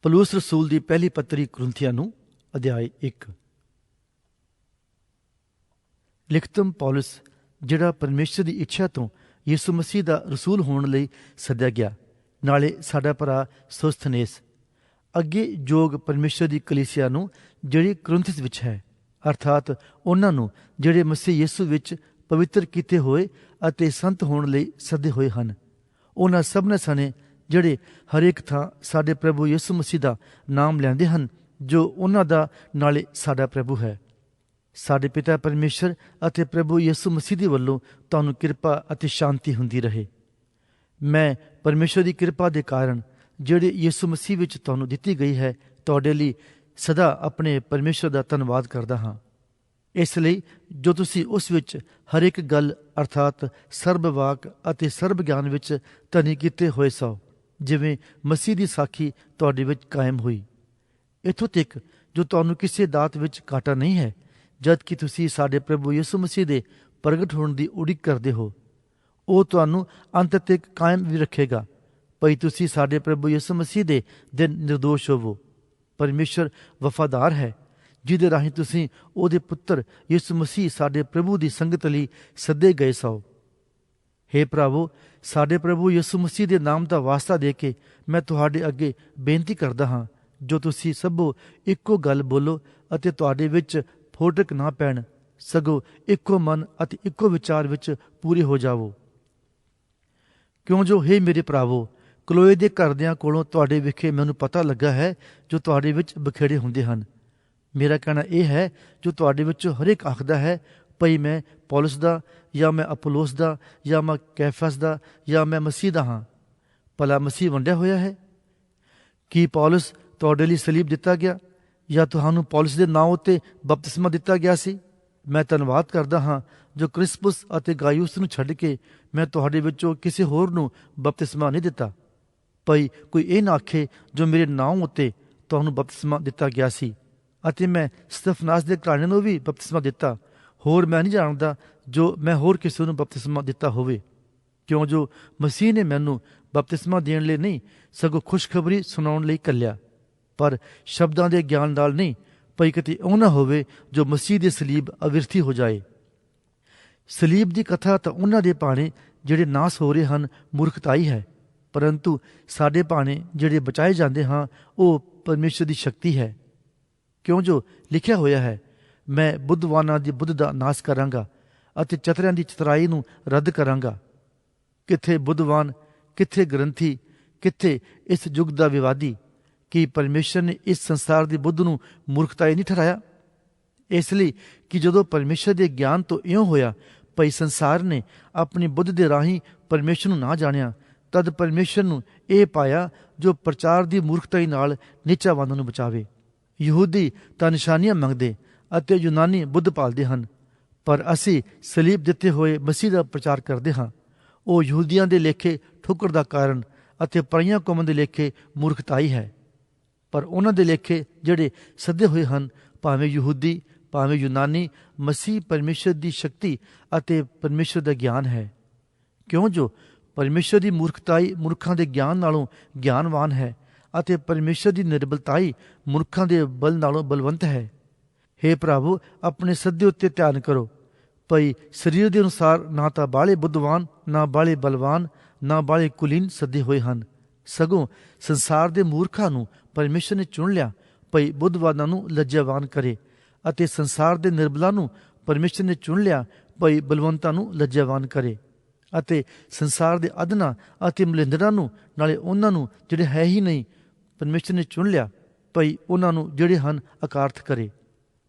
ਪੌਲੁਸ ਰਸੂਲ ਦੀ ਪਹਿਲੀ ਪੱਤਰੀ ਕੁਰਿੰਥੀਆਂ ਨੂੰ ਅਧਿਆਇ 1। ਲਿਖਤਮ ਪੌਲੁਸ, ਜਿਹੜਾ ਪਰਮੇਸ਼ਰ ਦੀ ਇੱਛਾ ਤੋਂ ਯਿਸੂ ਮਸੀਹ ਦਾ ਰਸੂਲ ਹੋਣ ਲਈ ਸੱਦਿਆ ਗਿਆ, ਨਾਲੇ ਸਾਡਾ ਭਰਾ ਸੋਸਥਨੇਸ, ਅੱਗੇ ਯੋਗ ਪਰਮੇਸ਼ਰ ਦੀ ਕਲੀਸਿਆ ਨੂੰ ਜਿਹੜੀ ਕੁਰਿੰਥਸ ਵਿੱਚ ਹੈ, ਅਰਥਾਤ ਉਹਨਾਂ ਨੂੰ ਜਿਹੜੇ ਮਸੀਹ ਯਿਸੂ ਵਿੱਚ ਪਵਿੱਤਰ ਕੀਤੇ ਹੋਏ ਅਤੇ ਸੰਤ ਹੋਣ ਲਈ ਸੱਦੇ ਹੋਏ ਹਨ, ਉਹਨਾਂ ਸਭਨਾਂ ਸਣੇ ਜਿਹੜੇ ਹਰੇਕ ਥਾਂ ਸਾਡੇ ਪ੍ਰਭੂ ਯਿਸੂ ਮਸੀਹ ਦਾ ਨਾਮ ਲੈਂਦੇ ਹਨ, ਜੋ ਉਹਨਾਂ ਦਾ ਨਾਲੇ ਸਾਡਾ ਪ੍ਰਭੂ ਹੈ। ਸਾਡੇ ਪਿਤਾ ਪਰਮੇਸ਼ਰ ਅਤੇ ਪ੍ਰਭੂ ਯਿਸੂ ਮਸੀਹ ਦੇ ਵੱਲੋਂ ਤੁਹਾਨੂੰ ਕਿਰਪਾ ਅਤੇ ਸ਼ਾਂਤੀ ਹੁੰਦੀ ਰਹੇ। ਮੈਂ ਪਰਮੇਸ਼ਰ ਦੀ ਕਿਰਪਾ ਦੇ ਕਾਰਨ ਜਿਹੜੇ ਯਿਸੂ ਮਸੀਹ ਵਿੱਚ ਤੁਹਾਨੂੰ ਦਿੱਤੀ ਗਈ ਹੈ, ਤੁਹਾਡੇ ਲਈ ਸਦਾ ਆਪਣੇ ਪਰਮੇਸ਼ਰ ਦਾ ਧੰਨਵਾਦ ਕਰਦਾ ਹਾਂ। ਇਸ ਲਈ ਜੋ ਤੁਸੀਂ ਉਸ ਵਿੱਚ ਹਰੇਕ ਗੱਲ ਅਰਥਾਤ ਸਰਬ ਵਾਕ ਅਤੇ ਸਰਬ ਗਿਆਨ ਵਿੱਚ ਧਨੀ ਕੀਤੇ ਹੋਏ ਸੋ, ਜਿਵੇਂ ਮਸੀਹ ਦੀ ਸਾਖੀ ਤੁਹਾਡੇ ਵਿੱਚ ਕਾਇਮ ਹੋਈ। ਇੱਥੋਂ ਤੱਕ ਜੋ ਤੁਹਾਨੂੰ ਕਿਸੇ ਦਾਤ ਵਿੱਚ ਘਾਟਾ ਨਹੀਂ ਹੈ, ਜਦ ਕਿ ਤੁਸੀਂ ਸਾਡੇ ਪ੍ਰਭੂ ਯਿਸੂ ਮਸੀਹ ਦੇ ਪ੍ਰਗਟ ਹੋਣ ਦੀ ਉਡੀਕ ਕਰਦੇ ਹੋ। ਉਹ ਤੁਹਾਨੂੰ ਅੰਤ ਤੱਕ ਕਾਇਮ ਵੀ ਰੱਖੇਗਾ, ਭਈ ਤੁਸੀਂ ਸਾਡੇ ਪ੍ਰਭੂ ਯਿਸੂ ਮਸੀਹ ਦੇ ਦਿਨ ਨਿਰਦੋਸ਼ ਹੋਵੋ। ਪਰਮੇਸ਼ਰ ਵਫਾਦਾਰ ਹੈ, ਜਿਹਦੇ ਰਾਹੀਂ ਤੁਸੀਂ ਉਹਦੇ ਪੁੱਤਰ ਯਿਸੂ ਮਸੀਹ ਸਾਡੇ ਪ੍ਰਭੂ ਦੀ ਸੰਗਤ ਲਈ ਸੱਦੇ ਗਏ ਸੋ। ਹੇ ਭਰਾਵੋ, ਸਾਡੇ ਪ੍ਰਭੂ ਯਿਸੂ ਮਸੀਹ ਦੇ ਨਾਮ ਦਾ ਵਾਸਤਾ ਦੇ ਕੇ ਮੈਂ ਤੁਹਾਡੇ ਅੱਗੇ ਬੇਨਤੀ ਕਰਦਾ ਹਾਂ, ਜੋ ਤੁਸੀਂ ਸਭੋ ਇੱਕੋ ਗੱਲ ਬੋਲੋ ਅਤੇ ਤੁਹਾਡੇ ਵਿੱਚ ਫੋਟਕ ਨਾ ਪੈਣ, ਸਗੋਂ ਇੱਕੋ ਮਨ ਅਤੇ ਇੱਕੋ ਵਿਚਾਰ ਵਿੱਚ ਪੂਰੇ ਹੋ ਜਾਵੋ। ਕਿਉਂ ਜੋ ਹੇ ਮੇਰੇ ਭਰਾਵੋ, ਕਲੋਏ ਦੇ ਘਰਦਿਆਂ ਕੋਲੋਂ ਤੁਹਾਡੇ ਵਿਖੇ ਮੈਨੂੰ ਪਤਾ ਲੱਗਾ ਹੈ ਜੋ ਤੁਹਾਡੇ ਵਿੱਚ ਬਖੇੜੇ ਹੁੰਦੇ ਹਨ। ਮੇਰਾ ਕਹਿਣਾ ਇਹ ਹੈ, ਜੋ ਤੁਹਾਡੇ ਵਿੱਚੋਂ ਹਰੇਕ ਆਖਦਾ ਹੈ, ਭਈ ਮੈਂ ਪੌਲੁਸ ਦਾ ਜਾਂ ਮੈਂ ਅਪੋਲੋਸ ਦਾ ਜਾਂ ਮੈਂ ਕੈਫਸ ਦਾ ਜਾਂ ਮੈਂ ਮਸੀਹ ਦਾ ਹਾਂ। ਭਲਾ ਮਸੀਹ ਵੰਡਿਆ ਹੋਇਆ ਹੈ? ਕੀ ਪੌਲੁਸ ਤੁਹਾਡੇ ਲਈ ਸਲੀਬ ਦਿੱਤਾ ਗਿਆ ਜਾਂ ਤੁਹਾਨੂੰ ਪੌਲੁਸ ਦੇ ਨਾਂ ਉੱਤੇ ਬਪਤਿਸਮਾ ਦਿੱਤਾ ਗਿਆ ਸੀ? ਮੈਂ ਧੰਨਵਾਦ ਕਰਦਾ ਹਾਂ ਜੋ ਕ੍ਰਿਸਪੁਸ ਅਤੇ ਗਾਇਉਸ ਨੂੰ ਛੱਡ ਕੇ ਮੈਂ ਤੁਹਾਡੇ ਵਿੱਚੋਂ ਕਿਸੇ ਹੋਰ ਨੂੰ ਬਪਤਿਸਮਾ ਨਹੀਂ ਦਿੱਤਾ, ਭਈ ਕੋਈ ਇਹ ਨਾ ਆਖੇ ਜੋ ਮੇਰੇ ਨਾਂ ਉੱਤੇ ਤੁਹਾਨੂੰ ਬਪਤਿਸਮਾ ਦਿੱਤਾ ਗਿਆ ਸੀ। ਅਤੇ ਮੈਂ ਸਤਫਨਾਸ ਦੇ ਘਰਾਣੇ ਨੂੰ ਵੀ ਬਪਤਿਸਮਾ ਦਿੱਤਾ। ਹੋਰ ਮੈਂ ਨਹੀਂ ਜਾਣਦਾ ਜੋ ਮੈਂ ਹੋਰ ਕਿਸੇ ਨੂੰ ਬਪਤਿਸਮਾ ਦਿੱਤਾ ਹੋਵੇ, ਕਿਉਂ ਜੋ ਮਸੀਹ ਨੇ ਮੈਨੂੰ ਬਪਤਿਸਮਾ ਦੇਣ ਲਈ ਨਹੀਂ, ਸਗੋਂ ਖੁਸ਼ਖਬਰੀ ਸੁਣਾਉਣ ਲਈ ਘੱਲਿਆ, ਪਰ ਸ਼ਬਦਾਂ ਦੇ ਗਿਆਨ ਨਾਲ ਨਹੀਂ, ਭਈ ਕਿਤੇ ਉਹ ਨਾ ਹੋਵੇ ਜੋ ਮਸੀਹ ਦੀ ਸਲੀਬ ਅਵਿਰਥੀ ਹੋ ਜਾਏ। ਸਲੀਬ ਦੀ ਕਥਾ ਤਾਂ ਉਹਨਾਂ ਦੇ ਭਾਣੇ ਜਿਹੜੇ ਨਾਸ ਹੋ ਰਹੇ ਹਨ ਮੂਰਖਤਾਈ ਹੈ, ਪਰੰਤੂ ਸਾਡੇ ਭਾਣੇ ਜਿਹੜੇ ਬਚਾਏ ਜਾਂਦੇ ਹਾਂ ਉਹ ਪਰਮੇਸ਼ਰ ਦੀ ਸ਼ਕਤੀ ਹੈ। ਕਿਉਂ ਜੋ ਲਿਖਿਆ ਹੋਇਆ ਹੈ, ਮੈਂ ਬੁੱਧਵਾਨਾਂ ਦੀ ਬੁੱਧ ਦਾ ਨਾਸ ਕਰਾਂਗਾ ਅਤੇ ਚਤਰਿਆਂ ਦੀ ਚਤਰਾਈ ਨੂੰ ਰੱਦ ਕਰਾਂਗਾ। ਕਿੱਥੇ ਬੁੱਧਵਾਨ, ਕਿੱਥੇ ਗ੍ਰੰਥੀ, ਕਿੱਥੇ ਇਸ ਯੁੱਗ ਦਾ ਵਿਵਾਦੀ? ਕੀ ਪਰਮੇਸ਼ਰ ਨੇ ਇਸ ਸੰਸਾਰ ਦੀ ਬੁੱਧ ਨੂੰ ਮੂਰਖਤਾਈ ਨਹੀਂ ਠਹਿਰਾਇਆ? ਇਸ ਲਈ ਕਿ ਜਦੋਂ ਪਰਮੇਸ਼ਰ ਦੇ ਗਿਆਨ ਤੋਂ ਇਉਂ ਹੋਇਆ, ਭਈ ਸੰਸਾਰ ਨੇ ਆਪਣੀ ਬੁੱਧ ਦੇ ਰਾਹੀਂ ਪਰਮੇਸ਼ਰ ਨੂੰ ਨਾ ਜਾਣਿਆ, ਤਦ ਪਰਮੇਸ਼ਰ ਨੂੰ ਇਹ ਪਾਇਆ ਜੋ ਪ੍ਰਚਾਰ ਦੀ ਮੂਰਖਤਾਈ ਨਾਲ ਨੀਚਾਵਾਨਾਂ ਨੂੰ ਬਚਾਵੇ। ਯਹੂਦੀ ਤਾਂ ਨਿਸ਼ਾਨੀਆਂ ਮੰਗਦੇ ਅਤੇ ਯੂਨਾਨੀ ਬੁੱਧ ਪਾਲਦੇ ਹਨ, ਪਰ ਅਸੀਂ ਸਲੀਬ ਦਿੱਤੇ ਹੋਏ ਮਸੀਹ ਦਾ ਪ੍ਰਚਾਰ ਕਰਦੇ ਹਾਂ। ਉਹ ਯਹੂਦੀਆਂ ਦੇ ਲੇਖੇ ਠੋਕਰ ਦਾ ਕਾਰਨ ਅਤੇ ਪਰਾਈਆਂ ਕੌਮਾਂ ਦੇ ਲੇਖੇ ਮੂਰਖਤਾਈ ਹੈ, ਪਰ ਉਹਨਾਂ ਦੇ ਲੇਖੇ ਜਿਹੜੇ ਸੱਦੇ ਹੋਏ ਹਨ, ਭਾਵੇਂ ਯਹੂਦੀ ਭਾਵੇਂ ਯੂਨਾਨੀ, ਮਸੀਹ ਪਰਮੇਸ਼ਰ ਦੀ ਸ਼ਕਤੀ ਅਤੇ ਪਰਮੇਸ਼ਰ ਦਾ ਗਿਆਨ ਹੈ। ਕਿਉਂ ਜੋ ਪਰਮੇਸ਼ਰ ਦੀ ਮੂਰਖਤਾਈ ਮੂਰਖਾਂ ਦੇ ਗਿਆਨ ਨਾਲੋਂ ਗਿਆਨਵਾਨ ਹੈ ਅਤੇ ਪਰਮੇਸ਼ਰ ਦੀ ਨਿਰਬਲਤਾਈ ਮੂਰਖਾਂ ਦੇ ਬਲ ਨਾਲੋਂ ਬਲਵੰਤ ਹੈ। ਹੇ ਭਰਾਵੋ, ਆਪਣੇ ਸੱਦੇ ਉੱਤੇ ਧਿਆਨ ਕਰੋ, ਭਈ ਸਰੀਰ ਦੇ ਅਨੁਸਾਰ ਨਾ ਤਾਂ ਬਾਹਲੇ ਬੁੱਧਵਾਨ, ਨਾ ਬਾਹਲੇ ਬਲਵਾਨ, ਨਾ ਬਾਹਲੇ ਕੁਲੀਨ ਸੱਦੇ ਹੋਏ ਹਨ, ਸਗੋਂ ਸੰਸਾਰ ਦੇ ਮੂਰਖਾਂ ਨੂੰ ਪਰਮੇਸ਼ਰ ਨੇ ਚੁਣ ਲਿਆ, ਭਈ ਬੁੱਧਵਾਨਾਂ ਨੂੰ ਲੱਜਾਵਾਨ ਕਰੇ, ਅਤੇ ਸੰਸਾਰ ਦੇ ਨਿਰਬਲਾਂ ਨੂੰ ਪਰਮੇਸ਼ਰ ਨੇ ਚੁਣ ਲਿਆ, ਭਈ ਬਲਵੰਤਾਂ ਨੂੰ ਲੱਜਾਵਾਨ ਕਰੇ, ਅਤੇ ਸੰਸਾਰ ਦੇ ਅਧਨਾ ਅਤੇ ਮਲਿੰਦਰਾਂ ਨੂੰ, ਨਾਲੇ ਉਹਨਾਂ ਨੂੰ ਜਿਹੜੇ ਹੈ ਹੀ ਨਹੀਂ, ਪਰਮੇਸ਼ਰ ਨੇ ਚੁਣ ਲਿਆ, ਭਈ ਉਹਨਾਂ ਨੂੰ ਜਿਹੜੇ ਹਨ ਅਕਾਰਥ ਕਰੇ,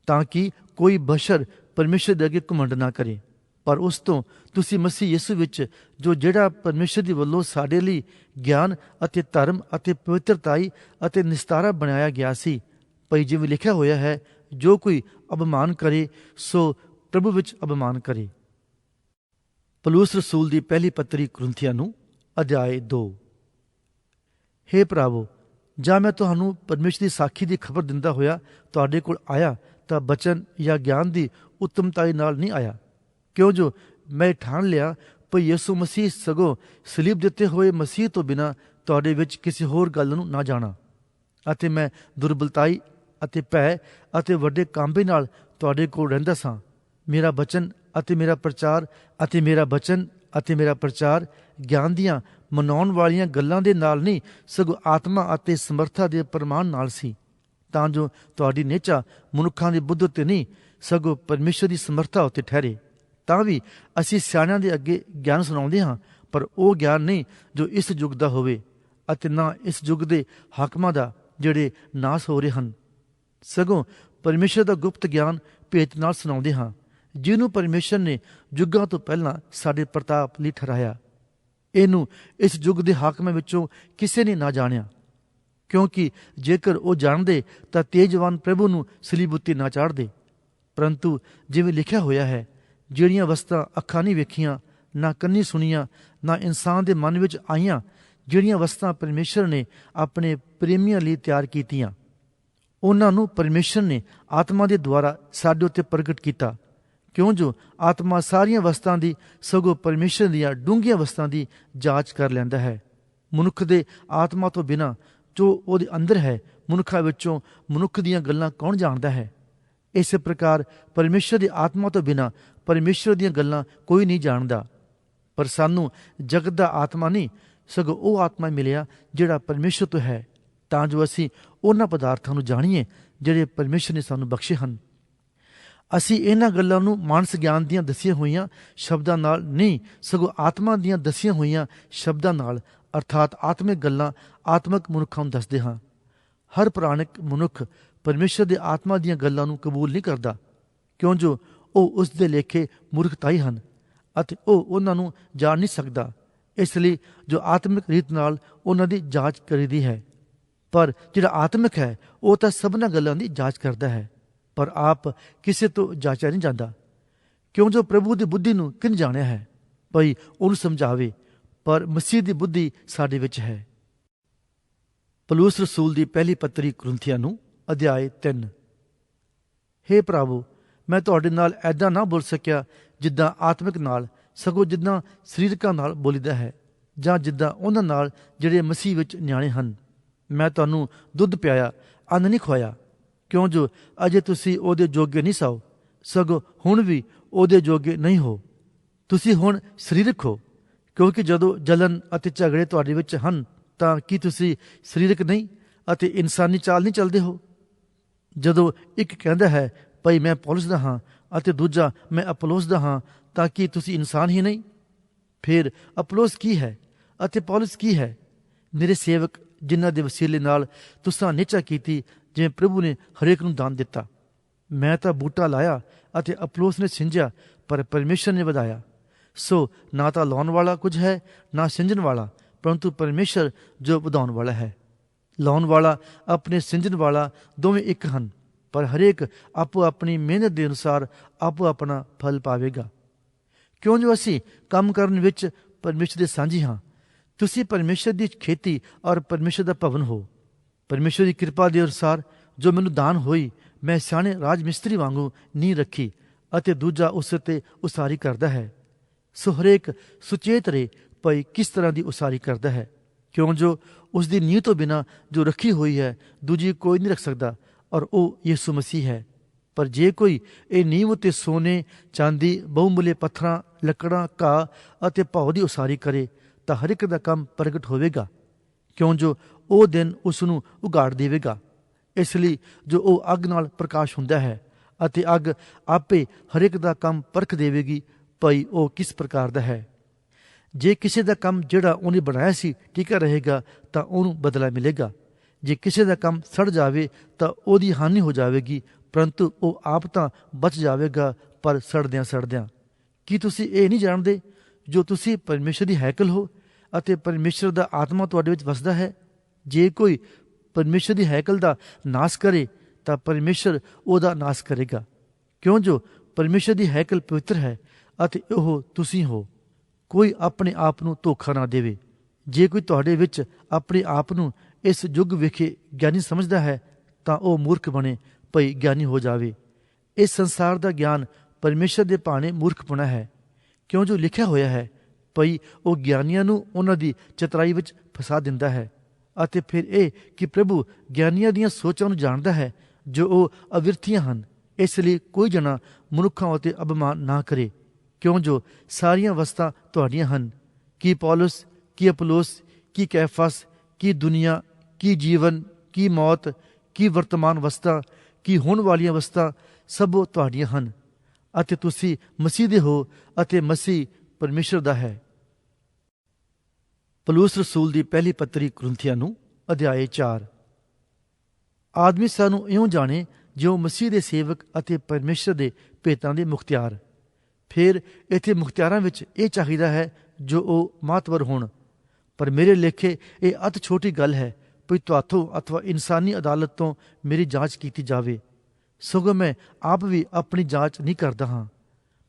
ਤਾਂ ਕਿ ਕੋਈ ਬਸ਼ਰ ਪਰਮੇਸ਼ਰ ਦੇ ਅੱਗੇ ਘਮੰਡ ਨਾ ਕਰੇ। ਪਰ ਉਸ ਤੋਂ ਤੁਸੀਂ ਮਸੀਹ ਯਿਸੂ ਵਿੱਚ, ਜੋ ਜਿਹੜਾ ਪਰਮੇਸ਼ਰ ਦੀ ਵੱਲੋਂ ਸਾਡੇ ਲਈ ਗਿਆਨ ਅਤੇ ਧਰਮ ਅਤੇ ਪਵਿੱਤਰਤਾਈ ਅਤੇ ਨਿਸਤਾਰਾ ਬਣਾਇਆ ਗਿਆ ਸੀ, ਭਈ ਜਿਵੇਂ ਲਿਖਿਆ ਹੋਇਆ ਹੈ, ਜੋ ਕੋਈ ਅਪਮਾਨ ਕਰੇ ਸੋ ਪ੍ਰਭੂ ਵਿੱਚ ਅਪਮਾਨ ਕਰੇ। ਪੌਲੁਸ ਰਸੂਲ ਦੀ ਪਹਿਲੀ ਪੱਤਰੀ ਕੁਰਿੰਥੀਆਂ ਨੂੰ ਅਧਿਆਇ 2। ਹੇ ਭਰਾਵੋ, ਜਾਂ ਮੈਂ ਤੁਹਾਨੂੰ ਪਰਮੇਸ਼ਰ ਦੀ ਸਾਖੀ ਦੀ ਖਬਰ ਦਿੰਦਾ ਹੋਇਆ ਤੁਹਾਡੇ ਕੋਲ ਆਇਆ ਤਾਂ ਬਚਨ ਜਾਂ ਗਿਆਨ ਦੀ ਉੱਤਮਤਾਈ ਨਾਲ ਨਹੀਂ ਆਇਆ, ਕਿਉਂ ਜੋ ਮੈਂ ਠਾਣ ਲਿਆ, ਭਈ ਯਿਸੂ ਮਸੀਹ ਸਗੋਂ ਸਲੀਬ ਦਿੱਤੇ ਹੋਏ ਮਸੀਹ ਤੋਂ ਬਿਨਾਂ ਤੁਹਾਡੇ ਵਿੱਚ ਕਿਸੇ ਹੋਰ ਗੱਲ ਨੂੰ ਨਾ ਜਾਣਾ। ਅਤੇ ਮੈਂ ਦੁਰਬਲਤਾਈ ਅਤੇ ਭੈ ਅਤੇ ਵੱਡੇ ਕਾਂਬੇ ਨਾਲ ਤੁਹਾਡੇ ਕੋਲ ਰਹਿੰਦਾ ਸਾਂ। ਮੇਰਾ ਬਚਨ ਅਤੇ ਮੇਰਾ ਪ੍ਰਚਾਰ ਗਿਆਨ ਦੀਆਂ ਮਨਾਉਣ ਵਾਲੀਆਂ ਗੱਲਾਂ ਦੇ ਨਾਲ ਨਹੀਂ, ਸਗੋਂ ਆਤਮਾ ਅਤੇ ਸਮਰਥਾ ਦੇ ਪ੍ਰਮਾਣ ਨਾਲ ਸੀ, ਤਾਂ ਜੋ ਤੁਹਾਡੀ ਨਿਹਚਾ ਮਨੁੱਖਾਂ ਦੇ ਬੁੱਧ ਉੱਤੇ ਨਹੀਂ, ਸਗੋਂ ਪਰਮੇਸ਼ਰ ਦੀ ਸਮਰਥਾ ਉੱਤੇ ਠਹਿਰੇ। ਤਾਂ ਵੀ ਅਸੀਂ ਸਿਆਣਿਆਂ ਦੇ ਅੱਗੇ ਗਿਆਨ ਸੁਣਾਉਂਦੇ ਹਾਂ, ਪਰ ਉਹ ਗਿਆਨ ਨਹੀਂ ਜੋ ਇਸ ਯੁੱਗ ਦਾ ਹੋਵੇ, ਅਤੇ ਨਾ ਇਸ ਯੁੱਗ ਦੇ ਹਾਕਮਾਂ ਦਾ ਜਿਹੜੇ ਨਾਸ ਹੋ ਰਹੇ ਹਨ। ਸਗੋਂ ਪਰਮੇਸ਼ਰ ਦਾ ਗੁਪਤ ਗਿਆਨ ਭੇਤ ਨਾਲ ਸੁਣਾਉਂਦੇ ਹਾਂ, ਜਿਹਨੂੰ ਪਰਮੇਸ਼ਰ ਨੇ ਯੁੱਗਾਂ ਤੋਂ ਪਹਿਲਾਂ ਸਾਡੇ ਪ੍ਰਤਾਪ ਲਈ ਠਹਿਰਾਇਆ। ਇਹਨੂੰ ਇਸ ਯੁੱਗ ਦੇ ਹਾਕਮਾਂ ਵਿੱਚੋਂ ਕਿਸੇ ਨੇ ਨਾ ਜਾਣਿਆ, ਕਿਉਂਕਿ ਜੇਕਰ ਉਹ ਜਾਣਦੇ ਤਾਂ ਤੇਜਵਾਨ ਪ੍ਰਭੂ ਨੂੰ ਸਲੀਬ ਉੱਤੇ ਨਾ ਚਾੜਦੇ। ਪਰੰਤੂ ਜਿਵੇਂ ਲਿਖਿਆ ਹੋਇਆ ਹੈ, ਜਿਹੜੀਆਂ ਵਸਤਾਂ ਅੱਖਾਂ ਨਹੀਂ ਵੇਖੀਆਂ, ਨਾ ਕੰਨੀ ਸੁਣੀਆਂ, ਨਾ ਇਨਸਾਨ ਦੇ ਮਨ ਵਿੱਚ ਆਈਆਂ, ਜਿਹੜੀਆਂ ਵਸਤਾਂ ਪਰਮੇਸ਼ਰ ਨੇ ਆਪਣੇ ਪ੍ਰੇਮੀਆਂ ਲਈ ਤਿਆਰ ਕੀਤੀਆਂ, ਉਹਨਾਂ ਨੂੰ ਪਰਮੇਸ਼ਰ ਨੇ ਆਤਮਾ ਦੇ ਦੁਆਰਾ ਸਾਡੇ ਉੱਤੇ ਪ੍ਰਗਟ ਕੀਤਾ। ਕਿਉਂ ਜੋ ਆਤਮਾ ਸਾਰੀਆਂ ਵਸਤਾਂ ਦੀ, ਸਗੋਂ ਪਰਮੇਸ਼ਰ ਦੀਆਂ ਡੂੰਘੀਆਂ ਵਸਤਾਂ ਦੀ ਜਾਂਚ ਕਰ ਲੈਂਦਾ ਹੈ। ਮਨੁੱਖ ਦੇ ਆਤਮਾ ਤੋਂ ਬਿਨਾਂ ਜੋ ਉਹਦੇ ਅੰਦਰ ਹੈ, ਮਨੁੱਖਾਂ ਵਿੱਚੋਂ ਮਨੁੱਖ ਦੀਆਂ ਗੱਲਾਂ ਕੌਣ ਜਾਣਦਾ ਹੈ? ਇਸੇ ਪ੍ਰਕਾਰ ਪਰਮੇਸ਼ਰ ਦੀ ਆਤਮਾ ਤੋਂ ਬਿਨਾਂ ਪਰਮੇਸ਼ਰ ਦੀਆਂ ਗੱਲਾਂ ਕੋਈ ਨਹੀਂ ਜਾਣਦਾ। ਪਰ ਸਾਨੂੰ ਜਗਤ ਦਾ ਆਤਮਾ ਨਹੀਂ, ਸਗੋਂ ਉਹ ਆਤਮਾ ਮਿਲਿਆ ਜਿਹੜਾ ਪਰਮੇਸ਼ਰ ਤੋਂ ਹੈ, ਤਾਂ ਜੋ ਅਸੀਂ ਉਹਨਾਂ ਪਦਾਰਥਾਂ ਨੂੰ ਜਾਣੀਏ ਜਿਹੜੇ ਪਰਮੇਸ਼ਰ ਨੇ ਸਾਨੂੰ ਬਖਸ਼ੇ ਹਨ। ਅਸੀਂ ਇਹਨਾਂ ਗੱਲਾਂ ਨੂੰ ਮਾਨਸ ਗਿਆਨ ਦੀਆਂ ਦਸੀਆਂ ਹੋਈਆਂ ਸ਼ਬਦਾਂ ਨਾਲ ਨਹੀਂ, ਸਗੋਂ ਆਤਮਾ ਦੀਆਂ ਦਸੀਆਂ ਹੋਈਆਂ ਸ਼ਬਦਾਂ ਨਾਲ, ਅਰਥਾਤ ਆਤਮਿਕ ਗੱਲਾਂ ਆਤਮਿਕ ਮਨੁੱਖਾਂ ਨੂੰ ਦੱਸਦੇ ਹਾਂ। ਹਰ ਪੁਰਾਣਿਕ ਮਨੁੱਖ ਪਰਮੇਸ਼ਰ ਦੇ ਆਤਮਾ ਦੀਆਂ ਗੱਲਾਂ ਨੂੰ ਕਬੂਲ ਨਹੀਂ ਕਰਦਾ, ਕਿਉਂ ਜੋ ਉਹ ਉਸ ਦੇ ਲੇਖੇ ਮੂਰਖਤਾਈ ਹਨ ਅਤੇ ਉਹ ਉਹਨਾਂ ਨੂੰ ਜਾਣ ਨਹੀਂ ਸਕਦਾ। ਇਸ ਲਈ ਜੋ ਆਤਮਿਕ ਰੀਤ ਨਾਲ ਉਹਨਾਂ ਦੀ ਜਾਂਚ ਕਰੀਦੀ ਹੈ। ਪਰ ਜਿਹੜਾ ਆਤਮਿਕ ਹੈ ਉਹ ਤਾਂ ਸਭਨਾਂ ਗੱਲਾਂ ਦੀ ਜਾਂਚ ਕਰਦਾ ਹੈ, ਪਰ ਆਪ ਕਿਸੇ ਤੋਂ ਜਾਂਚਿਆ ਨਹੀਂ ਜਾਂਦਾ। ਕਿਉਂ ਜੋ ਪ੍ਰਭੂ ਦੀ ਬੁੱਧੀ ਨੂੰ ਕਿਨ ਜਾਣਿਆ ਹੈ, ਭਈ ਉਹਨੂੰ ਸਮਝਾਵੇ, ਪਰ ਮਸੀਹ ਦੀ ਬੁੱਧੀ ਸਾਡੇ ਵਿੱਚ ਹੈ। ਪੌਲੁਸ ਰਸੂਲ ਦੀ ਪਹਿਲੀ ਪੱਤਰੀ ਕੁਰਿੰਥੀਆਂ ਨੂੰ ਅਧਿਆਇ 3। ਹੇ ਭਰਾਵੋ, ਮੈਂ ਤੁਹਾਡੇ ਨਾਲ ਐਦਾਂ ਨਾ ਬੋਲ ਸਕਿਆ ਜਿੱਦਾਂ ਆਤਮਿਕ ਨਾਲ, ਸਗੋਂ ਜਿੱਦਾਂ ਸਰੀਰਕਾਂ ਨਾਲ ਬੋਲੀਦਾ ਹੈ, ਜਾਂ ਜਿੱਦਾਂ ਉਹਨਾਂ ਨਾਲ ਜਿਹੜੇ ਮਸੀਹ ਵਿੱਚ ਨਿਆਣੇ ਹਨ। ਮੈਂ ਤੁਹਾਨੂੰ ਦੁੱਧ ਪਿਆਇਆ, ਅੰਨ ਨਹੀਂ ਖਵਾਇਆ, ਕਿਉਂ ਜੋ ਅਜੇ ਤੁਸੀਂ ਉਹਦੇ ਜੋਗੇ ਨਹੀਂ ਸਓ, ਸਗੋਂ ਹੁਣ ਵੀ ਉਹਦੇ ਜੋਗੇ ਨਹੀਂ ਹੋ। ਤੁਸੀਂ ਹੁਣ ਸਰੀਰਕ ਹੋ, ਕਿਉਂਕਿ ਜਦੋਂ ਜਲਨ ਅਤੇ ਝਗੜੇ ਤੁਹਾਡੇ ਵਿੱਚ ਹਨ, ਤਾਂ ਕੀ ਤੁਸੀਂ ਸਰੀਰਕ ਨਹੀਂ ਅਤੇ ਇਨਸਾਨੀ ਚਾਲ ਨਹੀਂ ਚੱਲਦੇ ਹੋ? ਜਦੋਂ ਇੱਕ ਕਹਿੰਦਾ ਹੈ ਭਈ ਮੈਂ ਪੌਲੁਸ ਦਾ ਹਾਂ ਅਤੇ ਦੂਜਾ ਮੈਂ ਅਪੋਲੋਸ ਦਾ ਹਾਂ, ਤਾਂ ਕੀ ਤੁਸੀਂ ਇਨਸਾਨ ਹੀ ਨਹੀਂ? ਫਿਰ ਅਪੋਲੋਸ ਕੀ ਹੈ ਅਤੇ ਪੌਲੁਸ ਕੀ ਹੈ? ਮੇਰੇ ਸੇਵਕ, ਜਿਨ੍ਹਾਂ ਦੇ ਵਸੀਲੇ ਨਾਲ ਤੁਸਾਂ ਨਿਹਚਾ ਕੀਤੀ, ਜਿਵੇਂ ਪ੍ਰਭੂ ਨੇ ਹਰੇਕ ਨੂੰ ਦਾਨ ਦਿੱਤਾ। ਮੈਂ ਤਾਂ ਬੂਟਾ ਲਾਇਆ ਅਤੇ ਅਪੋਲੋਸ ਨੇ ਸਿੰਜਿਆ, ਪਰ ਪਰਮੇਸ਼ਰ ਨੇ ਵਧਾਇਆ। ਸੋ ਨਾ ਤਾਂ ਲਾਉਣ ਵਾਲਾ ਕੁਝ ਹੈ, ਨਾ ਸਿੰਜਣ ਵਾਲਾ, ਪਰੰਤੂ ਪਰਮੇਸ਼ਰ ਜੋ ਵਧਾਉਣ ਵਾਲਾ ਹੈ। ਲਾਉਣ ਵਾਲਾ ਆਪਣੇ ਸਿੰਜਣ ਵਾਲਾ ਦੋਵੇਂ ਇੱਕ ਹਨ, ਪਰ ਹਰੇਕ ਆਪੋ ਆਪਣੀ ਮਿਹਨਤ ਦੇ ਅਨੁਸਾਰ ਆਪੋ ਆਪਣਾ ਫਲ ਪਾਵੇਗਾ। ਕਿਉਂ ਜੋ ਅਸੀਂ ਕੰਮ ਕਰਨ ਵਿੱਚ ਪਰਮੇਸ਼ਰ ਦੇ ਸਾਂਝੀ ਹਾਂ। ਤੁਸੀਂ ਪਰਮੇਸ਼ਰ ਦੀ ਖੇਤੀ ਔਰ ਪਰਮੇਸ਼ਰ ਦਾ ਭਵਨ ਹੋ। ਪਰਮੇਸ਼ਰ ਦੀ ਕਿਰਪਾ ਦੇ ਅਨੁਸਾਰ ਜੋ ਮੈਨੂੰ ਦਾਨ ਹੋਈ, ਮੈਂ ਸਿਆਣੇ ਰਾਜ ਮਿਸਤਰੀ ਵਾਂਗੂ ਨੀਂਹ ਰੱਖੀ ਅਤੇ ਦੂਜਾ ਉਸ ਉੱਤੇ ਉਸਾਰੀ ਕਰਦਾ ਹੈ। ਸੋ ਹਰੇਕ ਸੁਚੇਤ ਰਹੇ ਭਈ ਕਿਸ ਤਰ੍ਹਾਂ ਦੀ ਉਸਾਰੀ ਕਰਦਾ ਹੈ, ਕਿਉਂ ਜੋ ਉਸ ਦੀ ਨੀਂਹ ਤੋਂ ਬਿਨਾਂ ਜੋ ਰੱਖੀ ਹੋਈ ਹੈ ਦੂਜੀ ਕੋਈ ਨਹੀਂ ਰੱਖ ਸਕਦਾ, ਔਰ ਉਹ ਯਿਸੂ ਮਸੀਹ ਹੈ। ਪਰ ਜੇ ਕੋਈ ਇਹ ਨੀਂਹ ਉੱਤੇ ਸੋਨੇ, ਚਾਂਦੀ, ਬਹੁਮੁੱਲੇ ਪੱਥਰਾਂ, ਲੱਕੜਾਂ, ਘਾਹ ਅਤੇ ਭੌ ਦੀ ਉਸਾਰੀ ਕਰੇ, ਤਾਂ ਹਰ ਇੱਕ ਦਾ ਕੰਮ ਪ੍ਰਗਟ ਹੋਵੇਗਾ, ਕਿਉਂ ਜੋ ਉਹ ਦਿਨ ਉਸ ਨੂੰ ਉਘਾੜ ਦੇਵੇਗਾ। ਇਸ ਲਈ ਜੋ ਉਹ ਅੱਗ ਨਾਲ ਪ੍ਰਕਾਸ਼ ਹੁੰਦਾ ਹੈ, ਅਤੇ ਅੱਗ ਆਪੇ ਹਰ ਇੱਕ ਦਾ ਕੰਮ ਪਰਖ ਦੇਵੇਗੀ ਭਈ ਉਹ ਕਿਸ ਪ੍ਰਕਾਰ ਦਾ ਹੈ। ਜੇ ਕਿਸੇ ਦਾ ਕੰਮ ਜਿਹੜਾ ਉਹਨੇ ਬਣਾਇਆ ਸੀ ਟਿਕਾ ਰਹੇਗਾ, ਤਾਂ ਉਹਨੂੰ ਬਦਲਾ ਮਿਲੇਗਾ। ਜੇ ਕਿਸੇ ਦਾ ਕੰਮ ਸੜ ਜਾਵੇ ਤਾਂ ਉਹਦੀ ਹਾਨੀ ਹੋ ਜਾਵੇਗੀ, ਪਰੰਤੂ ਉਹ ਆਪ ਤਾਂ ਬਚ ਜਾਵੇਗਾ, ਪਰ ਸੜਦਿਆਂ। ਕੀ ਤੁਸੀਂ ਇਹ ਨਹੀਂ ਜਾਣਦੇ ਜੋ ਤੁਸੀਂ ਪਰਮੇਸ਼ਰ ਦੀ ਹੈਕਲ ਹੋ ਅਤੇ ਪਰਮੇਸ਼ਰ ਦਾ ਆਤਮਾ ਤੁਹਾਡੇ ਵਿੱਚ ਵਸਦਾ ਹੈ? ਜੇ ਕੋਈ ਪਰਮੇਸ਼ਰ ਦੀ ਹੈਕਲ ਦਾ ਨਾਸ ਕਰੇ ਤਾਂ ਪਰਮੇਸ਼ਰ ਉਹਦਾ ਨਾਸ ਕਰੇਗਾ, ਕਿਉਂ ਜੋ ਪਰਮੇਸ਼ਰ ਦੀ ਹੈਕਲ ਪਵਿੱਤਰ ਹੈ ਅਤੇ ਉਹ ਤੁਸੀਂ ਹੋ। ਕੋਈ ਆਪਣੇ ਆਪ ਨੂੰ ਧੋਖਾ ਨਾ ਦੇਵੇ। ਜੇ ਕੋਈ ਤੁਹਾਡੇ ਵਿੱਚ ਆਪਣੇ ਆਪ ਨੂੰ ਇਸ ਯੁੱਗ ਵਿਖੇ ਗਿਆਨੀ ਸਮਝਦਾ ਹੈ, ਤਾਂ ਉਹ ਮੂਰਖ ਬਣੇ ਭਈ ਗਿਆਨੀ ਹੋ ਜਾਵੇ। ਇਸ ਸੰਸਾਰ ਦਾ ਗਿਆਨ ਪਰਮੇਸ਼ਰ ਦੇ ਭਾਣੇ ਮੂਰਖਪੁਣਾ ਹੈ, ਕਿਉਂ ਜੋ ਲਿਖਿਆ ਹੋਇਆ ਹੈ ਭਈ ਉਹ ਗਿਆਨੀਆਂ ਨੂੰ ਉਹਨਾਂ ਦੀ ਚਤਰਾਈ ਵਿੱਚ ਫਸਾ ਦਿੰਦਾ ਹੈ ਅਤੇ ਫਿਰ ਇਹ ਕਿ ਪ੍ਰਭੂ ਗਿਆਨੀਆਂ ਦੀਆਂ ਸੋਚਾਂ ਨੂੰ ਜਾਣਦਾ ਹੈ ਜੋ ਉਹ ਅਵਿਰਥੀਆਂ ਹਨ। ਇਸ ਲਈ ਕੋਈ ਜਣਾ ਮਨੁੱਖਾਂ ਉੱਤੇ ਅਭਿਮਾਨ ਨਾ ਕਰੇ, ਕਿਉਂ ਜੋ ਸਾਰੀਆਂ ਵਸਤਾਂ ਤੁਹਾਡੀਆਂ ਹਨ। ਕੀ ਪੌਲੁਸ, ਕੀ ਅਪੋਲੋਸ, ਕੀ ਕੈਫਾਸ, ਕੀ ਦੁਨੀਆ, ਕੀ ਜੀਵਨ, ਕੀ ਮੌਤ, ਕੀ ਵਰਤਮਾਨ ਵਸਤਾਂ, ਕੀ ਹੋਣ ਵਾਲੀਆਂ ਵਸਤਾਂ, ਸਭ ਉਹ ਤੁਹਾਡੀਆਂ ਹਨ ਅਤੇ ਤੁਸੀਂ ਮਸੀਹ ਦੇ ਹੋ ਅਤੇ ਮਸੀਹ ਪਰਮੇਸ਼ਰ ਦਾ ਹੈ। ਪੌਲੁਸ ਰਸੂਲ ਦੀ ਪਹਿਲੀ ਪੱਤਰੀ ਕੁਰਿੰਥੀਆਂ ਨੂੰ ਅਧਿਆਇ 4। ਆਦਮੀ ਸਾਨੂੰ ਇਉਂ ਜਾਣੇ ਜਿਉਂ ਮਸੀਹ ਦੇ ਸੇਵਕ ਅਤੇ ਪਰਮੇਸ਼ਰ ਦੇ ਭੇਤਾਂ ਦੇ ਮੁਖਤਿਆਰ। ਫਿਰ ਇੱਥੇ ਮੁਖਤਿਆਰਾਂ ਵਿੱਚ ਇਹ ਚਾਹੀਦਾ ਹੈ ਜੋ ਉਹ ਮਾਤਵਰ ਹੋਣ। ਪਰ ਮੇਰੇ ਲੇਖੇ ਇਹ ਅਤ ਛੋਟੀ ਗੱਲ ਹੈ ਵੀ ਤੁਹਾਥੋਂ ਅਥਵਾ ਇਨਸਾਨੀ ਅਦਾਲਤ ਤੋਂ ਮੇਰੀ ਜਾਂਚ ਕੀਤੀ ਜਾਵੇ। ਸਗੋਂ ਮੈਂ ਆਪ ਵੀ ਆਪਣੀ ਜਾਂਚ ਨਹੀਂ ਕਰਦਾ ਹਾਂ।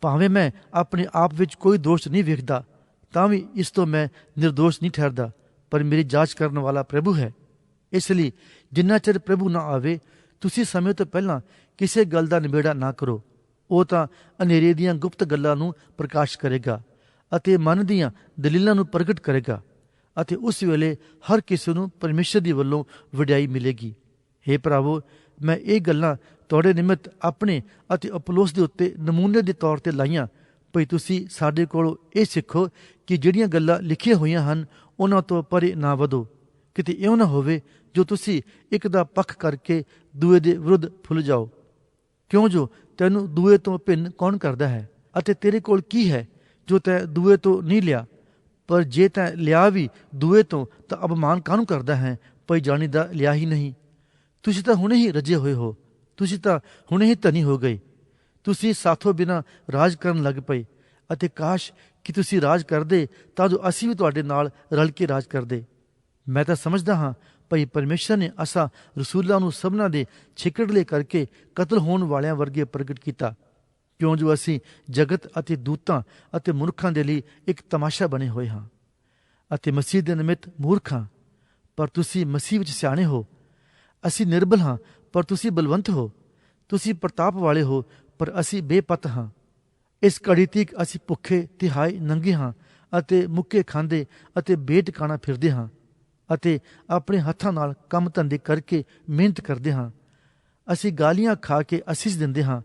ਭਾਵੇਂ ਮੈਂ ਆਪਣੇ ਆਪ ਵਿੱਚ ਕੋਈ ਦੋਸ਼ ਨਹੀਂ ਵੇਖਦਾ, ਤਾਂ ਵੀ ਇਸ ਤੋਂ ਮੈਂ ਨਿਰਦੋਸ਼ ਨਹੀਂ ਠਹਿਰਦਾ। ਪਰ ਮੇਰੀ ਜਾਂਚ ਕਰਨ ਵਾਲਾ ਪ੍ਰਭੂ ਹੈ। ਇਸ ਲਈ ਜਿੰਨਾ ਚਿਰ ਪ੍ਰਭੂ ਨਾ ਆਵੇ, ਤੁਸੀਂ ਸਮੇਂ ਤੋਂ ਪਹਿਲਾਂ ਕਿਸੇ ਗੱਲ ਦਾ ਨਿਬੇੜਾ ਨਾ ਕਰੋ। ਉਹ ਤਾਂ ਹਨੇਰੇ ਦੀਆਂ ਗੁਪਤ ਗੱਲਾਂ ਨੂੰ ਪ੍ਰਕਾਸ਼ ਕਰੇਗਾ ਅਤੇ ਮਨ ਦੀਆਂ ਦਲੀਲਾਂ ਨੂੰ ਪ੍ਰਗਟ ਕਰੇਗਾ, ਅਤੇ ਉਸ ਵੇਲੇ ਹਰ ਕਿਸੇ ਨੂੰ ਪਰਮੇਸ਼ਰ ਦੀ ਵੱਲੋਂ ਵਡਿਆਈ ਮਿਲੇਗੀ। ਹੇ ਭਰਾਵੋ, ਮੈਂ ਇਹ ਗੱਲਾਂ ਤੁਹਾਡੇ ਨਿਮਿਤ ਆਪਣੇ ਅਤੇ ਅਪੋਲੋਸ ਦੇ ਉੱਤੇ ਨਮੂਨੇ ਦੇ ਤੌਰ ਤੇ ਲਾਈਆਂ, ਭਈ ਤੁਸੀਂ ਸਾਡੇ ਕੋਲੋਂ ਇਹ ਸਿੱਖੋ ਕਿ ਜਿਹੜੀਆਂ ਗੱਲਾਂ ਲਿਖੀਆਂ ਹੋਈਆਂ ਹਨ ਉਹਨਾਂ ਤੋਂ ਪਰੇ ਨਾ ਵਧੋ। ਕਿਤੇ ਇਉਂ ਨਾ ਹੋਵੇ ਜੋ ਤੁਸੀਂ ਇੱਕ ਦਾ ਪੱਖ ਕਰਕੇ ਦੂਏ ਦੇ ਵਿਰੁੱਧ ਫੁੱਲ ਜਾਓ। ਕਿਉਂ ਜੋ ਤੈਨੂੰ ਦੂਏ ਤੋਂ ਭਿੰਨ ਕੌਣ ਕਰਦਾ ਹੈ? ਅਤੇ ਤੇਰੇ ਕੋਲ ਕੀ ਹੈ ਜੋ ਤੈਂ ਦੂਏ ਤੋਂ ਨਹੀਂ ਲਿਆ? ਪਰ ਜੇ ਤੈਂ ਲਿਆ ਵੀ ਦੂਏ ਤੋਂ, ਤਾਂ ਅਪਮਾਨ ਕਾਹਨੂੰ ਕਰਦਾ ਹੈ? ਭਈ ਜਾਣੀਦਾ ਲਿਆ ਹੀ ਨਹੀਂ। ਤੁਸੀਂ ਤਾਂ ਹੁਣੇ ਹੀ ਰੱਜੇ ਹੋਏ ਹੋ, ਤੁਸੀਂ ਤਾਂ ਹੁਣੇ ਹੀ ਧਨੀ ਹੋ ਗਏ। ਤੁਸੀਂ ਸਾਥੋਂ ਬਿਨਾਂ ਰਾਜ ਕਰਨ ਲੱਗ ਪਏ, ਅਤੇ ਕਾਸ਼ ਕਿ ਤੁਸੀਂ ਰਾਜ ਕਰਦੇ ਤਾਂ ਜੋ ਅਸੀਂ ਵੀ ਤੁਹਾਡੇ ਨਾਲ ਰਲ ਕੇ ਰਾਜ ਕਰਦੇ। ਮੈਂ ਤਾਂ ਸਮਝਦਾ ਹਾਂ ਭਈ ਪਰਮੇਸ਼ਰ ਨੇ ਅਸਾਂ ਰਸੂਲਾਂ ਨੂੰ ਸਭਨਾਂ ਦੇ ਛਿਕੜਲੇ ਕਰਕੇ ਕਤਲ ਹੋਣ ਵਾਲਿਆਂ ਵਰਗੇ ਪ੍ਰਗਟ ਕੀਤਾ, ਕਿਉਂ ਜੋ ਅਸੀਂ ਜਗਤ ਅਤੇ ਦੂਤਾਂ ਅਤੇ ਮਨੁੱਖਾਂ ਦੇ ਲਈ ਇੱਕ ਤਮਾਸ਼ਾ ਬਣੇ ਹੋਏ ਹਾਂ ਅਤੇ ਮਸੀਹ ਦੇ ਨਿਮਿਤ ਮੂਰਖ ਹਾਂ। ਪਰ ਤੁਸੀਂ ਮਸੀਹ ਵਿੱਚ ਸਿਆਣੇ ਹੋ। ਅਸੀਂ ਨਿਰਬਲ ਹਾਂ ਪਰ ਤੁਸੀਂ ਬਲਵੰਤ ਹੋ। ਤੁਸੀਂ ਪ੍ਰਤਾਪ ਵਾਲੇ ਹੋ ਪਰ ਅਸੀਂ ਬੇਪਤ ਹਾਂ। ਇਸ ਘੜੀ ਤੀਕ ਅਸੀਂ ਭੁੱਖੇ, ਤਿਹਾਈ ਨੰਗੇ ਹਾਂ ਅਤੇ ਮੁੱਕੇ ਖਾਂਦੇ ਅਤੇ ਬੇਟਿਕਾਣਾ ਫਿਰਦੇ ਹਾਂ ਅਤੇ ਆਪਣੇ ਹੱਥਾਂ ਨਾਲ ਕੰਮ ਧੰਦੇ ਕਰਕੇ ਮਿਹਨਤ ਕਰਦੇ ਹਾਂ। ਅਸੀਂ ਗਾਲੀਆਂ ਖਾ ਕੇ ਅਸੀਸ ਦਿੰਦੇ ਹਾਂ,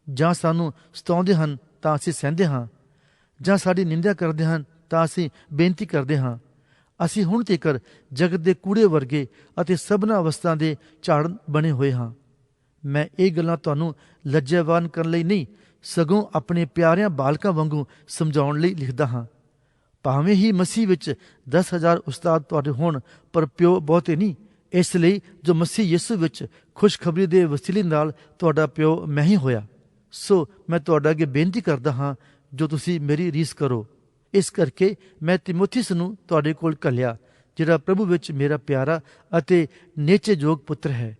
ਜਾਂ ਸਾਨੂੰ ਸਤਾਉਂਦੇ ਹਨ ਤਾਂ ਅਸੀਂ ਸਹਿੰਦੇ ਹਾਂ, ਜਾਂ ਸਾਡੀ ਨਿੰਦਿਆ ਕਰਦੇ ਹਨ ਤਾਂ ਅਸੀਂ ਬੇਨਤੀ ਕਰਦੇ ਹਾਂ। ਅਸੀਂ ਹੁਣ ਤੀਕਰ ਜਗਤ ਦੇ ਕੂੜੇ ਵਰਗੇ ਅਤੇ ਸਭਨਾਂ ਅਵਸਥਾ ਦੇ ਝਾੜ ਬਣੇ ਹੋਏ ਹਾਂ। ਮੈਂ ਇਹ ਗੱਲਾਂ ਤੁਹਾਨੂੰ ਲੱਜੇਵਾਨ ਕਰਨ ਲਈ ਨਹੀਂ, ਸਗੋਂ ਆਪਣੇ ਪਿਆਰਿਆਂ ਬਾਲਕਾਂ ਵਾਂਗੂ ਸਮਝਾਉਣ ਲਈ ਲਿਖਦਾ ਹਾਂ। ਭਾਵੇਂ ਹੀ ਮਸੀਹ ਵਿੱਚ 10,000 ਉਸਤਾਦ ਤੁਹਾਡੇ ਹੋਣ, ਪਰ ਪਿਓ ਬਹੁਤੇ ਨਹੀਂ। ਇਸ ਲਈ ਜੋ ਮਸੀਹ ਯਿਸੂ ਵਿੱਚ ਖੁਸ਼ਖਬਰੀ ਦੇ ਵਸੀਲੇ ਨਾਲ ਤੁਹਾਡਾ ਪਿਓ ਮੈਂ ਹੀ ਹੋਇਆ। ਸੋ ਮੈਂ ਤੁਹਾਡਾ ਅੱਗੇ ਬੇਨਤੀ ਕਰਦਾ ਹਾਂ ਜੋ ਤੁਸੀਂ ਮੇਰੀ ਰੀਸ ਕਰੋ। ਇਸ ਕਰਕੇ ਮੈਂ ਤਿਮੋਥੀਸ ਨੂੰ ਤੁਹਾਡੇ ਕੋਲ ਘੱਲਿਆ, ਜਿਹੜਾ ਪ੍ਰਭੂ ਵਿੱਚ ਮੇਰਾ ਪਿਆਰਾ ਅਤੇ ਨੇਚੇਯੋਗ ਪੁੱਤਰ ਹੈ।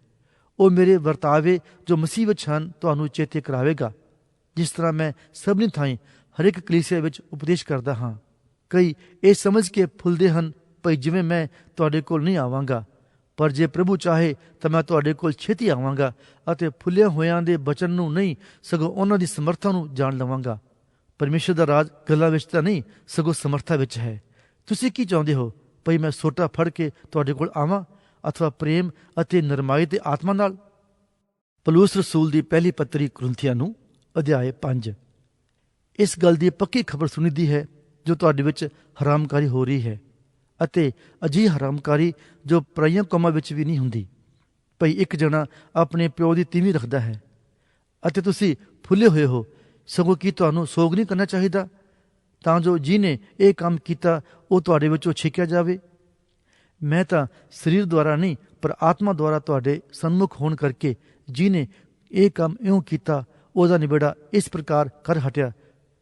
ਉਹ ਮੇਰੇ ਵਰਤਾਵੇ ਜੋ ਮਸੀਹ ਵਿੱਚ ਹਨ ਤੁਹਾਨੂੰ ਚੇਤੇ ਕਰਾਵੇਗਾ, ਜਿਸ ਤਰ੍ਹਾਂ ਮੈਂ ਸਭਨੀ ਥਾਈਂ ਹਰੇਕ ਕਲੀਸਿਆ ਵਿੱਚ ਉਪਦੇਸ਼ ਕਰਦਾ ਹਾਂ। ਕਈ ਇਹ ਸਮਝ ਕੇ ਫੁੱਲਦੇ ਹਨ ਭਈ ਜਿਵੇਂ ਮੈਂ ਤੁਹਾਡੇ ਕੋਲ ਨਹੀਂ ਆਵਾਂਗਾ, ਪਰ ਜੇ ਪ੍ਰਭੂ ਚਾਹੇ ਤਾਂ ਮੈਂ ਤੁਹਾਡੇ ਕੋਲ ਛੇਤੀ ਆਵਾਂਗਾ ਅਤੇ ਫੁੱਲਿਆ ਹੋਇਆਂ ਦੇ ਬਚਨ ਨੂੰ ਨਹੀਂ, ਸਗੋਂ ਉਹਨਾਂ ਦੀ ਸਮਰਥਾ ਨੂੰ ਜਾਣ ਲਵਾਂਗਾ। ਪਰਮੇਸ਼ਰ ਦਾ ਰਾਜ ਗੱਲਾਂ ਵਿੱਚ ਤਾਂ ਨਹੀਂ, ਸਗੋਂ ਸਮਰਥਾ ਵਿੱਚ ਹੈ। ਤੁਸੀਂ ਕੀ ਚਾਹੁੰਦੇ ਹੋ ਭਈ ਮੈਂ ਸੋਟਾ ਫੜ ਕੇ ਤੁਹਾਡੇ ਕੋਲ ਆਵਾਂ, ਅਥਵਾ ਪ੍ਰੇਮ ਅਤੇ ਨਰਮਾਈ ਤੇ ਆਤਮਾ ਨਾਲ? ਪੌਲੁਸ ਰਸੂਲ ਦੀ ਪਹਿਲੀ ਪੱਤਰੀ ਕੁਰਿੰਥੀਆਂ ਨੂੰ ਅਧਿਆਇ 5। ਇਸ ਗੱਲ ਦੀ ਪੱਕੀ ਖਬਰ ਸੁਣੀਦੀ ਹੈ ਜੋ ਤੁਹਾਡੇ ਵਿੱਚ ਹਰਾਮਕਾਰੀ ਹੋ ਰਹੀ ਹੈ, ਅਤੇ ਅਜਿਹੀ ਹਰਾਮਕਾਰੀ ਜੋ ਪਰਾਈਆਂ ਕੌਮਾਂ ਵਿੱਚ ਵੀ ਨਹੀਂ ਹੁੰਦੀ। ਭਈ ਇੱਕ ਜਣਾ ਆਪਣੇ ਪਿਓ ਦੀ ਤੀਵੀਂ ਰੱਖਦਾ ਹੈ ਅਤੇ ਤੁਸੀਂ ਫੁੱਲੇ ਹੋਏ ਹੋ। ਸਗੋਂ ਕੀ ਤੁਹਾਨੂੰ ਸੋਗ ਨਹੀਂ ਕਰਨਾ ਚਾਹੀਦਾ, ਤਾਂ ਜੋ ਜਿਹਨੇ ਇਹ ਕੰਮ ਕੀਤਾ ਉਹ ਤੁਹਾਡੇ ਵਿੱਚੋਂ ਛੇਕਿਆ ਜਾਵੇ? ਮੈਂ ਤਾਂ ਸਰੀਰ ਦੁਆਰਾ ਨਹੀਂ, ਪਰ ਆਤਮਾ ਦੁਆਰਾ ਤੁਹਾਡੇ ਸਨਮੁਖ ਹੋਣ ਕਰਕੇ ਜਿਹਨੇ ਇਹ ਕੰਮ ਇਉਂ ਕੀਤਾ ਉਹਦਾ ਨਿਬੇੜਾ ਇਸ ਪ੍ਰਕਾਰ ਕਰ ਹਟਿਆ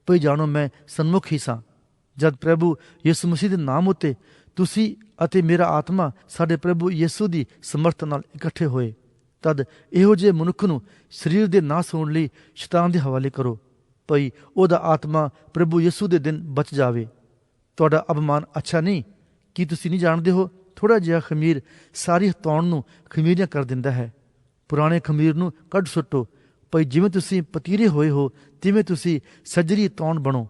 ਭਈ ਜਾਣੋ ਮੈਂ ਸਨਮੁਖ ਹੀ ਸਾਂ। ਜਦ ਪ੍ਰਭੂ ਯਿਸੂ ਮਸੀਹ ਦੇ ਨਾਮ ਉੱਤੇ ਤੁਸੀਂ ਅਤੇ ਮੇਰਾ ਆਤਮਾ ਸਾਡੇ ਪ੍ਰਭੂ ਯਿਸੂ ਦੀ ਸਮਰਥ ਨਾਲ ਇਕੱਠੇ ਹੋਏ, ਤਦ ਇਹੋ ਜਿਹੇ ਮਨੁੱਖ ਨੂੰ ਸਰੀਰ ਦੇ ਨਾਸ ਹੋਣ ਲਈ ਸ਼ੈਤਾਨ ਦੇ ਹਵਾਲੇ ਕਰੋ, ਭਈ ਉਹਦਾ ਆਤਮਾ ਪ੍ਰਭੂ ਯਿਸੂ ਦੇ ਦਿਨ ਬਚ ਜਾਵੇ। ਤੁਹਾਡਾ ਅਪਮਾਨ ਅੱਛਾ ਨਹੀਂ? ਕੀ ਤੁਸੀਂ ਨਹੀਂ ਜਾਣਦੇ ਹੋ, ਥੋੜ੍ਹਾ ਜਿਹਾ ਖਮੀਰ ਸਾਰੀ ਹਥੌਣ ਨੂੰ ਖਮੀਰੀਆਂ ਕਰ ਦਿੰਦਾ ਹੈ। ਪੁਰਾਣੇ ਖਮੀਰ ਨੂੰ ਕੱਢ ਸੁੱਟੋ, ਭਈ ਜਿਵੇਂ ਤੁਸੀਂ ਪਤੀਰੇ ਹੋਏ ਹੋ ਤਿਵੇਂ ਤੁਸੀਂ ਸੱਜਰੀ ਤੌਣ ਬਣੋ,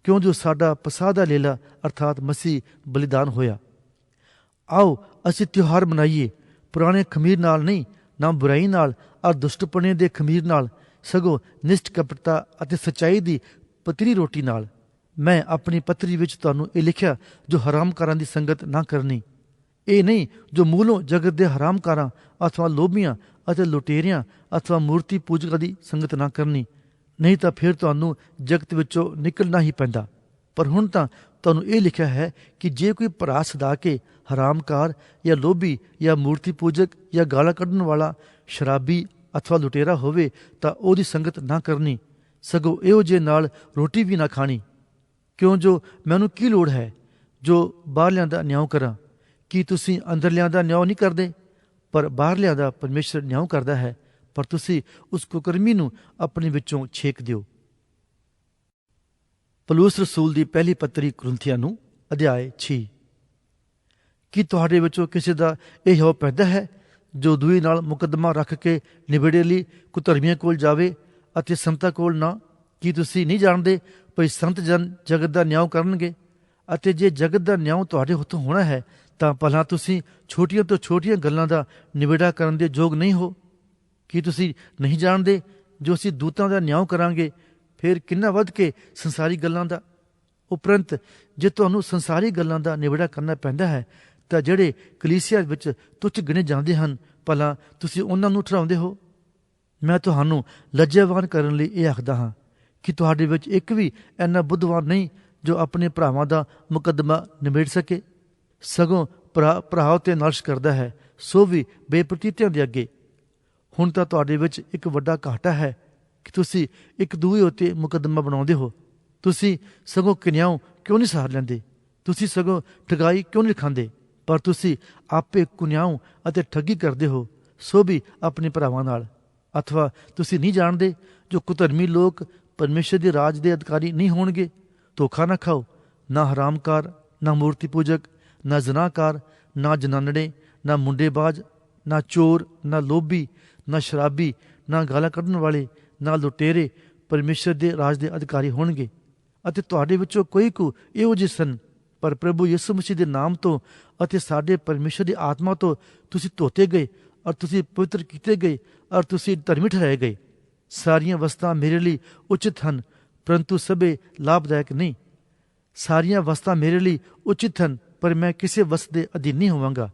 ਕਿਉਂ ਜੋ ਸਾਡਾ ਪਸਾਹ ਦਾ ਲੇਲਾ ਅਰਥਾਤ ਮਸੀਹ ਬਲੀਦਾਨ ਹੋਇਆ। ਆਓ ਅਸੀਂ ਤਿਉਹਾਰ ਮਨਾਈਏ, ਪੁਰਾਣੇ ਖਮੀਰ ਨਾਲ ਨਹੀਂ, ਨਾ ਬੁਰਾਈ ਨਾਲ ਔਰ ਦੁਸ਼ਟਪਣੇ ਦੇ ਖਮੀਰ ਨਾਲ, ਸਗੋਂ ਨਿਸ਼ਟ ਕਪਟਤਾ ਅਤੇ ਸੱਚਾਈ ਦੀ ਪਤਲੀ ਰੋਟੀ ਨਾਲ। ਮੈਂ ਆਪਣੀ ਪੱਤਰੀ ਵਿੱਚ ਤੁਹਾਨੂੰ ਇਹ ਲਿਖਿਆ ਜੋ ਹਰਾਮਕਾਰਾਂ ਦੀ ਸੰਗਤ ਨਾ ਕਰਨੀ। ਇਹ ਨਹੀਂ ਜੋ ਮੂਲੋਂ ਜਗਤ ਦੇ ਹਰਾਮਕਾਰਾਂ ਅਥਵਾ ਲੋਭੀਆਂ ਅਤੇ ਲੁਟੇਰਿਆਂ ਅਥਵਾ ਮੂਰਤੀ ਪੂਜਕਾਂ ਦੀ ਸੰਗਤ ਨਾ ਕਰਨੀ, ਨਹੀਂ ਤਾਂ ਫਿਰ ਤੁਹਾਨੂੰ ਜਗਤ ਵਿੱਚੋਂ ਨਿਕਲਣਾ ਹੀ ਪੈਂਦਾ। ਪਰ ਹੁਣ ਤਾਂ ਤੁਹਾਨੂੰ ਇਹ ਲਿਖਿਆ ਹੈ ਕਿ ਜੇ ਕੋਈ ਭਰਾ ਸਦਾ ਕੇ ਹਰਾਮਕਾਰ ਜਾਂ ਲੋਭੀ ਜਾਂ ਮੂਰਤੀ ਪੂਜਕ ਜਾਂ ਗਾਲਾਂ ਕੱਢਣ ਵਾਲਾ, ਸ਼ਰਾਬੀ ਅਥਵਾ ਲੁਟੇਰਾ ਹੋਵੇ ਤਾਂ ਉਹਦੀ ਸੰਗਤ ਨਾ ਕਰਨੀ, ਸਗੋਂ ਇਹੋ ਜਿਹੇ ਨਾਲ ਰੋਟੀ ਵੀ ਨਾ ਖਾਣੀ। ਕਿਉਂ ਜੋ ਮੈਨੂੰ ਕੀ ਲੋੜ ਹੈ ਜੋ ਬਾਹਰਲਿਆਂ ਦਾ ਨਿਆਂ ਕਰਾਂ? ਕੀ ਤੁਸੀਂ ਅੰਦਰਲਿਆਂ ਦਾ ਨਿਆਂ ਨਹੀਂ ਕਰਦੇ? ਪਰ ਬਾਹਰਲਿਆਂ ਦਾ ਪਰਮੇਸ਼ਰ ਨਿਆਂ ਕਰਦਾ ਹੈ, ਪਰ ਤੁਸੀਂ ਉਸ ਕੁਕਰਮੀ ਨੂੰ ਆਪਣੇ ਵਿੱਚੋਂ ਛੇਕ ਦਿਓ। ਪੌਲੁਸ ਰਸੂਲ ਦੀ ਪਹਿਲੀ ਪੱਤਰੀ ਕੁਰਿੰਥੀਆਂ ਨੂੰ ਅਧਿਆਇ 6। ਕੀ ਤੁਹਾਡੇ ਵਿੱਚੋਂ ਕਿਸੇ ਦਾ ਇਹ ਹੋ ਪੈਦਾ ਹੈ ਜੋ ਦੂਈ ਨਾਲ ਮੁਕੱਦਮਾ ਰੱਖ ਕੇ ਨਿਬੇੜੇ ਲਈ ਕੁਧਰਮੀਆਂ ਕੋਲ ਜਾਵੇ ਅਤੇ ਸੰਤਾਂ ਕੋਲ ਨਾ? ਕੀ ਤੁਸੀਂ ਨਹੀਂ ਜਾਣਦੇ ਭਈ ਸੰਤ ਜਨ ਜਗਤ ਦਾ ਨਿਆਂ ਕਰਨਗੇ? ਅਤੇ ਜੇ ਜਗਤ ਦਾ ਨਿਆਂ ਤੁਹਾਡੇ ਹੱਥੋਂ ਹੋਣਾ ਹੈ ਤਾਂ ਭਲਾ ਤੁਸੀਂ ਛੋਟੀਆਂ ਤੋਂ ਛੋਟੀਆਂ ਗੱਲਾਂ ਦਾ ਨਿਬੇੜਾ ਕਰਨ ਦੇ ਯੋਗ ਨਹੀਂ ਹੋ? ਕੀ ਤੁਸੀਂ ਨਹੀਂ ਜਾਣਦੇ ਜੋ ਅਸੀਂ ਦੂਤਾਂ ਦਾ ਨਿਆਂ ਕਰਾਂਗੇ, ਫਿਰ ਕਿੰਨਾ ਵੱਧ ਕੇ ਸੰਸਾਰੀ ਗੱਲਾਂ ਦਾ? ਉਪਰੰਤ ਜੇ ਤੁਹਾਨੂੰ ਸੰਸਾਰੀ ਗੱਲਾਂ ਦਾ ਨਿਬੇੜਾ ਕਰਨਾ ਪੈਂਦਾ ਹੈ ਤਾਂ ਜਿਹੜੇ ਕਲੀਸਿਆ ਵਿੱਚ ਤੁੱਛ ਗਿਣੇ ਜਾਂਦੇ ਹਨ, ਭਲਾ ਤੁਸੀਂ ਉਹਨਾਂ ਨੂੰ ਠਹਿਰਾਉਂਦੇ ਹੋ? ਮੈਂ ਤੁਹਾਨੂੰ ਲੱਜੇਵਾਨ ਕਰਨ ਲਈ ਇਹ ਆਖਦਾ ਹਾਂ ਕਿ ਤੁਹਾਡੇ ਵਿੱਚ ਇੱਕ ਵੀ ਇੰਨਾ ਬੁੱਧਵਾਨ ਨਹੀਂ ਜੋ ਆਪਣੇ ਭਰਾਵਾਂ ਦਾ ਮੁਕੱਦਮਾ ਨਿਬੇੜ ਸਕੇ। ਸਗੋਂ ਭਰਾ ਉੱਤੇ ਨਾਲਿਸ਼ ਕਰਦਾ ਹੈ, ਸੋ ਵੀ ਬੇਪ੍ਰਤੀਤਿਆਂ ਦੇ ਅੱਗੇ। ਹੁਣ ਤਾਂ ਤੁਹਾਡੇ ਵਿੱਚ ਇੱਕ ਵੱਡਾ ਘਾਟਾ ਹੈ ਕਿ ਤੁਸੀਂ ਇੱਕ ਦੂਜੇ ਉੱਤੇ ਮੁਕੱਦਮਾ ਬਣਾਉਂਦੇ ਹੋ। ਤੁਸੀਂ ਸਗੋਂ ਕਿਨਿਆਓ ਕਿਉਂ ਨਹੀਂ ਸਹਾਰ ਲੈਂਦੇ? ਤੁਸੀਂ ਸਗੋਂ ਠਗਾਈ ਕਿਉਂ ਨਹੀਂ ਖਾਂਦੇ? ਪਰ ਤੁਸੀਂ ਆਪੇ ਕੁਨਿਆਓ ਅਤੇ ਠੱਗੀ ਕਰਦੇ ਹੋ, ਸੋ ਵੀ ਆਪਣੇ ਭਰਾਵਾਂ ਨਾਲ। ਅਥਵਾ ਤੁਸੀਂ ਨਹੀਂ ਜਾਣਦੇ ਜੋ ਕੁਧਰਮੀ ਲੋਕ ਪਰਮੇਸ਼ਰ ਦੇ ਰਾਜ ਦੇ ਅਧਿਕਾਰੀ ਨਹੀਂ ਹੋਣਗੇ? ਧੋਖਾ ਨਾ ਖਾਓ। ਨਾ ਹਰਾਮਕਾਰ, ਨਾ ਮੂਰਤੀ ਪੂਜਕ, ਨਾ ਜ਼ਨਾਕਾਰ, ਨਾ ਜਨਾਨੜੇ, ਨਾ ਮੁੰਡੇਬਾਜ਼, ਨਾ ਚੋਰ, ਨਾ ਲੋਭੀ, ਨਾ ਸ਼ਰਾਬੀ, ਨਾ ਗਾਲਾਂ ਕੱਢਣ ਵਾਲੇ, ਨਾ ਲੁਟੇਰੇ ਪਰਮੇਸ਼ਰ ਦੇ ਰਾਜ ਦੇ ਅਧਿਕਾਰੀ ਹੋਣਗੇ। ਅਤੇ ਤੁਹਾਡੇ ਵਿੱਚੋਂ ਕੋਈ ਕੁ ਇਹੋ ਜਿਹੇ ਸਨ, ਪਰ ਪ੍ਰਭੂ ਯਿਸੂ ਮਸੀਹ ਦੇ ਨਾਮ ਤੋਂ ਅਤੇ ਸਾਡੇ ਪਰਮੇਸ਼ਰ ਦੀ ਆਤਮਾ ਤੋਂ ਤੁਸੀਂ ਧੋਤੇ ਗਏ ਔਰ ਤੁਸੀਂ ਪਵਿੱਤਰ ਕੀਤੇ ਗਏ ਔਰ ਤੁਸੀਂ ਧਰਮੀ ਠਹਿਰਾਏ ਗਏ। ਸਾਰੀਆਂ ਵਸਤਾਂ ਮੇਰੇ ਲਈ ਉਚਿਤ ਹਨ, ਪਰੰਤੂ ਸਭੇ ਲਾਭਦਾਇਕ ਨਹੀਂ। ਸਾਰੀਆਂ ਵਸਤਾਂ ਮੇਰੇ ਲਈ ਉਚਿਤ ਹਨ, ਪਰ ਮੈਂ ਕਿਸੇ ਵਸਤ ਦੇ ਅਧੀਨ ਨਹੀਂ ਹੋਵਾਂਗਾ।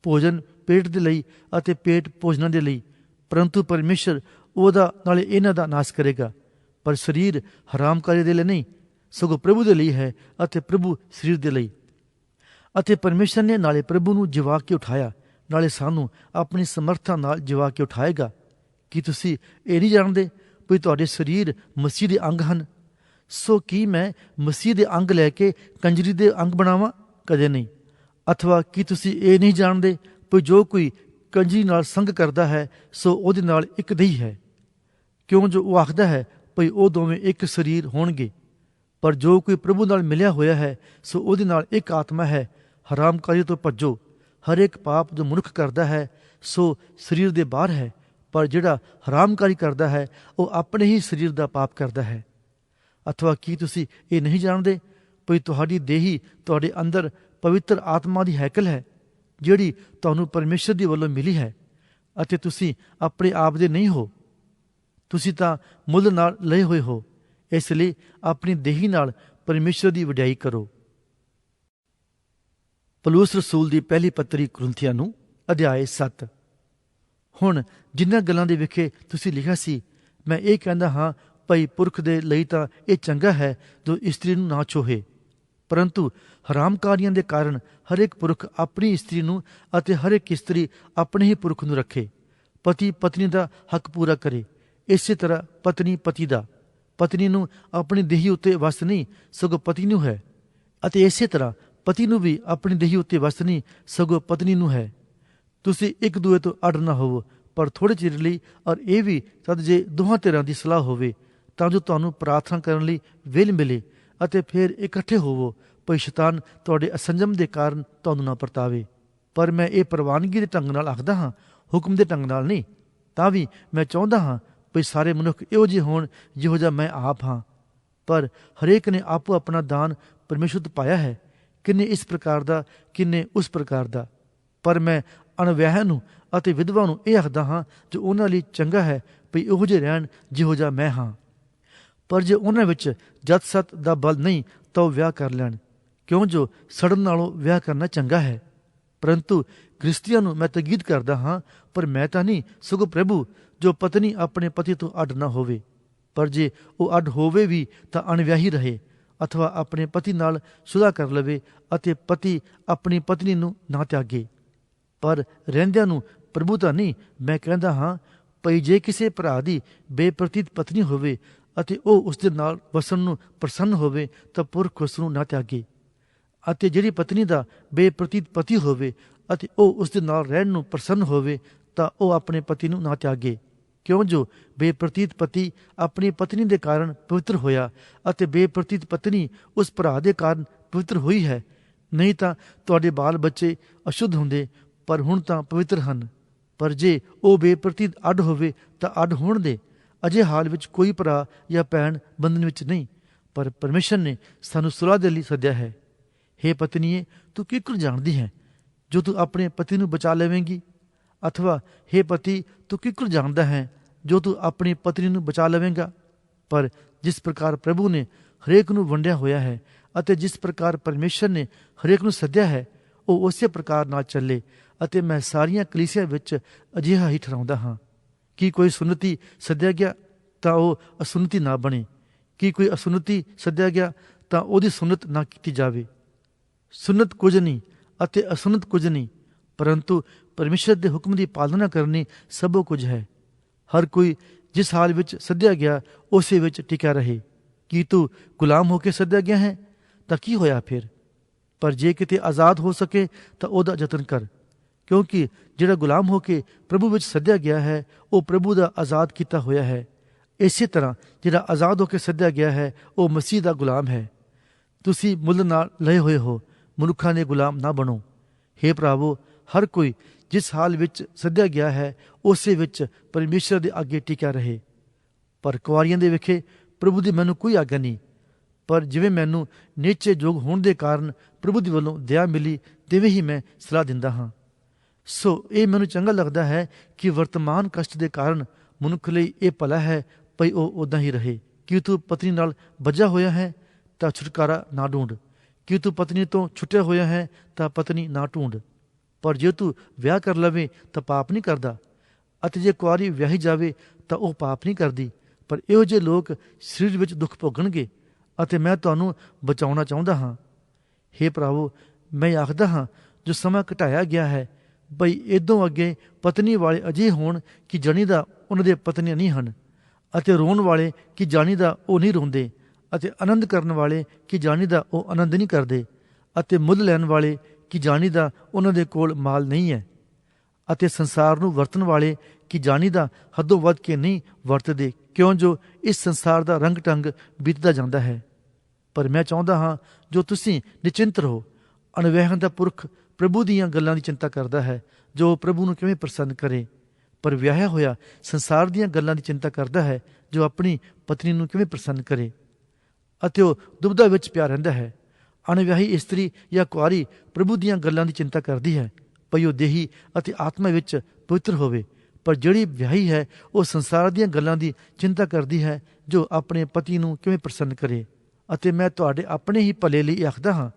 ਭੋਜਨ ਪੇਟ ਦੇ ਲਈ ਅਤੇ ਪੇਟ ਭੋਜਨਾਂ ਦੇ ਲਈ, ਪਰੰਤੂ ਪਰਮੇਸ਼ਰ ਉਹਦਾ ਨਾਲੇ ਇਹਨਾਂ ਦਾ ਨਾਸ਼ ਕਰੇਗਾ। ਪਰ ਸਰੀਰ ਹਰਾਮਕਾਰੀ ਦੇ ਲਈ ਨਹੀਂ, ਸਗੋਂ ਪ੍ਰਭੂ ਦੇ ਲਈ ਹੈ ਅਤੇ ਪ੍ਰਭੂ ਸਰੀਰ ਦੇ ਲਈ। ਅਤੇ ਪਰਮੇਸ਼ਰ ਨੇ ਨਾਲੇ ਪ੍ਰਭੂ ਨੂੰ ਜਿਵਾ ਕੇ ਉਠਾਇਆ, ਨਾਲੇ ਸਾਨੂੰ ਆਪਣੀ ਸਮਰਥਾ ਨਾਲ ਜਿਵਾ ਕੇ ਉਠਾਏਗਾ। ਕੀ ਤੁਸੀਂ ਇਹ ਨਹੀਂ ਜਾਣਦੇ ਵੀ ਤੁਹਾਡੇ ਸਰੀਰ ਮਸੀਹ ਦੇ ਅੰਗ ਹਨ? ਸੋ ਕੀ ਮੈਂ ਮਸੀਹ ਦੇ ਅੰਗ ਲੈ ਕੇ ਕੰਜਰੀ ਦੇ ਅੰਗ ਬਣਾਵਾਂ? ਕਦੇ ਨਹੀਂ। ਅਥਵਾ ਕੀ ਤੁਸੀਂ ਇਹ ਨਹੀਂ ਜਾਣਦੇ ਵੀ ਜੋ ਕੋਈ ਕੰਜਰੀ ਨਾਲ ਸੰਗ ਕਰਦਾ ਹੈ ਸੋ ਉਹਦੇ ਨਾਲ ਇੱਕ ਦੇਹ ਹੈ? ਕਿਉਂ ਜੋ ਉਹ ਆਖਦਾ ਹੈ ਭਈ ਉਹ ਦੋਵੇਂ ਇੱਕ ਸਰੀਰ ਹੋਣਗੇ। ਪਰ ਜੋ ਕੋਈ ਪ੍ਰਭੂ ਨਾਲ ਮਿਲਿਆ ਹੋਇਆ ਹੈ ਸੋ ਉਹਦੇ ਨਾਲ ਇੱਕ ਆਤਮਾ ਹੈ। ਹਰਾਮਕਾਰੀ ਤੋਂ ਭੱਜੋ। ਹਰੇਕ ਪਾਪ ਜੋ ਮਨੁੱਖ ਕਰਦਾ ਹੈ ਸੋ ਸਰੀਰ ਦੇ ਬਾਹਰ ਹੈ, ਪਰ ਜਿਹੜਾ ਹਰਾਮਕਾਰੀ ਕਰਦਾ ਹੈ ਉਹ ਆਪਣੇ ਹੀ ਸਰੀਰ ਦਾ ਪਾਪ ਕਰਦਾ ਹੈ। ਅਥਵਾ ਕੀ ਤੁਸੀਂ ਇਹ ਨਹੀਂ ਜਾਣਦੇ ਭਈ ਤੁਹਾਡੀ ਦੇਹੀ ਤੁਹਾਡੇ ਅੰਦਰ ਪਵਿੱਤਰ ਆਤਮਾ ਦੀ ਹੈਕਲ ਹੈ, ਜਿਹੜੀ ਤੁਹਾਨੂੰ ਪਰਮੇਸ਼ਰ ਦੀ ਵੱਲੋਂ ਮਿਲੀ ਹੈ, ਅਤੇ ਤੁਸੀਂ ਆਪਣੇ ਆਪ ਦੇ ਨਹੀਂ ਹੋ। ਤੁਸੀਂ ਤਾਂ ਮੁੱਲ ਨਾਲ ਲਏ ਹੋਏ ਹੋ। ਇਸ ਲਈ ਆਪਣੀ ਦੇਹੀ ਨਾਲ ਪਰਮੇਸ਼ਰ ਦੀ ਵਡਿਆਈ ਕਰੋ। ਪੌਲੁਸ ਰਸੂਲ ਦੀ ਪਹਿਲੀ ਪੱਤਰੀ ਕੁਰਿੰਥੀਆਂ ਨੂੰ ਅਧਿਆਇ 7। ਹੁਣ ਜਿਨ੍ਹਾਂ ਗੱਲਾਂ ਦੇ ਵਿਖੇ ਤੁਸੀਂ ਲਿਖਿਆ ਸੀ, ਮੈਂ ਇਹ ਕਹਿੰਦਾ ਹਾਂ ਭਈ ਪੁਰਖ ਦੇ ਲਈ ਤਾਂ ਇਹ ਚੰਗਾ ਹੈ ਜੋ ਇਸਤਰੀ ਨੂੰ ਨਾ ਛੋਹੇ, ਪਰੰਤੂ ਹਰਾਮਕਾਰੀਆਂ ਦੇ ਕਾਰਨ ਹਰੇਕ ਪੁਰਖ ਆਪਣੀ ਇਸਤਰੀ ਨੂੰ ਅਤੇ ਹਰੇਕ ਇਸਤਰੀ ਆਪਣੇ ਹੀ ਪੁਰਖ ਨੂੰ ਰੱਖੇ। ਪਤੀ ਪਤਨੀ ਦਾ ਹੱਕ ਪੂਰਾ ਕਰੇ, ਇਸੇ ਤਰ੍ਹਾਂ ਪਤਨੀ ਪਤੀ ਦਾ। ਪਤਨੀ ਨੂੰ ਆਪਣੀ ਦੇਹੀ ਉੱਤੇ ਵਸ ਨਹੀਂ, ਸਗੋਂ ਪਤੀ ਨੂੰ ਹੈ, ਅਤੇ ਇਸੇ ਤਰ੍ਹਾਂ ਪਤੀ ਨੂੰ ਵੀ ਆਪਣੀ ਦੇਹੀ ਉੱਤੇ ਵਸ ਨਹੀਂ, ਸਗੋਂ ਪਤਨੀ ਨੂੰ ਹੈ। ਤੁਸੀਂ ਇੱਕ ਦੂਏ ਤੋਂ ਅੱਡ ਨਾ ਹੋਵੋ, ਪਰ ਥੋੜ੍ਹੇ ਚਿਰ ਲਈ, ਔਰ ਇਹ ਵੀ ਤਦ ਜੇ ਦੋਹਾਂ ਧਿਰਾਂ ਦੀ ਸਲਾਹ ਹੋਵੇ, ਤਾਂ ਜੋ ਤੁਹਾਨੂੰ ਪ੍ਰਾਰਥਨਾ ਕਰਨ ਲਈ ਵੇਲ ਮਿਲੇ, ਅਤੇ ਫਿਰ ਇਕੱਠੇ ਹੋਵੋ ਭਈ ਸ਼ੈਤਾਨ ਤੁਹਾਡੇ ਅਸੰਜਮ ਦੇ ਕਾਰਨ ਤੁਹਾਨੂੰ ਨਾ ਪਰਤਾਵੇ। ਪਰ ਮੈਂ ਇਹ ਪ੍ਰਵਾਨਗੀ ਦੇ ਢੰਗ ਨਾਲ ਆਖਦਾ ਹਾਂ, ਹੁਕਮ ਦੇ ਢੰਗ ਨਾਲ ਨਹੀਂ। ਤਾਂ ਵੀ ਮੈਂ ਚਾਹੁੰਦਾ ਹਾਂ ਭਈ ਸਾਰੇ ਮਨੁੱਖ ਇਹੋ ਜਿਹੇ ਹੋਣ ਜਿਹੋ ਜਿਹਾ ਮੈਂ ਆਪ ਹਾਂ। ਪਰ ਹਰੇਕ ਨੇ ਆਪੋ ਆਪਣਾ ਦਾਨ ਪਰਮੇਸ਼ਰ ਤੋਂ ਪਾਇਆ ਹੈ, ਕਿੰਨੇ ਇਸ ਪ੍ਰਕਾਰ ਦਾ, ਕਿੰਨੇ ਉਸ ਪ੍ਰਕਾਰ ਦਾ। ਪਰ ਮੈਂ ਅਣਵਿਆਹਿਆਂ ਨੂੰ ਅਤੇ ਵਿਧਵਾ ਨੂੰ ਇਹ ਆਖਦਾ ਹਾਂ ਜੋ ਉਹਨਾਂ ਲਈ ਚੰਗਾ ਹੈ ਵੀ ਇਹੋ ਜਿਹੇ ਰਹਿਣ ਜਿਹੋ ਜਿਹਾ ਮੈਂ ਹਾਂ। ਪਰ ਜੇ ਉਹਨਾਂ ਵਿੱਚ ਜੱਤ ਸੱਤ ਦਾ ਬਲ ਨਹੀਂ ਤਾਂ ਉਹ ਵਿਆਹ ਕਰ ਲੈਣ, ਕਿਉਂ ਜੋ ਸੜਨ ਨਾਲੋਂ ਵਿਆਹ ਕਰਨਾ ਚੰਗਾ ਹੈ। ਪਰੰਤੂ ਗ੍ਰਸਤੀਆਂ ਨੂੰ ਮੈਂ ਤਾਕੀਦ ਕਰਦਾ ਹਾਂ, ਪਰ ਮੈਂ ਤਾਂ ਨਹੀਂ ਸਗੋਂ ਪ੍ਰਭੂ, ਜੋ ਪਤਨੀ ਆਪਣੇ ਪਤੀ ਤੋਂ ਅੱਡ ਨਾ ਹੋਵੇ। ਪਰ ਜੇ ਉਹ ਅੱਡ ਹੋਵੇ ਵੀ ਤਾਂ ਅਣਵਿਆਹੀ ਰਹੇ ਅਥਵਾ ਆਪਣੇ ਪਤੀ ਨਾਲ ਸੁਦਾ ਕਰ ਲਵੇ ਅਤੇ ਪਤੀ ਆਪਣੀ ਪਤਨੀ ਨੂੰ ਨਾ ਤਿਆਗੇ। ਪਰ ਰਹਿੰਦਿਆਂ ਨੂੰ ਪ੍ਰਭੂ ਤਾਂ ਨਹੀਂ ਮੈਂ ਕਹਿੰਦਾ ਹਾਂ, ਭਈ ਜੇ ਕਿਸੇ ਭਰਾ ਦੀ ਬੇਪ੍ਰਤੀਤ ਪਤਨੀ ਹੋਵੇ ਅਤੇ ਉਹ ਉਸ ਦੇ ਨਾਲ ਵਸਣ ਨੂੰ ਪ੍ਰਸੰਨ ਹੋਵੇ ਤਾਂ ਪੁਰਖ ਉਸ ਨੂੰ ਨਾ ਤਿਆਗੇ। ਅਤੇ ਜਿਹੜੀ ਪਤਨੀ ਦਾ ਬੇਪ੍ਰਤੀਤ ਪਤੀ ਹੋਵੇ ਅਤੇ ਉਹ ਉਸ ਦੇ ਨਾਲ ਰਹਿਣ ਨੂੰ ਪ੍ਰਸੰਨ ਹੋਵੇ ਤਾਂ ਉਹ ਆਪਣੇ ਪਤੀ ਨੂੰ ਨਾ ਤਿਆਗੇ, ਕਿਉਂ ਜੋ ਬੇਪ੍ਰਤੀਤ ਪਤੀ ਆਪਣੀ ਪਤਨੀ ਦੇ ਕਾਰਨ ਪਵਿੱਤਰ ਹੋਇਆ ਅਤੇ ਬੇਪ੍ਰਤੀਤ ਪਤਨੀ ਉਸ ਭਰਾ ਦੇ ਕਾਰਨ ਪਵਿੱਤਰ ਹੋਈ ਹੈ। ਨਹੀਂ ਤਾਂ ਤੁਹਾਡੇ ਬਾਲ ਬੱਚੇ ਅਸ਼ੁੱਧ ਹੁੰਦੇ, ਪਰ ਹੁਣ ਤਾਂ ਪਵਿੱਤਰ ਹਨ। ਪਰ ਜੇ ਉਹ ਬੇਪ੍ਰਤੀਤ ਅੱਡ ਹੋਵੇ ਤਾਂ ਅੱਡ ਹੋਣ ਦੇ। ਅਜੇ ਹਾਲ ਵਿੱਚ ਕੋਈ ਭਰਾ ਜਾਂ ਭੈਣ ਬੰਧਨ ਵਿੱਚ ਨਹੀਂ, ਪਰ ਪਰਮੇਸ਼ਰ ਨੇ ਸਾਨੂੰ ਸੁਲਾਹ ਦੇ ਲਈ ਸੱਦਿਆ ਹੈ। ਹੇ ਪਤਨੀਏ, ਤੂੰ ਕਿੱਕਰ ਜਾਣਦੀ ਹੈ ਜੋ ਤੂੰ ਆਪਣੇ ਪਤੀ ਨੂੰ ਬਚਾ ਲਵੇਂਗੀ? ਅਥਵਾ ਹੇ ਪਤੀ, ਤੂੰ ਕਿੱਕਰ ਜਾਣਦਾ ਹੈ ਜੋ ਤੂੰ ਆਪਣੀ ਪਤਨੀ ਨੂੰ ਬਚਾ ਲਵੇਂਗਾ? ਪਰ ਜਿਸ ਪ੍ਰਕਾਰ ਪ੍ਰਭੂ ਨੇ ਹਰੇਕ ਨੂੰ ਵੰਡਿਆ ਹੋਇਆ ਹੈ ਅਤੇ ਜਿਸ ਪ੍ਰਕਾਰ ਪਰਮੇਸ਼ਰ ਨੇ ਹਰੇਕ ਨੂੰ ਸੱਦਿਆ ਹੈ, ਉਹ ਉਸੇ ਪ੍ਰਕਾਰ ਨਾਲ ਚੱਲੇ। ਅਤੇ ਮੈਂ ਸਾਰੀਆਂ ਕਲੀਸਿਆਂ ਵਿੱਚ ਅਜਿਹਾ ਹੀ ਠਹਿਰਾਉਂਦਾ ਹਾਂ ਕਿ ਕੋਈ ਸੁੰਨਤੀ ਸੱਦਿਆ ਗਿਆ ਤਾਂ ਉਹ ਅਸੁੰਨਤੀ ਨਾ ਬਣੇ, ਕਿ ਕੋਈ ਅਸੁੰਨਤੀ ਸੱਦਿਆ ਗਿਆ ਤਾਂ ਉਹਦੀ ਸੁੰਨਤ ਨਾ ਕੀਤੀ ਜਾਵੇ। ਸੁੰਨਤ ਕੁਝ ਨਹੀਂ ਅਤੇ ਅਸੁੰਨਤ ਕੁਝ ਨਹੀਂ, ਪਰੰਤੂ ਪਰਮੇਸ਼ਰ ਦੇ ਹੁਕਮ ਦੀ ਪਾਲਣਾ ਕਰਨੀ ਸਭੋ ਕੁਝ ਹੈ। ਹਰ ਕੋਈ ਜਿਸ ਹਾਲ ਵਿੱਚ ਸੱਦਿਆ ਗਿਆ ਉਸੇ ਵਿੱਚ ਟਿਕਿਆ ਰਹੇ। ਕੀ ਤੂੰ ਗੁਲਾਮ ਹੋ ਕੇ ਸੱਦਿਆ ਗਿਆ ਹੈ ਤਾਂ ਕੀ ਹੋਇਆ ਫਿਰ? ਪਰ ਜੇ ਕਿਤੇ ਆਜ਼ਾਦ ਹੋ ਸਕੇ ਤਾਂ ਉਹਦਾ ਯਤਨ ਕਰ, ਕਿਉਂਕਿ ਜਿਹੜਾ ਗੁਲਾਮ ਹੋ ਕੇ ਪ੍ਰਭੂ ਵਿੱਚ ਸੱਦਿਆ ਗਿਆ ਹੈ ਉਹ ਪ੍ਰਭੂ ਦਾ ਆਜ਼ਾਦ ਕੀਤਾ ਹੋਇਆ ਹੈ। ਇਸੇ ਤਰ੍ਹਾਂ ਜਿਹੜਾ ਆਜ਼ਾਦ ਹੋ ਕੇ ਸੱਦਿਆ ਗਿਆ ਹੈ ਉਹ ਮਸੀਹ ਦਾ ਗੁਲਾਮ ਹੈ। ਤੁਸੀਂ ਮੁੱਲ ਨਾਲ ਲਏ ਹੋਏ ਹੋ, ਮਨੁੱਖਾਂ ਦੇ ਗੁਲਾਮ ਨਾ ਬਣੋ। ਹੇ ਭਰਾਵੋ, ਹਰ ਕੋਈ ਜਿਸ ਹਾਲ ਵਿੱਚ ਸੱਦਿਆ ਗਿਆ ਹੈ ਉਸੇ ਵਿੱਚ ਪਰਮੇਸ਼ਰ ਦੇ ਅੱਗੇ ਟਿਕਿਆ ਰਹੇ। ਪਰ ਕੁਆਰੀਆਂ ਦੇ ਵਿਖੇ ਪ੍ਰਭੂ ਦੀ ਮੈਨੂੰ ਕੋਈ ਆਗਿਆ ਨਹੀਂ, ਪਰ ਜਿਵੇਂ ਮੈਨੂੰ ਨਿਸ਼ਚੇ ਯੋਗ ਹੋਣ ਦੇ ਕਾਰਨ ਪ੍ਰਭੂ ਦੀ ਵੱਲੋਂ ਦਇਆ ਮਿਲੀ, ਤਿਵੇਂ ਹੀ ਮੈਂ ਸਲਾਹ ਦਿੰਦਾ ਹਾਂ। ਸੋ ਇਹ ਮੈਨੂੰ ਚੰਗਾ ਲੱਗਦਾ ਹੈ ਕਿ ਵਰਤਮਾਨ ਕਸ਼ਟ ਦੇ ਕਾਰਨ ਮਨੁੱਖ ਲਈ ਇਹ ਭਲਾ ਹੈ ਭਈ ਉਹ ਉੱਦਾਂ ਹੀ ਰਹੇ। ਕਿ ਤੂੰ ਪਤਨੀ ਨਾਲ ਬੱਝਾ ਹੋਇਆ ਹੈ ਤਾਂ ਛੁਟਕਾਰਾ ਨਾ ਢੂੰਡ, ਕਿ ਤੂੰ ਪਤਨੀ ਤੋਂ ਛੁੱਟਿਆ ਹੋਇਆ ਹੈ ਤਾਂ ਪਤਨੀ ਨਾ ਢੂੰਡ। ਪਰ ਜੇ ਤੂੰ ਵਿਆਹ ਕਰ ਲਵੇਂ ਤਾਂ ਪਾਪ ਨਹੀਂ ਕਰਦਾ, ਅਤੇ ਜੇ ਕੁਆਰੀ ਵਿਆਹੀ ਜਾਵੇ ਤਾਂ ਉਹ ਪਾਪ ਨਹੀਂ ਕਰਦੀ। ਪਰ ਇਹੋ ਜਿਹੇ ਲੋਕ ਸਰੀਰ ਵਿੱਚ ਦੁੱਖ ਭੋਗਣਗੇ ਅਤੇ ਮੈਂ ਤੁਹਾਨੂੰ ਬਚਾਉਣਾ ਚਾਹੁੰਦਾ ਹਾਂ। ਹੇ ਭਰਾਵੋ, ਮੈਂ ਆਖਦਾ ਹਾਂ ਜੋ ਸਮਾਂ ਘਟਾਇਆ ਗਿਆ ਹੈ, ਬਈ ਇਦੋਂ ਅੱਗੇ ਪਤਨੀ ਵਾਲੇ ਅਜਿਹੇ ਹੋਣ ਕਿ ਜਾਣੀਦਾ ਉਹਨਾਂ ਦੇ ਪਤਨੀਆਂ ਨਹੀਂ ਹਨ, ਅਤੇ ਰੋਣ ਵਾਲੇ ਕਿ ਜਾਣੀਦਾ ਉਹ ਨਹੀਂ ਰੋਂਦੇ, ਅਤੇ ਆਨੰਦ ਕਰਨ ਵਾਲੇ ਕਿ ਜਾਣੀਦਾ ਉਹ ਆਨੰਦ ਨਹੀਂ ਕਰਦੇ, ਅਤੇ ਮੁੱਲ ਲੈਣ ਵਾਲੇ ਕਿ ਜਾਣੀਦਾ ਉਹਨਾਂ ਦੇ ਕੋਲ ਮਾਲ ਨਹੀਂ ਹੈ, ਅਤੇ ਸੰਸਾਰ ਨੂੰ ਵਰਤਣ ਵਾਲੇ ਕਿ ਜਾਣੀਦਾ ਹੱਦੋਂ ਵੱਧ ਕੇ ਨਹੀਂ ਵਰਤਦੇ, ਕਿਉਂ ਜੋ ਇਸ ਸੰਸਾਰ ਦਾ ਰੰਗ ਢੰਗ ਬੀਤਦਾ ਜਾਂਦਾ ਹੈ। ਪਰ ਮੈਂ ਚਾਹੁੰਦਾ ਹਾਂ ਜੋ ਤੁਸੀਂ ਨਿਚਿੰਤ ਰਹੋ। ਅਣਵਿਆਹਨ ਦਾ ਪੁਰਖ ਪ੍ਰਭੂ ਦੀਆਂ ਗੱਲਾਂ ਦੀ ਚਿੰਤਾ ਕਰਦਾ ਹੈ, ਜੋ ਪ੍ਰਭੂ ਨੂੰ ਕਿਵੇਂ ਪ੍ਰਸੰਨ ਕਰੇ। ਪਰ ਵਿਆਹਿਆ ਹੋਇਆ ਸੰਸਾਰ ਦੀਆਂ ਗੱਲਾਂ ਦੀ ਚਿੰਤਾ ਕਰਦਾ ਹੈ, ਜੋ ਆਪਣੀ ਪਤਨੀ ਨੂੰ ਕਿਵੇਂ ਪ੍ਰਸੰਨ ਕਰੇ, ਅਤੇ ਉਹ ਦੁਬਦਾ ਵਿੱਚ ਪਿਆ ਰਹਿੰਦਾ ਹੈ। ਅਣਵਿਆਹੀ ਇਸਤਰੀ ਜਾਂ ਕੁਆਰੀ ਪ੍ਰਭੂ ਦੀਆਂ ਗੱਲਾਂ ਦੀ ਚਿੰਤਾ ਕਰਦੀ ਹੈ ਭਈ ਉਹ ਦੇਹੀ ਅਤੇ ਆਤਮਾ ਵਿੱਚ ਪਵਿੱਤਰ ਹੋਵੇ। ਪਰ ਜਿਹੜੀ ਵਿਆਹੀ ਹੈ ਉਹ ਸੰਸਾਰ ਦੀਆਂ ਗੱਲਾਂ ਦੀ ਚਿੰਤਾ ਕਰਦੀ ਹੈ, ਜੋ ਆਪਣੇ ਪਤੀ ਨੂੰ ਕਿਵੇਂ ਪ੍ਰਸੰਨ ਕਰੇ। ਅਤੇ ਮੈਂ ਤੁਹਾਡੇ ਆਪਣੇ ਹੀ ਭਲੇ ਲਈ ਆਖਦਾ ਹਾਂ,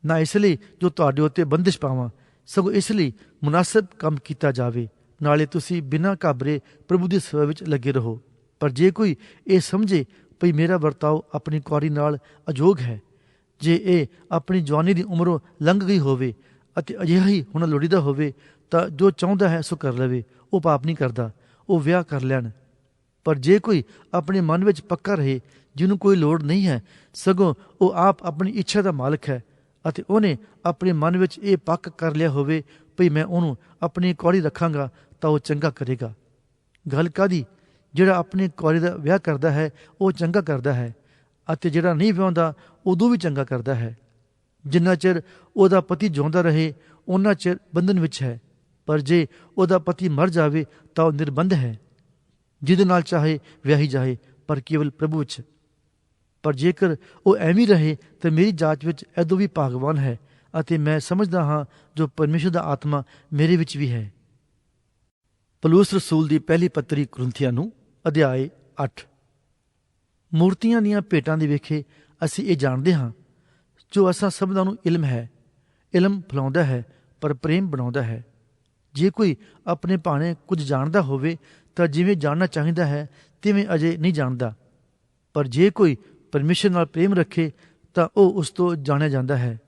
ਨਾ ਇਸ ਲਈ ਜੋ ਤੁਹਾਡੇ ਉੱਤੇ ਬੰਦਿਸ਼ ਪਾਵਾਂ, ਸਗੋਂ ਇਸ ਲਈ ਮੁਨਾਸਬ ਕੰਮ ਕੀਤਾ ਜਾਵੇ। ਨਾਲੇ ਤੁਸੀਂ ਬਿਨਾਂ ਘਾਬਰੇ ਪ੍ਰਭੂ ਦੀ ਸੇਵਾ ਵਿੱਚ ਲੱਗੇ ਰਹੋ। ਪਰ ਜੇ ਕੋਈ ਇਹ ਸਮਝੇ ਭਈ ਮੇਰਾ ਵਰਤਾਓ ਆਪਣੀ ਕੁਆਰੀ ਨਾਲ ਅਯੋਗ ਹੈ, ਜੇ ਇਹ ਆਪਣੀ ਜਵਾਨੀ ਦੀ ਉਮਰੋਂ ਲੰਘ ਗਈ ਹੋਵੇ ਅਤੇ ਅਜਿਹਾ ਹੀ ਹੋਣਾ ਲੋੜੀਦਾ ਹੋਵੇ, ਤਾਂ ਜੋ ਚਾਹੁੰਦਾ ਹੈ ਸੋ ਕਰ ਲਵੇ, ਉਹ ਪਾਪ ਨਹੀਂ ਕਰਦਾ, ਉਹ ਵਿਆਹ ਕਰ ਲੈਣ। ਪਰ ਜੇ ਕੋਈ ਆਪਣੇ ਮਨ ਵਿੱਚ ਪੱਕਾ ਰਹੇ, ਜਿਹਨੂੰ ਕੋਈ ਲੋੜ ਨਹੀਂ ਹੈ, ਸਗੋਂ ਉਹ ਆਪ ਆਪਣੀ ਇੱਛਾ ਦਾ ਮਾਲਕ ਹੈ, ਅਤੇ ਉਹਨੇ ਆਪਣੇ ਮਨ ਵਿੱਚ ਇਹ ਪੱਕ ਕਰ ਲਿਆ ਹੋਵੇ ਭਈ ਮੈਂ ਉਹਨੂੰ ਆਪਣੀ ਕੁਆਰੀ ਰੱਖਾਂਗਾ, ਤਾਂ ਉਹ ਚੰਗਾ ਕਰੇਗਾ। ਗੱਲ ਕਾਹਦੀ? ਜਿਹੜਾ ਆਪਣੀ ਕੁਆਰੀ ਦਾ ਵਿਆਹ ਕਰਦਾ ਹੈ ਉਹ ਚੰਗਾ ਕਰਦਾ ਹੈ, ਅਤੇ ਜਿਹੜਾ ਨਹੀਂ ਵਿਆਹੁੰਦਾ ਉਦੋਂ ਵੀ ਚੰਗਾ ਕਰਦਾ ਹੈ। ਜਿੰਨਾ ਚਿਰ ਉਹਦਾ ਪਤੀ ਜਿਉਂਦਾ ਰਹੇ ਉਹਨਾਂ ਚਿਰ ਬੰਧਨ ਵਿੱਚ ਹੈ, ਪਰ ਜੇ ਉਹਦਾ ਪਤੀ ਮਰ ਜਾਵੇ ਤਾਂ ਉਹ ਨਿਰਬੰਧ ਹੈ, ਜਿਹਦੇ ਨਾਲ ਚਾਹੇ ਵਿਆਹੀ ਜਾਏ, ਪਰ ਕੇਵਲ ਪ੍ਰਭੂ ਵਿੱਚ। ਪਰ ਜੇਕਰ ਉਹ ਐਵੇਂ ਰਹੇ ਤਾਂ ਮੇਰੀ ਜਾਚ ਵਿੱਚ ਐਦੋਂ ਵੀ ਭਾਗਵਾਨ ਹੈ, ਅਤੇ ਮੈਂ ਸਮਝਦਾ ਹਾਂ ਜੋ ਪਰਮੇਸ਼ਰ ਦਾ ਆਤਮਾ ਮੇਰੇ ਵਿੱਚ ਵੀ ਹੈ। ਪੌਲੁਸ ਰਸੂਲ ਦੀ ਪਹਿਲੀ ਪੱਤਰੀ ਕੁਰਿੰਥੀਆਂ ਨੂੰ ਅਧਿਆਇ 8। ਮੂਰਤੀਆਂ ਦੀਆਂ ਭੇਟਾਂ ਦੇ ਵੇਖੇ ਅਸੀਂ ਇਹ ਜਾਣਦੇ ਹਾਂ ਜੋ ਅਸਾਂ ਸਭਨਾਂ ਨੂੰ ਇਲਮ ਹੈ। ਇਲਮ ਫੈਲਾਉਂਦਾ ਹੈ ਪਰ ਪ੍ਰੇਮ ਬਣਾਉਂਦਾ ਹੈ। ਜੇ ਕੋਈ ਆਪਣੇ ਭਾਣੇ ਕੁਝ ਜਾਣਦਾ ਹੋਵੇ ਤਾਂ ਜਿਵੇਂ ਜਾਣਨਾ ਚਾਹੀਦਾ ਹੈ ਤਿਵੇਂ ਅਜੇ ਨਹੀਂ ਜਾਣਦਾ। ਪਰ ਜੇ ਕੋਈ ਪਰਮੇਸ਼ਰ ਨਾਲ ਪ੍ਰੇਮ ਰੱਖੇ ਤਾਂ ਉਹ ਉਸ ਤੋਂ ਜਾਣਿਆ ਜਾਂਦਾ ਹੈ।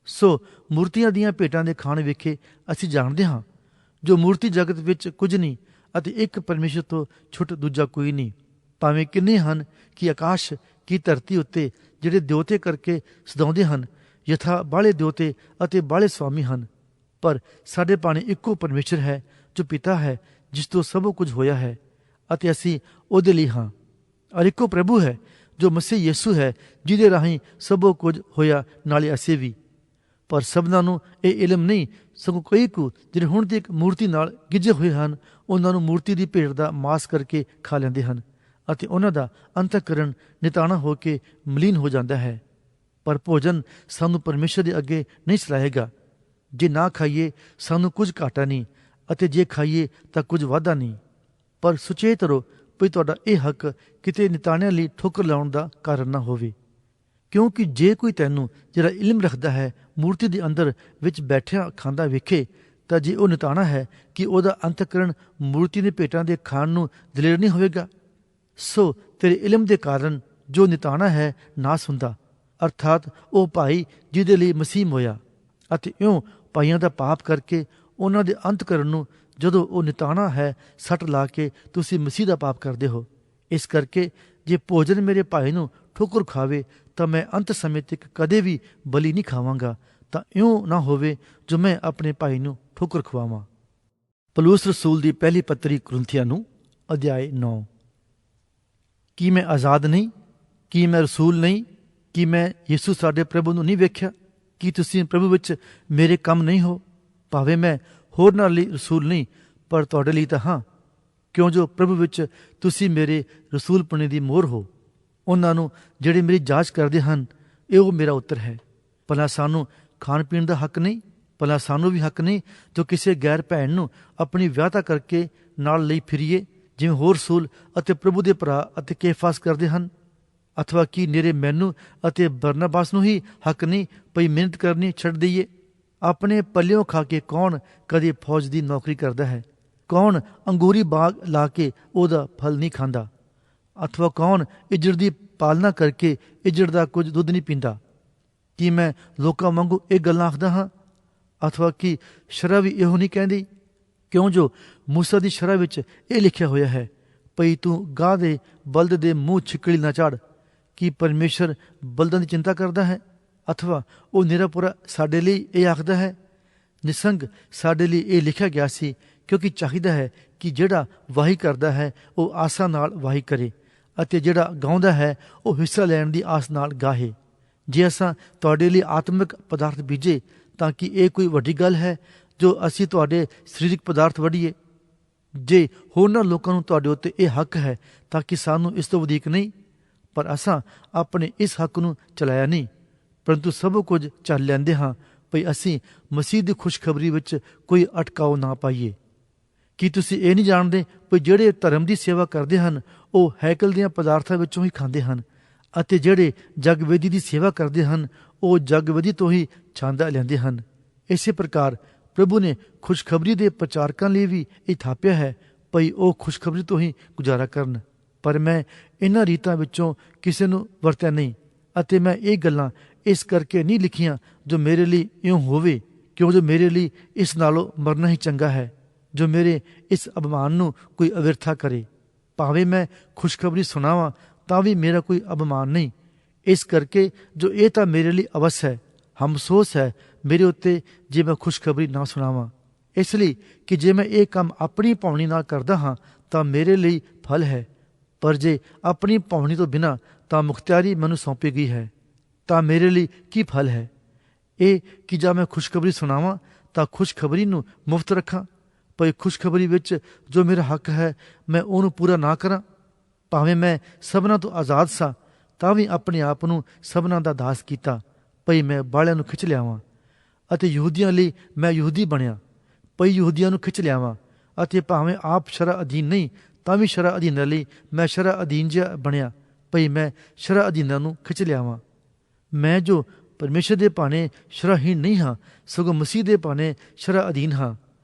ਸੋ ਮੂਰਤੀਆਂ ਦੀਆਂ ਭੇਟਾਂ ਦੇ ਖਾਣ ਵੇਖੇ ਅਸੀਂ ਜਾਣਦੇ ਹਾਂ ਜੋ ਮੂਰਤੀ ਜਗਤ ਵਿੱਚ ਕੁਝ ਨਹੀਂ ਅਤੇ ਇੱਕ ਪਰਮੇਸ਼ਰ ਤੋਂ ਛੁੱਟ ਦੂਜਾ ਕੋਈ ਨਹੀਂ। ਭਾਵੇਂ ਕਿੰਨੇ ਹਨ ਕਿ ਆਕਾਸ਼ ਕੀ ਧਰਤੀ ਉੱਤੇ ਜਿਹੜੇ ਦਿਉਤੇ ਕਰਕੇ ਸਦਾਉਂਦੇ ਹਨ, ਯਥਾ ਬਾਹਲੇ ਦਿਉਤੇ ਅਤੇ ਬਾਹਲੇ ਸਵਾਮੀ ਹਨ, ਪਰ ਸਾਡੇ ਭਾਣੇ ਇੱਕੋ ਪਰਮੇਸ਼ਰ ਹੈ ਜੋ ਪਿਤਾ ਹੈ, ਜਿਸ ਤੋਂ ਸਭ ਕੁਝ ਹੋਇਆ ਹੈ ਅਤੇ ਅਸੀਂ ਉਹਦੇ ਲਈ ਹਾਂ। ਔਰ ਇੱਕੋ ਪ੍ਰਭੂ ਹੈ ਜੋ ਮਸੀਹ ਯਿਸੂ ਹੈ, ਜਿਹਦੇ ਰਾਹੀਂ ਸਭ ਕੁਝ ਹੋਇਆ, ਨਾਲੇ ਅਸੀਂ ਵੀ। ਪਰ ਸਭਨਾਂ ਨੂੰ ਇਹ ਇਲਮ ਨਹੀਂ, ਸਗੋਂ ਕਈ ਕੁ ਜਿਹੜੇ ਹੁਣ ਤੱਕ ਮੂਰਤੀ ਨਾਲ ਗਿੱਝੇ ਹੋਏ ਹਨ ਉਹਨਾਂ ਨੂੰ ਮੂਰਤੀ ਦੀ ਭੇਟ ਦਾ ਮਾਸ ਕਰਕੇ ਖਾ ਲੈਂਦੇ ਹਨ ਅਤੇ ਉਹਨਾਂ ਦਾ ਅੰਤਕਰਨ ਨਿਤਾਣਾ ਹੋ ਕੇ ਮਲੀਨ ਹੋ ਜਾਂਦਾ ਹੈ। ਪਰ ਭੋਜਨ ਸਾਨੂੰ ਪਰਮੇਸ਼ਰ ਦੇ ਅੱਗੇ ਨਹੀਂ ਸਲਾਹੇਗਾ। ਜੇ ਨਾ ਖਾਈਏ ਸਾਨੂੰ ਕੁਝ ਘਾਟਾ ਨਹੀਂ ਅਤੇ ਜੇ ਖਾਈਏ ਤਾਂ ਕੁਝ ਵਾਧਾ ਨਹੀਂ। ਪਰ ਸੁਚੇਤ ਰਹੋ ਵੀ ਤੁਹਾਡਾ ਇਹ ਹੱਕ ਕਿਤੇ ਨਿਤਾਣਿਆਂ ਲਈ ਠੋਕਰ ਲਾਉਣ ਦਾ ਕਾਰਨ ਨਾ ਹੋਵੇ। ਕਿਉਂਕਿ ਜੇ ਕੋਈ ਤੈਨੂੰ ਜਿਹੜਾ ਇਲਮ ਰੱਖਦਾ ਹੈ ਮੂਰਤੀ ਦੇ ਅੰਦਰ ਵਿੱਚ ਬੈਠਿਆਂ ਖਾਂਦਾ ਵੇਖੇ ਤਾਂ ਜੇ ਉਹ ਨਿਤਾਣਾ ਹੈ ਕਿ ਉਹਦਾ ਅੰਤਕਰਨ ਮੂਰਤੀ ਦੇ ਭੇਟਾਂ ਦੇ ਖਾਣ ਨੂੰ ਦਲੇਰ ਨਹੀਂ ਹੋਵੇਗਾ। ਸੋ ਤੇਰੇ ਇਲਮ ਦੇ ਕਾਰਨ ਜੋ ਨਿਤਾਣਾ ਹੈ ਨਾਸ ਹੁੰਦਾ, ਅਰਥਾਤ ਉਹ ਭਾਈ ਜਿਹਦੇ ਲਈ ਮਸੀਹ ਹੋਇਆ। ਅਤੇ ਇਉਂ ਭਾਈਆਂ ਦਾ ਪਾਪ ਕਰਕੇ ਉਹਨਾਂ ਦੇ ਅੰਤਕਰਨ ਨੂੰ ਜਦੋਂ ਉਹ ਨਿਤਾਣਾ ਹੈ ਸੱਟ ਲਾ ਕੇ ਤੁਸੀਂ ਮਸੀਹ ਦਾ ਪਾਪ ਕਰਦੇ ਹੋ। ਇਸ ਕਰਕੇ ਜੇ ਭੋਜਨ ਮੇਰੇ ਭਾਈ ਨੂੰ ਠੋਕਰ ਖਾਵੇ ਤਾਂ ਮੈਂ ਅੰਤ ਸਮੇਂ ਤੱਕ ਕਦੇ ਵੀ ਬਲੀ ਨਹੀਂ ਖਾਵਾਂਗਾ, ਤਾਂ ਇਉਂ ਨਾ ਹੋਵੇ ਜੋ ਮੈਂ ਆਪਣੇ ਭਾਈ ਨੂੰ ਠੋਕਰ ਖਵਾਵਾਂ। ਪੌਲੁਸ ਰਸੂਲ ਦੀ ਪਹਿਲੀ ਪੱਤਰੀ ਕੁਰਿੰਥੀਆਂ ਨੂੰ ਅਧਿਆਇ 9। ਕੀ ਮੈਂ ਆਜ਼ਾਦ ਨਹੀਂ? ਕੀ ਮੈਂ ਰਸੂਲ ਨਹੀਂ? ਕੀ ਮੈਂ ਯਿਸੂ ਸਾਡੇ ਪ੍ਰਭੂ ਨੂੰ ਨਹੀਂ ਵੇਖਿਆ? ਕੀ ਤੁਸੀਂ ਪ੍ਰਭੂ ਵਿੱਚ ਮੇਰੇ ਕੰਮ ਨਹੀਂ ਹੋ? ਭਾਵੇਂ ਮੈਂ ਹੋਰਨਾਂ ਲਈ ਰਸੂਲ ਨਹੀਂ, ਪਰ ਤੁਹਾਡੇ ਲਈ ਤਾਂ ਹਾਂ, ਕਿਉਂ ਜੋ ਪ੍ਰਭੂ ਵਿੱਚ ਤੁਸੀਂ ਮੇਰੇ ਰਸੂਲਪੁਣੇ ਦੀ ਮੋਹਰ ਹੋ। ਉਹਨਾਂ ਨੂੰ ਜਿਹੜੇ ਮੇਰੀ ਜਾਂਚ ਕਰਦੇ ਹਨ, ਇਹੋ ਮੇਰਾ ਉੱਤਰ ਹੈ। ਭਲਾ ਸਾਨੂੰ ਖਾਣ ਪੀਣ ਦਾ ਹੱਕ ਨਹੀਂ? ਭਲਾ ਸਾਨੂੰ ਵੀ ਹੱਕ ਨਹੀਂ ਜੋ ਕਿਸੇ ਗੈਰ ਭੈਣ ਨੂੰ ਆਪਣੀ ਵਿਆਹਤਾ ਕਰਕੇ ਨਾਲ ਲਈ ਫਿਰੀਏ, ਜਿਵੇਂ ਹੋਰ ਰਸੂਲ ਅਤੇ ਪ੍ਰਭੂ ਦੇ ਭਰਾ ਅਤੇ ਕੇਫਾਸ ਕਰਦੇ ਹਨ? ਅਥਵਾ ਕੀ ਨਿਰੇ ਮੈਨੂੰ ਅਤੇ ਬਰਨਬਾਸ ਨੂੰ ਹੀ ਹੱਕ ਨਹੀਂ ਪਈ ਮਿਹਨਤ ਕਰਨੀ ਛੱਡ ਦਈਏ? ਆਪਣੇ ਪੱਲਿਓਂ ਖਾ ਕੇ ਕੌਣ ਕਦੇ ਫੌਜ ਦੀ ਨੌਕਰੀ ਕਰਦਾ ਹੈ? ਕੌਣ ਅੰਗੂਰੀ ਬਾਗ ਲਾ ਕੇ ਉਹਦਾ ਫਲ ਨਹੀਂ ਖਾਂਦਾ? ਅਥਵਾ ਕੌਣ ਇੱਜੜ ਦੀ ਪਾਲਣਾ ਕਰਕੇ ਇੱਜੜ ਦਾ ਕੁਝ ਦੁੱਧ ਨਹੀਂ ਪੀਂਦਾ? ਕੀ ਮੈਂ ਲੋਕਾਂ ਵਾਂਗੂ ਇਹ ਗੱਲਾਂ ਆਖਦਾ ਹਾਂ? ਅਥਵਾ ਕੀ ਸ਼ਰ੍ਹਾ ਵੀ ਇਹੋ ਨਹੀਂ ਕਹਿੰਦੀ? ਕਿਉਂ ਜੋ ਮੂਸਾ ਦੀ ਸ਼ਰ੍ਹਾ ਵਿੱਚ ਇਹ ਲਿਖਿਆ ਹੋਇਆ ਹੈ, ਭਈ ਤੂੰ ਗਾਂ ਦੇ ਬਲਦ ਦੇ ਮੂੰਹ ਛਿੱਕੜੀ ਨਾ ਝਾੜ। ਕੀ ਪਰਮੇਸ਼ਰ ਬਲਦਾਂ ਦੀ ਚਿੰਤਾ ਕਰਦਾ ਹੈ? ਅਥਵਾ ਉਹ ਨਿਰਾਪੁਰਾ ਸਾਡੇ ਲਈ ਇਹ ਆਖਦਾ ਹੈ? ਨਿਸੰਗ ਸਾਡੇ ਲਈ ਇਹ ਲਿਖਿਆ ਗਿਆ ਸੀ, ਕਿਉਂਕਿ ਚਾਹੀਦਾ ਹੈ ਕਿ ਜਿਹੜਾ ਵਾਹੀ ਕਰਦਾ ਹੈ ਉਹ ਆਸਾਂ ਨਾਲ ਵਾਹੀ ਕਰੇ ਅਤੇ ਜਿਹੜਾ ਗਾਉਂਦਾ ਹੈ ਉਹ ਹਿੱਸਾ ਲੈਣ ਦੀ ਆਸ ਨਾਲ ਗਾਹੇ। ਜੇ ਅਸਾਂ ਤੁਹਾਡੇ ਲਈ ਆਤਮਿਕ ਪਦਾਰਥ ਬੀਜੇ ਤਾਂ ਕੀ ਇਹ ਕੋਈ ਵੱਡੀ ਗੱਲ ਹੈ ਜੋ ਅਸੀਂ ਤੁਹਾਡੇ ਸਰੀਰਕ ਪਦਾਰਥ ਵੱਢੀਏ? ਜੇ ਹੋਰਨਾਂ ਲੋਕਾਂ ਨੂੰ ਤੁਹਾਡੇ ਉੱਤੇ ਇਹ ਹੱਕ ਹੈ ਤਾਂ ਕਿ ਸਾਨੂੰ ਇਸ ਤੋਂ ਵਧੇਕ ਨਹੀਂ? ਪਰ ਅਸਾਂ ਆਪਣੇ ਇਸ ਹੱਕ ਨੂੰ ਚਲਾਇਆ ਨਹੀਂ, ਪਰੰਤੂ ਸਭ ਕੁਝ ਚੱਲ ਲੈਂਦੇ ਹਾਂ ਭਈ ਅਸੀਂ ਮਸੀਹ ਦੀ ਖੁਸ਼ਖਬਰੀ ਵਿੱਚ ਕੋਈ ਅਟਕਾਓ ਨਾ ਪਾਈਏ। ਕੀ ਤੁਸੀਂ ਇਹ ਨਹੀਂ ਜਾਣਦੇ ਭਈ ਜਿਹੜੇ ਧਰਮ ਦੀ ਸੇਵਾ ਕਰਦੇ ਹਨ ਉਹ ਹੈਕਲ ਦੀਆਂ ਪਦਾਰਥਾਂ ਵਿੱਚੋਂ ਹੀ ਖਾਂਦੇ ਹਨ, ਅਤੇ ਜਿਹੜੇ ਜਗਵੇਦੀ ਦੀ ਸੇਵਾ ਕਰਦੇ ਹਨ ਉਹ ਜਗਵੇਦੀ ਤੋਂ ਹੀ ਛਾਂਦਾ ਲੈਂਦੇ ਹਨ? ਇਸੇ ਪ੍ਰਕਾਰ ਪ੍ਰਭੂ ਨੇ ਖੁਸ਼ਖਬਰੀ ਦੇ ਪ੍ਰਚਾਰਕਾਂ ਲਈ ਵੀ ਇਹ ਥਾਪਿਆ ਹੈ ਭਈ ਉਹ ਖੁਸ਼ਖਬਰੀ ਤੋਂ ਹੀ ਗੁਜ਼ਾਰਾ ਕਰਨ। ਪਰ ਮੈਂ ਇਹਨਾਂ ਰੀਤਾਂ ਵਿੱਚੋਂ ਕਿਸੇ ਨੂੰ ਵਰਤਿਆ ਨਹੀਂ, ਅਤੇ ਮੈਂ ਇਹ ਗੱਲਾਂ ਇਸ ਕਰਕੇ ਨਹੀਂ ਲਿਖੀਆਂ ਜੋ ਮੇਰੇ ਲਈ ਇਉਂ ਹੋਵੇ, ਕਿਉਂ ਜੋ ਮੇਰੇ ਲਈ ਇਸ ਨਾਲੋਂ ਮਰਨਾ ਹੀ ਚੰਗਾ ਹੈ, ਜੋ ਮੇਰੇ ਇਸ ਅਭਿਮਾਨ ਨੂੰ ਕੋਈ ਅਵਿਰਥਾ ਕਰੇ। ਭਾਵੇਂ ਮੈਂ ਖੁਸ਼ਖਬਰੀ ਸੁਣਾਵਾਂ ਤਾਂ ਵੀ ਮੇਰਾ ਕੋਈ ਅਭਿਮਾਨ ਨਹੀਂ, ਇਸ ਕਰਕੇ ਜੋ ਇਹ ਤਾਂ ਮੇਰੇ ਲਈ ਅਵਸ ਹੈ, ਹਮਸੋਸ ਹੈ ਮੇਰੇ ਉੱਤੇ ਜੇ ਮੈਂ ਖੁਸ਼ਖਬਰੀ ਨਾ ਸੁਣਾਵਾਂ। ਇਸ ਲਈ ਕਿ ਜੇ ਮੈਂ ਇਹ ਕੰਮ ਆਪਣੀ ਭਾਵਨੀ ਨਾਲ ਕਰਦਾ ਹਾਂ ਤਾਂ ਮੇਰੇ ਲਈ ਫਲ ਹੈ, ਪਰ ਜੇ ਆਪਣੀ ਭਾਵਨੀ ਤੋਂ ਬਿਨਾਂ ਤਾਂ ਮੁਖਤਿਆਰੀ ਮੈਨੂੰ ਸੌਂਪੀ ਗਈ ਹੈ ਤਾਂ ਮੇਰੇ ਲਈ ਕੀ ਫਲ ਹੈ? ਇਹ ਕਿ ਜਾਂ ਮੈਂ ਖੁਸ਼ਖਬਰੀ ਸੁਣਾਵਾਂ ਤਾਂ ਖੁਸ਼ਖਬਰੀ ਨੂੰ ਮੁਫਤ ਰੱਖਾਂ, ਪਰ ਖੁਸ਼ਖਬਰੀ ਵਿੱਚ ਜੋ ਮੇਰਾ ਹੱਕ ਹੈ ਮੈਂ ਉਹਨੂੰ ਪੂਰਾ ਨਾ ਕਰਾਂ। ਭਾਵੇਂ ਮੈਂ ਸਭਨਾਂ ਤੋਂ ਆਜ਼ਾਦ ਸਾਂ ਤਾਂ ਵੀ ਆਪਣੇ ਆਪ ਨੂੰ ਸਭਨਾਂ ਦਾ ਦਾਸ ਕੀਤਾ ਭਈ ਮੈਂ ਬਾਲਿਆਂ ਨੂੰ ਖਿੱਚ ਲਿਆਵਾਂ। ਅਤੇ ਯਹੂਦੀਆਂ ਲਈ ਮੈਂ ਯਹੂਦੀ ਬਣਿਆ ਭਈ ਯਹੂਦੀਆਂ ਨੂੰ ਖਿੱਚ ਲਿਆਵਾਂ, ਅਤੇ ਭਾਵੇਂ ਆਪ ਸ਼ਰ੍ਹਾ ਅਧੀਨ ਨਹੀਂ ਤਾਂ ਵੀ ਸ਼ਰ੍ਹਾ ਅਧੀਨਾਂ ਲਈ ਮੈਂ ਸ਼ਰ੍ਹਾ ਅਧੀਨ ਜਿਹਾ ਬਣਿਆ ਭਈ ਮੈਂ ਸ਼ਰ੍ਹਾ ਅਧੀਨਾਂ ਨੂੰ ਖਿੱਚ ਲਿਆਵਾਂ। ਮੈਂ ਜੋ ਪਰਮੇਸ਼ਰ ਦੇ ਭਾਣੇ ਸ਼ਰ੍ਹਾਹੀਣ ਨਹੀਂ ਹਾਂ, ਸਗੋਂ ਮਸੀਹ ਦੇ ਭਾਣੇ ਸ਼ਰ੍ਹਾ ਅਧੀਨ ਹਾਂ।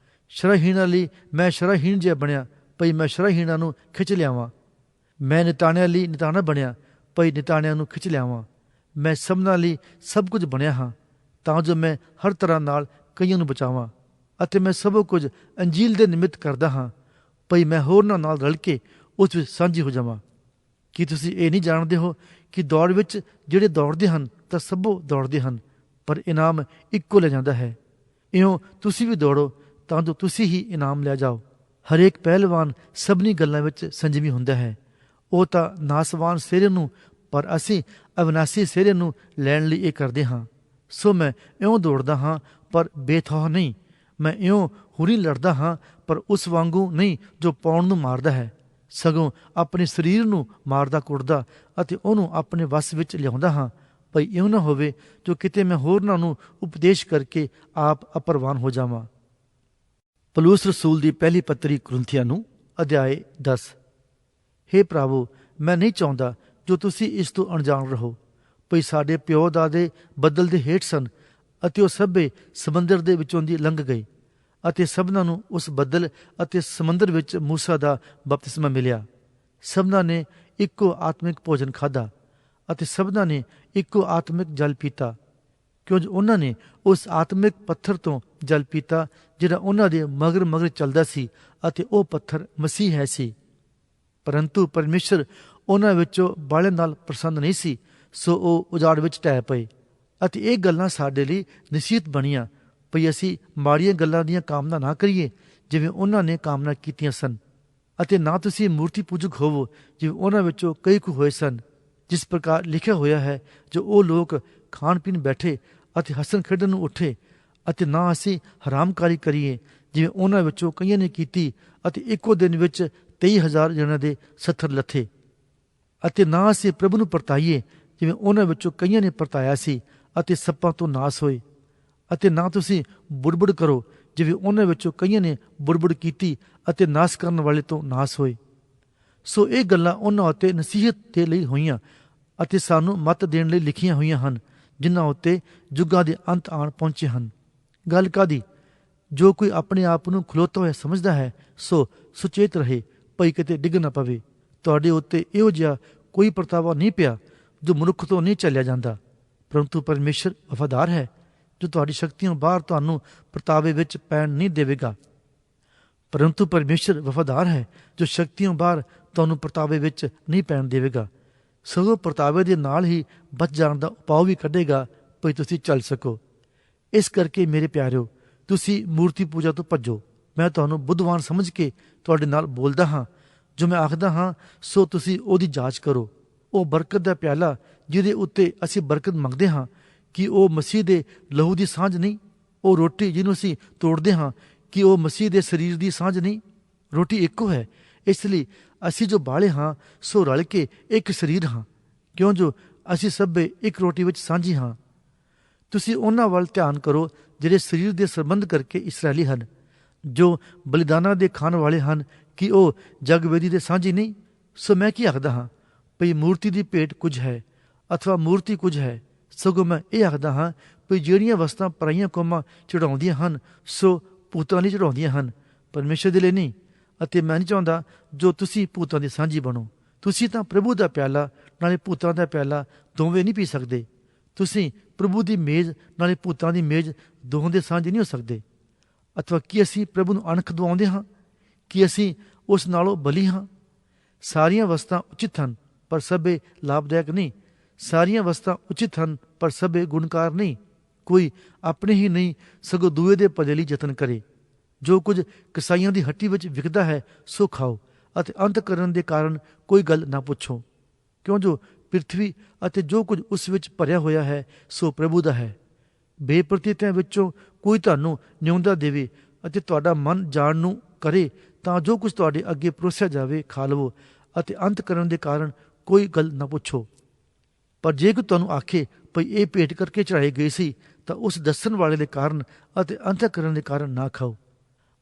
ਸ਼ਰ੍ਹਾਹੀਣਾਂ ਲਈ ਮੈਂ ਸ਼ਰ੍ਹਾਹੀਣ ਜਿਹਾ ਬਣਿਆ ਭਈ ਮੈਂ ਸ਼ਰ੍ਹਾਹੀਣਾਂ ਨੂੰ ਖਿੱਚ ਲਿਆਵਾਂ। ਮੈਂ ਨਿਤਾਣਿਆਂ ਲਈ ਨਿਤਾਣਾ ਬਣਿਆ ਭਈ ਨਿਤਾਣਿਆਂ ਨੂੰ ਖਿੱਚ ਲਿਆਵਾਂ। ਮੈਂ ਸਭਨਾਂ ਲਈ ਸਭ ਕੁਝ ਬਣਿਆ ਹਾਂ, ਤਾਂ ਜੋ ਮੈਂ ਹਰ ਤਰ੍ਹਾਂ ਨਾਲ ਕਈਆਂ ਨੂੰ ਬਚਾਵਾਂ। ਅਤੇ ਮੈਂ ਸਭ ਕੁਝ ਅੰਜੀਲ ਦੇ ਨਿਮਿਤ ਕਰਦਾ ਹਾਂ ਭਈ ਮੈਂ ਹੋਰਨਾਂ ਨਾਲ ਰਲ ਕੇ ਉਸ ਵਿੱਚ ਸਾਂਝੀ ਹੋ ਜਾਵਾਂ। ਕੀ ਤੁਸੀਂ ਇਹ ਨਹੀਂ ਜਾਣਦੇ ਹੋ ਕਿ ਦੌੜ ਵਿੱਚ ਜਿਹੜੇ ਦੌੜਦੇ ਹਨ ਤਾਂ ਸਭੋ ਦੌੜਦੇ ਹਨ, ਪਰ ਇਨਾਮ ਇੱਕੋ ਲੈ ਜਾਂਦਾ ਹੈ। ਇਉਂ ਤੁਸੀਂ ਵੀ ਦੌੜੋ ਤਾਂ ਜੋ ਤੁਸੀਂ ਹੀ ਇਨਾਮ ਲੈ ਜਾਓ। ਹਰੇਕ ਪਹਿਲਵਾਨ ਸਭਨੀ ਗੱਲਾਂ ਵਿੱਚ ਸੰਜਮੀ ਹੁੰਦਾ ਹੈ। ਉਹ ਤਾਂ ਨਾਸਵਾਨ ਸਿਹਰੇ ਨੂੰ, ਪਰ ਅਸੀਂ ਅਵਿਨਾਸੀ ਸਿਹਰੇ ਨੂੰ ਲੈਣ ਲਈ ਇਹ ਕਰਦੇ ਹਾਂ। ਸੋ ਮੈਂ ਇਉਂ ਦੌੜਦਾ ਹਾਂ ਪਰ ਬੇਥੌਹ ਨਹੀਂ। ਮੈਂ ਇਉਂ ਹੁਰੀ ਲੜਦਾ ਹਾਂ ਪਰ ਉਸ ਵਾਂਗੂ ਨਹੀਂ ਜੋ ਪਾਉਣ ਨੂੰ ਮਾਰਦਾ ਹੈ, ਸਗੋਂ ਆਪਣੇ ਸਰੀਰ ਨੂੰ ਮਾਰਦਾ ਕੁੱਟਦਾ ਅਤੇ ਉਹਨੂੰ ਆਪਣੇ ਵੱਸ ਵਿੱਚ ਲਿਆਉਂਦਾ ਹਾਂ ਭਈ ਇਉਂ ਨਾ ਹੋਵੇ ਜੋ ਕਿਤੇ ਮੈਂ ਹੋਰਨਾਂ ਨੂੰ ਉਪਦੇਸ਼ ਕਰਕੇ ਆਪ ਅਪਰਵਾਨ ਹੋ ਜਾਵਾਂ। ਪੌਲੁਸ ਰਸੂਲ ਦੀ ਪਹਿਲੀ ਪੱਤਰੀ ਕੁਰਿੰਥੀਆਂ ਨੂੰ ਅਧਿਆਇ 10। ਹੇ ਭਰਾਵੋ, ਮੈਂ ਨਹੀਂ ਚਾਹੁੰਦਾ ਜੋ ਤੁਸੀਂ ਇਸ ਤੋਂ ਅਣਜਾਣ ਰਹੋ ਭਈ ਸਾਡੇ ਪਿਓ ਦਾਦੇ ਬੱਦਲ ਦੇ ਹੇਠ ਸਨ ਅਤੇ ਉਹ ਸਭੇ ਸਮੁੰਦਰ ਦੇ ਵਿੱਚੋਂ ਦੀ ਲੰਘ ਗਏ ਅਤੇ ਸਭਨਾਂ ਨੂੰ ਉਸ ਬੱਦਲ ਅਤੇ ਸਮੁੰਦਰ ਵਿੱਚ ਮੂਸਾ ਦਾ ਬਪਤਿਸਮਾ ਮਿਲਿਆ। ਸਭਨਾਂ ਨੇ ਇੱਕੋ ਆਤਮਿਕ ਭੋਜਨ ਖਾਧਾ ਅਤੇ ਸਭਨਾਂ ਨੇ ਇੱਕੋ ਆਤਮਿਕ ਜਲ ਪੀਤਾ, ਕਿਉਂਕਿ ਉਹਨਾਂ ਨੇ ਉਸ ਆਤਮਿਕ ਪੱਥਰ ਤੋਂ ਜਲ ਪੀਤਾ ਜਿਹੜਾ ਉਹਨਾਂ ਦੇ ਮਗਰ ਮਗਰ ਚੱਲਦਾ ਸੀ, ਅਤੇ ਉਹ ਪੱਥਰ ਮਸੀਹ ਹੈ ਸੀ। ਪਰੰਤੂ ਪਰਮੇਸ਼ਰ ਉਹਨਾਂ ਵਿੱਚੋਂ ਬਾਲਿਆਂ ਨਾਲ ਪ੍ਰਸੰਨ ਨਹੀਂ ਸੀ, ਸੋ ਉਹ ਉਜਾੜ ਵਿੱਚ ਢਹਿ ਪਏ। ਅਤੇ ਇਹ ਗੱਲਾਂ ਸਾਡੇ ਲਈ ਨਸੀਹਤ ਬਣੀਆਂ ਭਈ ਅਸੀਂ ਮਾੜੀਆਂ ਗੱਲਾਂ ਦੀਆਂ ਕਾਮਨਾ ਨਾ ਕਰੀਏ ਜਿਵੇਂ ਉਹਨਾਂ ਨੇ ਕਾਮਨਾ ਕੀਤੀਆਂ ਸਨ, ਅਤੇ ਨਾ ਤੁਸੀਂ ਮੂਰਤੀ ਪੂਜਕ ਹੋਵੋ ਜਿਵੇਂ ਉਹਨਾਂ ਵਿੱਚੋਂ ਕਈ ਕੁ ਹੋਏ ਸਨ, ਜਿਸ ਪ੍ਰਕਾਰ ਲਿਖਿਆ ਹੋਇਆ ਹੈ, ਜੋ ਉਹ ਲੋਕ ਖਾਣ ਪੀਣ ਬੈਠੇ ਅਤੇ ਹੱਸਣ ਖੇਡਣ ਨੂੰ ਉੱਠੇ। ਅਤੇ ਨਾ ਅਸੀਂ ਹਰਾਮਕਾਰੀ ਕਰੀਏ ਜਿਵੇਂ ਉਹਨਾਂ ਵਿੱਚੋਂ ਕਈਆਂ ਨੇ ਕੀਤੀ ਅਤੇ ਇੱਕੋ ਦਿਨ ਵਿੱਚ 23,000 ਜਣਿਆਂ ਦੇ 70 ਲੱਥੇ। ਅਤੇ ਨਾ ਅਸੀਂ ਪ੍ਰਭੂ ਨੂੰ ਪਰਤਾਈਏ ਜਿਵੇਂ ਉਹਨਾਂ ਵਿੱਚੋਂ ਕਈਆਂ ਨੇ ਪਰਤਾਇਆ ਸੀ ਅਤੇ ਸੱਪਾਂ ਤੋਂ ਨਾਸ ਹੋਏ। ਅਤੇ ਨਾ ਤੁਸੀਂ ਬੁੜਬੁੜ ਕਰੋ ਜਿਵੇਂ ਉਹਨਾਂ ਵਿੱਚੋਂ ਕਈਆਂ ਨੇ ਬੁੜਬੁੜ ਕੀਤੀ ਅਤੇ ਨਾਸ ਕਰਨ ਵਾਲੇ ਤੋਂ ਨਾਸ ਹੋਏ। ਸੋ ਇਹ ਗੱਲਾਂ ਉਹਨਾਂ ਉੱਤੇ ਨਸੀਹਤ ਦੇ ਲਈ ਹੋਈਆਂ ਅਤੇ ਸਾਨੂੰ ਮੱਤ ਦੇਣ ਲਈ ਲਿਖੀਆਂ ਹੋਈਆਂ ਹਨ, ਜਿਨ੍ਹਾਂ ਉੱਤੇ ਯੁੱਗਾਂ ਦੇ ਅੰਤ ਆਣ ਪਹੁੰਚੇ ਹਨ। ਗੱਲ ਕਾਹਦੀ? ਜੋ ਕੋਈ ਆਪਣੇ ਆਪ ਨੂੰ ਖਲੋਤਾ ਹੋਇਆ ਸਮਝਦਾ ਹੈ, ਸੋ ਸੁਚੇਤ ਰਹੇ ਭਈ ਕਿਤੇ ਡਿੱਗ ਨਾ ਪਵੇ। ਤੁਹਾਡੇ ਉੱਤੇ ਇਹੋ ਜਿਹਾ ਕੋਈ ਪਰਤਾਵਾ ਨਹੀਂ ਪਿਆ ਜੋ ਮਨੁੱਖ ਤੋਂ ਨਹੀਂ ਚੱਲਿਆ ਜਾਂਦਾ, ਪਰੰਤੂ ਪਰਮੇਸ਼ਰ ਵਫਾਦਾਰ ਹੈ, ਜੋ ਤੁਹਾਡੀ ਸ਼ਕਤੀਆਂ ਬਾਹਰ ਤੁਹਾਨੂੰ ਪਰਤਾਵੇ ਵਿੱਚ ਪੈਣ ਨਹੀਂ ਦੇਵੇਗਾ। ਪਰੰਤੂ ਪਰਮੇਸ਼ਰ ਵਫਾਦਾਰ ਹੈ, ਜੋ ਸ਼ਕਤੀਆਂ ਬਾਹਰ ਤੁਹਾਨੂੰ ਪਰਤਾਵੇ ਵਿੱਚ ਨਹੀਂ ਪੈਣ ਦੇਵੇਗਾ, ਸਗੋਂ ਪਰਤਾਵੇ ਦੇ ਨਾਲ ਹੀ ਬਚ ਜਾਣ ਦਾ ਉਪਾਅ ਵੀ ਕੱਢੇਗਾ ਭਈ ਤੁਸੀਂ ਚੱਲ ਸਕੋ। ਇਸ ਕਰਕੇ ਮੇਰੇ ਪਿਆਰਿਓ, ਤੁਸੀਂ ਮੂਰਤੀ ਪੂਜਾ ਤੋਂ ਭੱਜੋ। ਮੈਂ ਤੁਹਾਨੂੰ ਬੁੱਧਵਾਨ ਸਮਝ ਕੇ ਤੁਹਾਡੇ ਨਾਲ ਬੋਲਦਾ ਹਾਂ। ਜੋ ਮੈਂ ਆਖਦਾ ਹਾਂ ਸੋ ਤੁਸੀਂ ਉਹਦੀ ਜਾਂਚ ਕਰੋ। ਉਹ ਬਰਕਤ ਦਾ ਪਿਆਲਾ ਜਿਹਦੇ ਉੱਤੇ ਅਸੀਂ ਬਰਕਤ ਮੰਗਦੇ ਹਾਂ, ਕਿ ਉਹ ਮਸੀਹ ਦੇ ਲਹੂ ਦੀ ਸਾਂਝ ਨਹੀਂ? ਉਹ ਰੋਟੀ ਜਿਹਨੂੰ ਅਸੀਂ ਤੋੜਦੇ ਹਾਂ, ਕਿ ਉਹ ਮਸੀਹ ਦੇ ਸਰੀਰ ਦੀ ਸਾਂਝ ਨਹੀਂ? ਰੋਟੀ ਇੱਕੋ ਹੈ। ਇਸ ਲਈ ਅਸੀਂ ਜੋ ਬਾਲੇ ਹਾਂ ਸੋ ਰਲ ਕੇ ਇੱਕ ਸਰੀਰ ਹਾਂ, ਕਿਉਂ ਜੋ ਅਸੀਂ ਸਭੇ ਇੱਕ ਰੋਟੀ ਵਿੱਚ ਸਾਂਝੀ ਹਾਂ। ਤੁਸੀਂ ਉਹਨਾਂ ਵੱਲ ਧਿਆਨ ਕਰੋ ਜਿਹੜੇ ਸਰੀਰ ਦੇ ਸੰਬੰਧ ਕਰਕੇ ਇਸਰਾਏਲੀ ਹਨ, ਜੋ ਬਲਿਦਾਨਾਂ ਦੇ ਖਾਣ ਵਾਲੇ ਹਨ, ਕਿ ਉਹ ਜਗਵੇਦੀ ਦੇ ਸਾਂਝੀ ਨਹੀਂ? ਸੋ ਮੈਂ ਕੀ ਆਖਦਾ ਹਾਂ ਭਈ ਮੂਰਤੀ ਦੀ ਭੇਟ ਕੁਝ ਹੈ ਅਥਵਾ ਮੂਰਤੀ ਕੁਝ ਹੈ, ਸਗੋਂ ਮੈਂ ਇਹ ਆਖਦਾ ਹਾਂ ਭਈ ਜਿਹੜੀਆਂ ਵਸਤਾਂ ਪਰਾਈਆਂ ਕੌਮਾਂ ਚੜਾਉਂਦੀਆਂ ਹਨ ਸੋ ਭੂਤਾਂ ਲਈ ਚੜਾਉਂਦੀਆਂ ਹਨ, ਪਰਮੇਸ਼ਰ ਦੇ ਲਈ ਨਹੀਂ। ਅਤੇ ਮੈਂ ਨਹੀਂ ਚਾਹੁੰਦਾ ਜੋ ਤੁਸੀਂ ਭੂਤਾਂ ਦੀ ਸਾਂਝੀ ਬਣੋ। ਤੁਸੀਂ ਤਾਂ ਪ੍ਰਭੂ ਦਾ ਪਿਆਲਾ ਨਾਲੇ ਭੂਤਾਂ ਦਾ ਪਿਆਲਾ ਦੋਵੇਂ ਨਹੀਂ ਪੀ ਸਕਦੇ। ਤੁਸੀਂ ਪ੍ਰਭੂ ਦੀ ਮੇਜ਼ ਨਾਲੇ ਭੂਤਾਂ ਦੀ ਮੇਜ਼ ਦੋਹਾਂ ਦੇ ਸਾਂਝੇ ਨਹੀਂ ਹੋ ਸਕਦੇ। ਅਥਵਾ ਕੀ ਅਸੀਂ ਪ੍ਰਭੂ ਨੂੰ ਅਣਖ ਦਵਾਉਂਦੇ ਹਾਂ? ਕਿ ਅਸੀਂ ਉਸ ਨਾਲੋਂ ਬਲੀ ਹਾਂ? ਸਾਰੀਆਂ ਵਸਤਾਂ ਉਚਿਤ ਹਨ ਪਰ ਸਭੇ ਲਾਭਦਾਇਕ ਨਹੀਂ। ਸਾਰੀਆਂ ਵਸਤਾਂ ਉਚਿਤ ਹਨ ਪਰ ਸਭੇ ਗੁਣਕਾਰ ਨਹੀਂ। ਕੋਈ ਆਪਣੇ ਹੀ ਨਹੀਂ ਸਗੋਂ ਦੂਏ ਦੇ ਭਲੇ ਲਈ ਯਤਨ ਕਰੇ। ਜੋ ਕੁਝ ਕਸਾਈਆਂ ਦੀ ਹੱਟੀ ਵਿੱਚ ਵਿਕਦਾ ਹੈ ਸੋ ਖਾਓ, ਅਤੇ ਅੰਤ ਕਰਨ ਦੇ ਕਾਰਨ ਕੋਈ ਗੱਲ ਨਾ ਪੁੱਛੋ, ਕਿਉਂ ਜੋ ਪ੍ਰਿਥਵੀ ਅਤੇ ਜੋ ਕੁਝ ਉਸ ਵਿੱਚ ਭਰਿਆ ਹੋਇਆ ਹੈ ਸੋ ਪ੍ਰਭੂ ਦਾ ਹੈ। ਬੇਪਰਤੀਤਿਆਂ ਵਿੱਚੋਂ ਕੋਈ ਤੁਹਾਨੂੰ ਨਿਉਂਦਾ ਦੇਵੇ ਅਤੇ ਤੁਹਾਡਾ ਮਨ ਜਾਣ ਨੂੰ ਕਰੇ, ਤਾਂ ਜੋ ਕੁਝ ਤੁਹਾਡੇ ਅੱਗੇ ਪਰੋਸਿਆ ਜਾਵੇ ਖਾ ਲਵੋ, ਅਤੇ ਅੰਤ ਕਰਨ ਦੇ ਕਾਰਨ ਕੋਈ ਗੱਲ ਨਾ ਪੁੱਛੋ। ਪਰ ਜੇ ਕੋਈ ਤੁਹਾਨੂੰ ਆਖੇ ਭਈ ਇਹ ਭੇਟ ਕਰਕੇ ਚੜਾਈ ਗਈ ਸੀ, ਤਾਂ ਉਸ ਦੱਸਣ ਵਾਲੇ ਦੇ ਕਾਰਨ ਅਤੇ ਅੰਤਕਰਨ ਦੇ ਕਾਰਨ ਨਾ ਖਾਓ।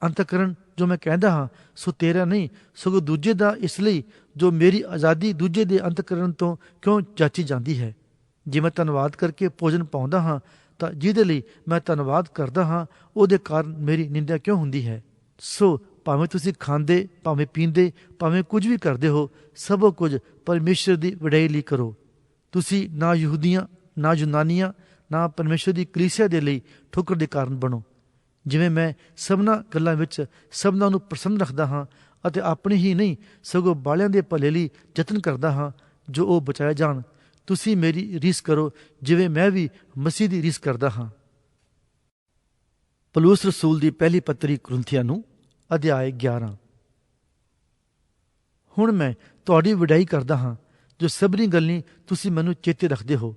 ਅੰਤਕਰਨ ਜੋ ਮੈਂ ਕਹਿੰਦਾ ਹਾਂ ਸੋ ਤੇਰਾ ਨਹੀਂ, ਸਗੋਂ ਦੂਜੇ ਦਾ, ਇਸ ਲਈ ਜੋ ਮੇਰੀ ਆਜ਼ਾਦੀ ਦੂਜੇ ਦੇ ਅੰਤਕਰਨ ਤੋਂ ਕਿਉਂ ਜਾਚੀ ਜਾਂਦੀ ਹੈ। ਜੇ ਮੈਂ ਧੰਨਵਾਦ ਕਰਕੇ ਭੋਜਨ ਪਾਉਂਦਾ ਹਾਂ ਤਾਂ ਜਿਹਦੇ ਲਈ ਮੈਂ ਧੰਨਵਾਦ ਕਰਦਾ ਹਾਂ ਉਹਦੇ ਕਾਰਨ ਮੇਰੀ ਨਿੰਦਿਆ ਕਿਉਂ ਹੁੰਦੀ ਹੈ। ਸੋ ਭਾਵੇਂ ਤੁਸੀਂ ਖਾਂਦੇ, ਭਾਵੇਂ ਪੀਂਦੇ, ਭਾਵੇਂ ਕੁਝ ਵੀ ਕਰਦੇ ਹੋ, ਸਭ ਕੁਝ ਪਰਮੇਸ਼ਰ ਦੀ ਵਡਿਆਈ ਲਈ ਕਰੋ। ਤੁਸੀਂ ਨਾ ਯਹੂਦੀਆਂ, ਨਾ ਯੂਨਾਨੀਆਂ, ਨਾ ਪਰਮੇਸ਼ਰ ਦੀ ਕਲੀਸਿਆ ਦੇ ਲਈ ਠੋਕਰ ਦੇ ਕਾਰਨ ਬਣੋ। ਜਿਵੇਂ ਮੈਂ ਸਭਨਾਂ ਗੱਲਾਂ ਵਿੱਚ ਸਭਨਾਂ ਨੂੰ ਪ੍ਰਸੰਨ ਰੱਖਦਾ ਹਾਂ ਅਤੇ ਆਪਣੀ ਹੀ ਨਹੀਂ ਸਗੋਂ ਬਾਲਿਆਂ ਦੇ ਭਲੇ ਲਈ ਯਤਨ ਕਰਦਾ ਹਾਂ ਜੋ ਉਹ ਬਚਾਏ ਜਾਣ, ਤੁਸੀਂ ਮੇਰੀ ਰੀਸ ਕਰੋ ਜਿਵੇਂ ਮੈਂ ਵੀ ਮਸੀਹ ਦੀ ਰੀਸ ਕਰਦਾ ਹਾਂ। ਪੌਲੁਸ ਰਸੂਲ ਦੀ ਪਹਿਲੀ ਪੱਤਰੀ ਕੁਰਿੰਥੀਆਂ ਨੂੰ ਅਧਿਆਇ 11। ਹੁਣ ਮੈਂ ਤੁਹਾਡੀ ਵਡਿਆਈ ਕਰਦਾ ਹਾਂ ਜੋ ਸਭਨੀ ਗੱਲਾਂ ਤੁਸੀਂ ਮੈਨੂੰ ਚੇਤੇ ਰੱਖਦੇ ਹੋ,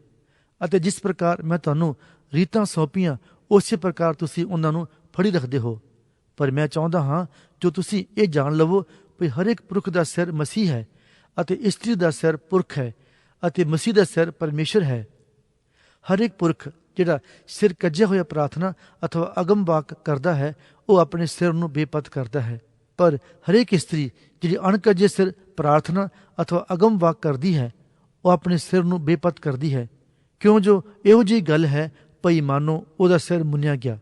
ਅਤੇ ਜਿਸ ਪ੍ਰਕਾਰ ਮੈਂ ਤੁਹਾਨੂੰ ਰੀਤਾਂ ਸੌਂਪੀਆਂ ਉਸੇ ਪ੍ਰਕਾਰ ਤੁਸੀਂ ਉਹਨਾਂ ਨੂੰ ਫੜੀ ਰੱਖਦੇ ਹੋ। ਪਰ ਮੈਂ ਚਾਹੁੰਦਾ ਹਾਂ ਜੋ ਤੁਸੀਂ ਇਹ ਜਾਣ ਲਵੋ ਵੀ ਹਰੇਕ ਪੁਰਖ ਦਾ ਸਿਰ ਮਸੀਹ ਹੈ, ਅਤੇ ਇਸਤਰੀ ਦਾ ਸਿਰ ਪੁਰਖ ਹੈ, ਅਤੇ ਮਸੀਹ ਦਾ ਸਿਰ ਪਰਮੇਸ਼ਰ ਹੈ। ਹਰੇਕ ਪੁਰਖ ਜਿਹੜਾ ਸਿਰ ਕੱਜਿਆ ਹੋਇਆ ਪ੍ਰਾਰਥਨਾ ਅਥਵਾ ਅਗਮ ਵਾਕ ਕਰਦਾ ਹੈ ਉਹ ਆਪਣੇ ਸਿਰ ਨੂੰ ਬੇਪਤ ਕਰਦਾ ਹੈ, ਪਰ ਹਰੇਕ ਇਸਤਰੀ ਜਿਹੜੀ ਅਣਕੱਜੇ ਸਿਰ ਪ੍ਰਾਰਥਨਾ ਅਥਵਾ ਅਗਮ ਵਾਕ ਕਰਦੀ ਹੈ ਉਹ ਆਪਣੇ ਸਿਰ ਨੂੰ ਬੇਪਤ ਕਰਦੀ ਹੈ, ਕਿਉਂ ਜੋ ਇਹੋ ਜਿਹੀ ਗੱਲ ਹੈ ਭਈ ਮਾਨੋ ਉਹਦਾ ਸਿਰ ਮੁੰਨਿਆ ਗਿਆ।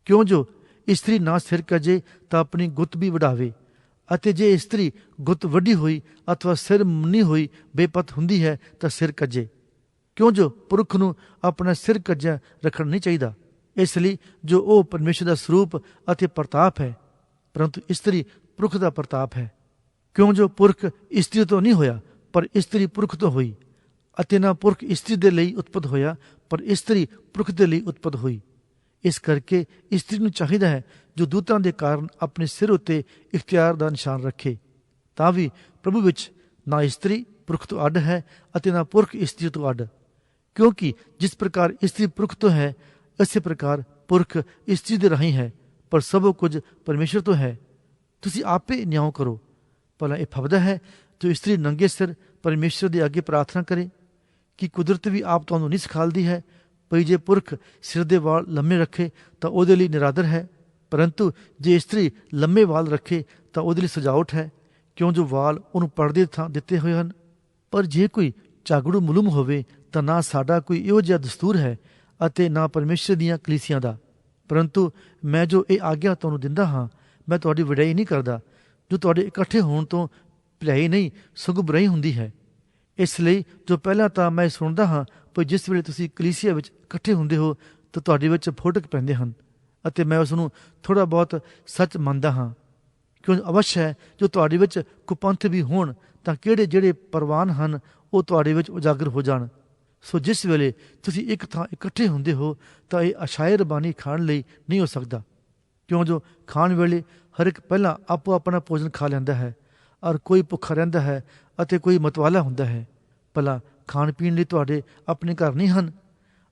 ਕਿਉਂ ਜੋ ਇਸਤਰੀ ਨਾ ਸਿਰ ਕੱਜੇ ਤਾਂ ਆਪਣੀ ਗੁੱਤ ਵੀ ਵਡਾਵੇ, ਅਤੇ ਜੇ ਇਸਤਰੀ ਗੁੱਤ ਵੱਡੀ ਹੋਈ ਅਥਵਾ ਸਿਰ ਮੁੰਨੀ ਹੋਈ ਬੇਪਤ ਹੁੰਦੀ ਹੈ ਤਾਂ ਸਿਰ ਕੱਜੇ। ਕਿਉਂ ਜੋ ਪੁਰਖ ਨੂੰ ਆਪਣਾ ਸਿਰ ਕੱਜਿਆ ਰੱਖਣਾ ਨਹੀਂ ਚਾਹੀਦਾ, ਇਸ ਲਈ ਜੋ ਉਹ ਪਰਮੇਸ਼ਰ ਦਾ ਸਰੂਪ ਅਤੇ ਪ੍ਰਤਾਪ ਹੈ, ਪਰੰਤੂ ਇਸਤਰੀ ਪੁਰਖ ਦਾ ਪ੍ਰਤਾਪ ਹੈ। ਕਿਉਂ ਜੋ ਪੁਰਖ ਇਸਤਰੀ ਤੋਂ ਨਹੀਂ ਹੋਇਆ ਪਰ ਇਸਤਰੀ ਪੁਰਖ ਤੋਂ ਹੋਈ, ਅਤੇ ਨਾ ਪੁਰਖ ਇਸਤਰੀ ਦੇ ਲਈ ਉਤਪਤ ਹੋਇਆ ਪਰ ਇਸਤਰੀ ਪੁਰਖ ਦੇ ਲਈ ਉਤਪਤ ਹੋਈ। ਇਸ ਕਰਕੇ ਇਸਤਰੀ ਨੂੰ ਚਾਹੀਦਾ ਹੈ ਜੋ ਦੂਤਾਂ ਦੇ ਕਾਰਨ ਆਪਣੇ ਸਿਰ ਉੱਤੇ ਇਖਤਿਆਰ ਦਾ ਨਿਸ਼ਾਨ ਰੱਖੇ। ਤਾਂ ਵੀ ਪ੍ਰਭੂ ਵਿੱਚ ਨਾ ਇਸਤਰੀ ਪੁਰਖ ਤੋਂ ਅੱਡ ਹੈ ਅਤੇ ਨਾ ਪੁਰਖ ਇਸਤਰੀ ਤੋਂ ਅੱਡ, ਕਿਉਂਕਿ ਜਿਸ ਪ੍ਰਕਾਰ ਇਸਤਰੀ ਪੁਰਖ ਤੋਂ ਹੈ ਇਸੇ ਪ੍ਰਕਾਰ ਪੁਰਖ ਇਸਤਰੀ ਦੇ ਰਾਹੀਂ ਹੈ, ਪਰ ਸਭ ਕੁਝ ਪਰਮੇਸ਼ਰ ਤੋਂ ਹੈ। ਤੁਸੀਂ ਆਪੇ ਨਿਆਂ ਕਰੋ। ਭਲਾ ਇਹ ਫਬਦਾ ਹੈ ਜੋ ਇਸਤਰੀ ਨੰਗੇ ਸਿਰ ਪਰਮੇਸ਼ਰ ਦੇ ਅੱਗੇ ਪ੍ਰਾਰਥਨਾ ਕਰੇ? ਕਿ ਕੁਦਰਤ ਵੀ ਆਪ ਤੁਹਾਨੂੰ ਨਹੀਂ ਸਿਖਾਲਦੀ ਹੈ ਭਈ ਜੇ ਪੁਰਖ ਸਿਰ ਦੇ ਵਾਲ ਲੰਮੇ ਰੱਖੇ ਤਾਂ ਉਹਦੇ ਲਈ ਨਿਰਾਦਰ ਹੈ, ਪਰੰਤੂ ਜੇ ਇਸਤਰੀ ਲੰਮੇ ਵਾਲ ਰੱਖੇ ਤਾਂ ਉਹਦੇ ਲਈ ਸਜਾਵਟ ਹੈ, ਕਿਉਂ ਜੋ ਵਾਲ ਉਹਨੂੰ ਪਰਦੇ ਥਾਂ ਦਿੱਤੇ ਹੋਏ ਹਨ। ਪਰ ਜੇ ਕੋਈ ਝਾਗੜੂ ਮੁਲਮ ਹੋਵੇ ਤਾਂ ਨਾ ਸਾਡਾ ਕੋਈ ਇਹੋ ਜਿਹਾ ਦਸਤੂਰ ਹੈ ਅਤੇ ਨਾ ਪਰਮੇਸ਼ਰ ਦੀਆਂ ਕਲੀਸਿਆਂ ਦਾ। ਪਰੰਤੂ ਮੈਂ ਜੋ ਇਹ ਆਗਿਆ ਤੁਹਾਨੂੰ ਦਿੰਦਾ ਹਾਂ, ਮੈਂ ਤੁਹਾਡੀ ਵਡਿਆਈ ਨਹੀਂ ਕਰਦਾ, ਜੋ ਤੁਹਾਡੇ ਇਕੱਠੇ ਹੋਣ ਤੋਂ ਭਲਾਈ ਨਹੀਂ ਸਗੋਂ ਬੁਰਾਈ ਹੁੰਦੀ ਹੈ। ਇਸ ਲਈ ਜੋ ਪਹਿਲਾਂ ਤਾਂ ਮੈਂ ਸੁਣਦਾ ਹਾਂ ਪਰ ਜਿਸ ਵੇਲੇ ਤੁਸੀਂ ਕਲੀਸਿਆ ਵਿੱਚ ਇਕੱਠੇ ਹੁੰਦੇ ਹੋ ਤਾਂ ਤੁਹਾਡੇ ਵਿੱਚ ਫੋਟਕ ਪੈਂਦੇ ਹਨ, ਅਤੇ ਮੈਂ ਉਸ ਨੂੰ ਥੋੜ੍ਹਾ ਬਹੁਤ ਸੱਚ ਮੰਨਦਾ ਹਾਂ। ਕਿਉਂ ਅਵਸ਼ ਹੈ ਜੋ ਤੁਹਾਡੇ ਵਿੱਚ ਕੁਪੰਥ ਵੀ ਹੋਣ ਤਾਂ ਕਿਹੜੇ ਜਿਹੜੇ ਪ੍ਰਵਾਨ ਹਨ ਉਹ ਤੁਹਾਡੇ ਵਿੱਚ ਉਜਾਗਰ ਹੋ ਜਾਣ। ਸੋ ਜਿਸ ਵੇਲੇ ਤੁਸੀਂ ਇੱਕ ਥਾਂ ਇਕੱਠੇ ਹੁੰਦੇ ਹੋ ਤਾਂ ਇਹ ਅਸ਼ਾਇਰ ਬਾਣੀ ਖਾਣ ਲਈ ਨਹੀਂ ਹੋ ਸਕਦਾ, ਕਿਉਂ ਜੋ ਖਾਣ ਵੇਲੇ ਹਰ ਇੱਕ ਪਹਿਲਾਂ ਆਪੋ ਆਪਣਾ ਭੋਜਨ ਖਾ ਲੈਂਦਾ ਹੈ, ਔਰ ਕੋਈ ਭੁੱਖਾ ਰਹਿੰਦਾ ਹੈ ਅਤੇ ਕੋਈ ਮਤਵਾਲਾ ਹੁੰਦਾ ਹੈ। ਭਲਾ ਖਾਣ ਪੀਣ ਲਈ ਤੁਹਾਡੇ ਆਪਣੇ ਘਰ ਨਹੀਂ ਹਨ?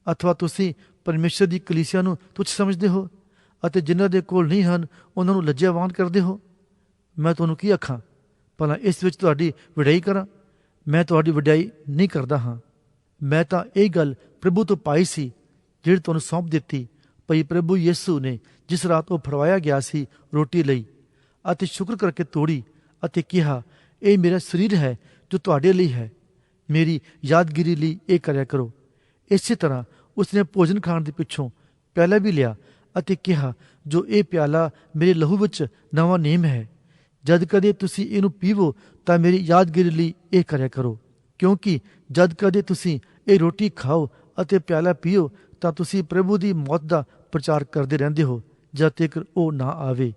ਅਥਵਾ ਤੁਸੀਂ ਪਰਮੇਸ਼ਰ ਦੀ ਕਲੀਸਿਆ ਨੂੰ ਤੁੱਛ ਸਮਝਦੇ ਹੋ ਅਤੇ ਜਿਨ੍ਹਾਂ ਦੇ ਕੋਲ ਨਹੀਂ ਹਨ ਉਹਨਾਂ ਨੂੰ ਲੱਜਿਆਵਾਨ ਕਰਦੇ ਹੋ? ਮੈਂ ਤੁਹਾਨੂੰ ਕੀ ਆਖਾਂ? ਭਲਾ ਇਸ ਵਿੱਚ ਤੁਹਾਡੀ ਵਡਿਆਈ ਕਰਾਂ? ਮੈਂ ਤੁਹਾਡੀ ਵਡਿਆਈ ਨਹੀਂ ਕਰਦਾ ਹਾਂ। ਮੈਂ ਤਾਂ ਇਹ ਗੱਲ ਪ੍ਰਭੂ ਤੋਂ ਪਾਈ ਸੀ ਜਿਹੜੀ ਤੁਹਾਨੂੰ ਸੌਂਪ ਦਿੱਤੀ ਭਈ ਪ੍ਰਭੂ ਯਿਸੂ ਨੇ ਜਿਸ ਰਾਤ ਉਹ ਫੜਵਾਇਆ ਗਿਆ ਸੀ ਰੋਟੀ ਲਈ ਅਤੇ ਸ਼ੁਕਰ ਕਰਕੇ ਤੋੜੀ ਅਤੇ ਕਿਹਾ, ਇਹ ਮੇਰਾ ਸਰੀਰ ਹੈ ਜੋ ਤੁਹਾਡੇ ਲਈ ਹੈ, ਮੇਰੀ ਯਾਦਗਿਰੀ ਲਈ ਇਹ ਕਰਿਆ ਕਰੋ। ਇਸੇ ਤਰ੍ਹਾਂ ਉਸਨੇ ਭੋਜਨ ਖਾਣ ਦੇ ਪਿੱਛੋਂ ਪਿਆਲਾ ਵੀ ਲਿਆ ਅਤੇ ਕਿਹਾ, ਜੋ ਇਹ ਪਿਆਲਾ ਮੇਰੇ ਲਹੂ ਵਿੱਚ ਨਵਾਂ ਨੇਮ ਹੈ, ਜਦ ਕਦੇ ਤੁਸੀਂ ਇਹਨੂੰ ਪੀਵੋ ਤਾਂ ਮੇਰੀ ਯਾਦਗਿਰੀ ਲਈ ਇਹ ਕਰਿਆ ਕਰੋ। ਕਿਉਂਕਿ ਜਦ ਕਦੇ ਤੁਸੀਂ ਇਹ ਰੋਟੀ ਖਾਓ ਅਤੇ ਪਿਆਲਾ ਪੀਓ ਤਾਂ ਤੁਸੀਂ ਪ੍ਰਭੂ ਦੀ ਮੌਤ ਦਾ ਪ੍ਰਚਾਰ ਕਰਦੇ ਰਹਿੰਦੇ ਹੋ ਜਦ ਤੱਕ ਉਹ ਨਾ ਆਵੇ।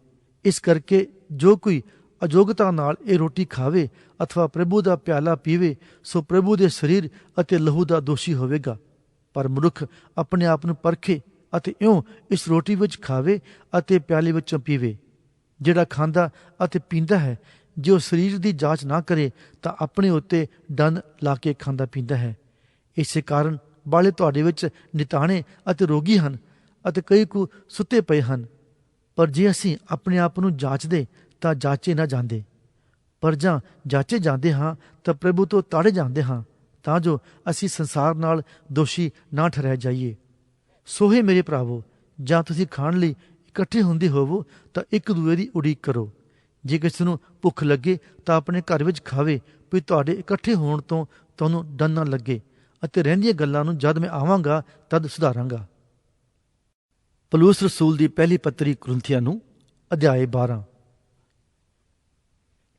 ਇਸ ਕਰਕੇ ਜੋ ਕੋਈ ਅਯੋਗਤਾ ਨਾਲ ਇਹ ਰੋਟੀ ਖਾਵੇ ਅਥਵਾ ਪ੍ਰਭੂ ਦਾ ਪਿਆਲਾ ਪੀਵੇ ਸੋ ਪ੍ਰਭੂ ਦੇ ਸਰੀਰ ਅਤੇ ਲਹੂ ਦਾ ਦੋਸ਼ੀ ਹੋਵੇਗਾ। ਪਰ ਮਨੁੱਖ ਆਪਣੇ ਆਪ ਨੂੰ ਪਰਖੇ ਅਤੇ ਇਉਂ ਇਸ ਰੋਟੀ ਵਿੱਚ ਖਾਵੇ ਅਤੇ ਪਿਆਲੇ ਵਿੱਚੋਂ ਪੀਵੇ। ਜਿਹੜਾ ਖਾਂਦਾ ਅਤੇ ਪੀਂਦਾ ਹੈ ਜੇ ਉਹ ਸਰੀਰ ਦੀ ਜਾਂਚ ਨਾ ਕਰੇ ਤਾਂ ਆਪਣੇ ਉੱਤੇ ਡੰਨ ਲਾ ਕੇ ਖਾਂਦਾ ਪੀਂਦਾ ਹੈ। ਇਸੇ ਕਾਰਨ ਬਾਲੇ ਤੁਹਾਡੇ ਵਿੱਚ ਨਿਤਾਣੇ ਅਤੇ ਰੋਗੀ ਹਨ ਅਤੇ ਕਈ ਕੁ ਸੁੱਤੇ ਪਏ ਹਨ। ਪਰ ਜੇ ਅਸੀਂ ਆਪਣੇ ਆਪ ਨੂੰ ਜਾਂਚਦੇ ਤਾਂ ਜਾਚੇ ਨਾ ਜਾਂਦੇ, ਪਰ ਜਾਂ ਜਾਚੇ ਜਾਂਦੇ ਹਾਂ ਤਾਂ ਪ੍ਰਭੂ ਤੋਂ ਤਾੜੇ ਜਾਂਦੇ ਹਾਂ, ਤਾਂ ਜੋ ਅਸੀਂ ਸੰਸਾਰ ਨਾਲ ਦੋਸ਼ੀ ਨਾ ਠਹਿਰਾਏ ਜਾਈਏ। ਸੋਹੇ ਮੇਰੇ ਭਰਾਵੋ, ਜਾਂ ਤੁਸੀਂ ਖਾਣ ਲਈ ਇਕੱਠੇ ਹੁੰਦੇ ਹੋਵੋ ਤਾਂ ਇੱਕ ਦੂਏ ਦੀ ਉਡੀਕ ਕਰੋ। ਜੇ ਕਿਸੇ ਨੂੰ ਭੁੱਖ ਲੱਗੇ ਤਾਂ ਆਪਣੇ ਘਰ ਵਿੱਚ ਖਾਵੇ, ਵੀ ਤੁਹਾਡੇ ਇਕੱਠੇ ਹੋਣ ਤੋਂ ਤੁਹਾਨੂੰ ਡਰ ਨਾ ਲੱਗੇ, ਅਤੇ ਰਹਿੰਦੀਆਂ ਗੱਲਾਂ ਨੂੰ ਜਦ ਮੈਂ ਆਵਾਂਗਾ ਤਦ ਸੁਧਾਰਾਂਗਾ। ਪੌਲੁਸ ਰਸੂਲ ਦੀ ਪਹਿਲੀ ਪੱਤਰੀ ਕੁਰਿੰਥੀਆਂ ਨੂੰ ਅਧਿਆਇ 12।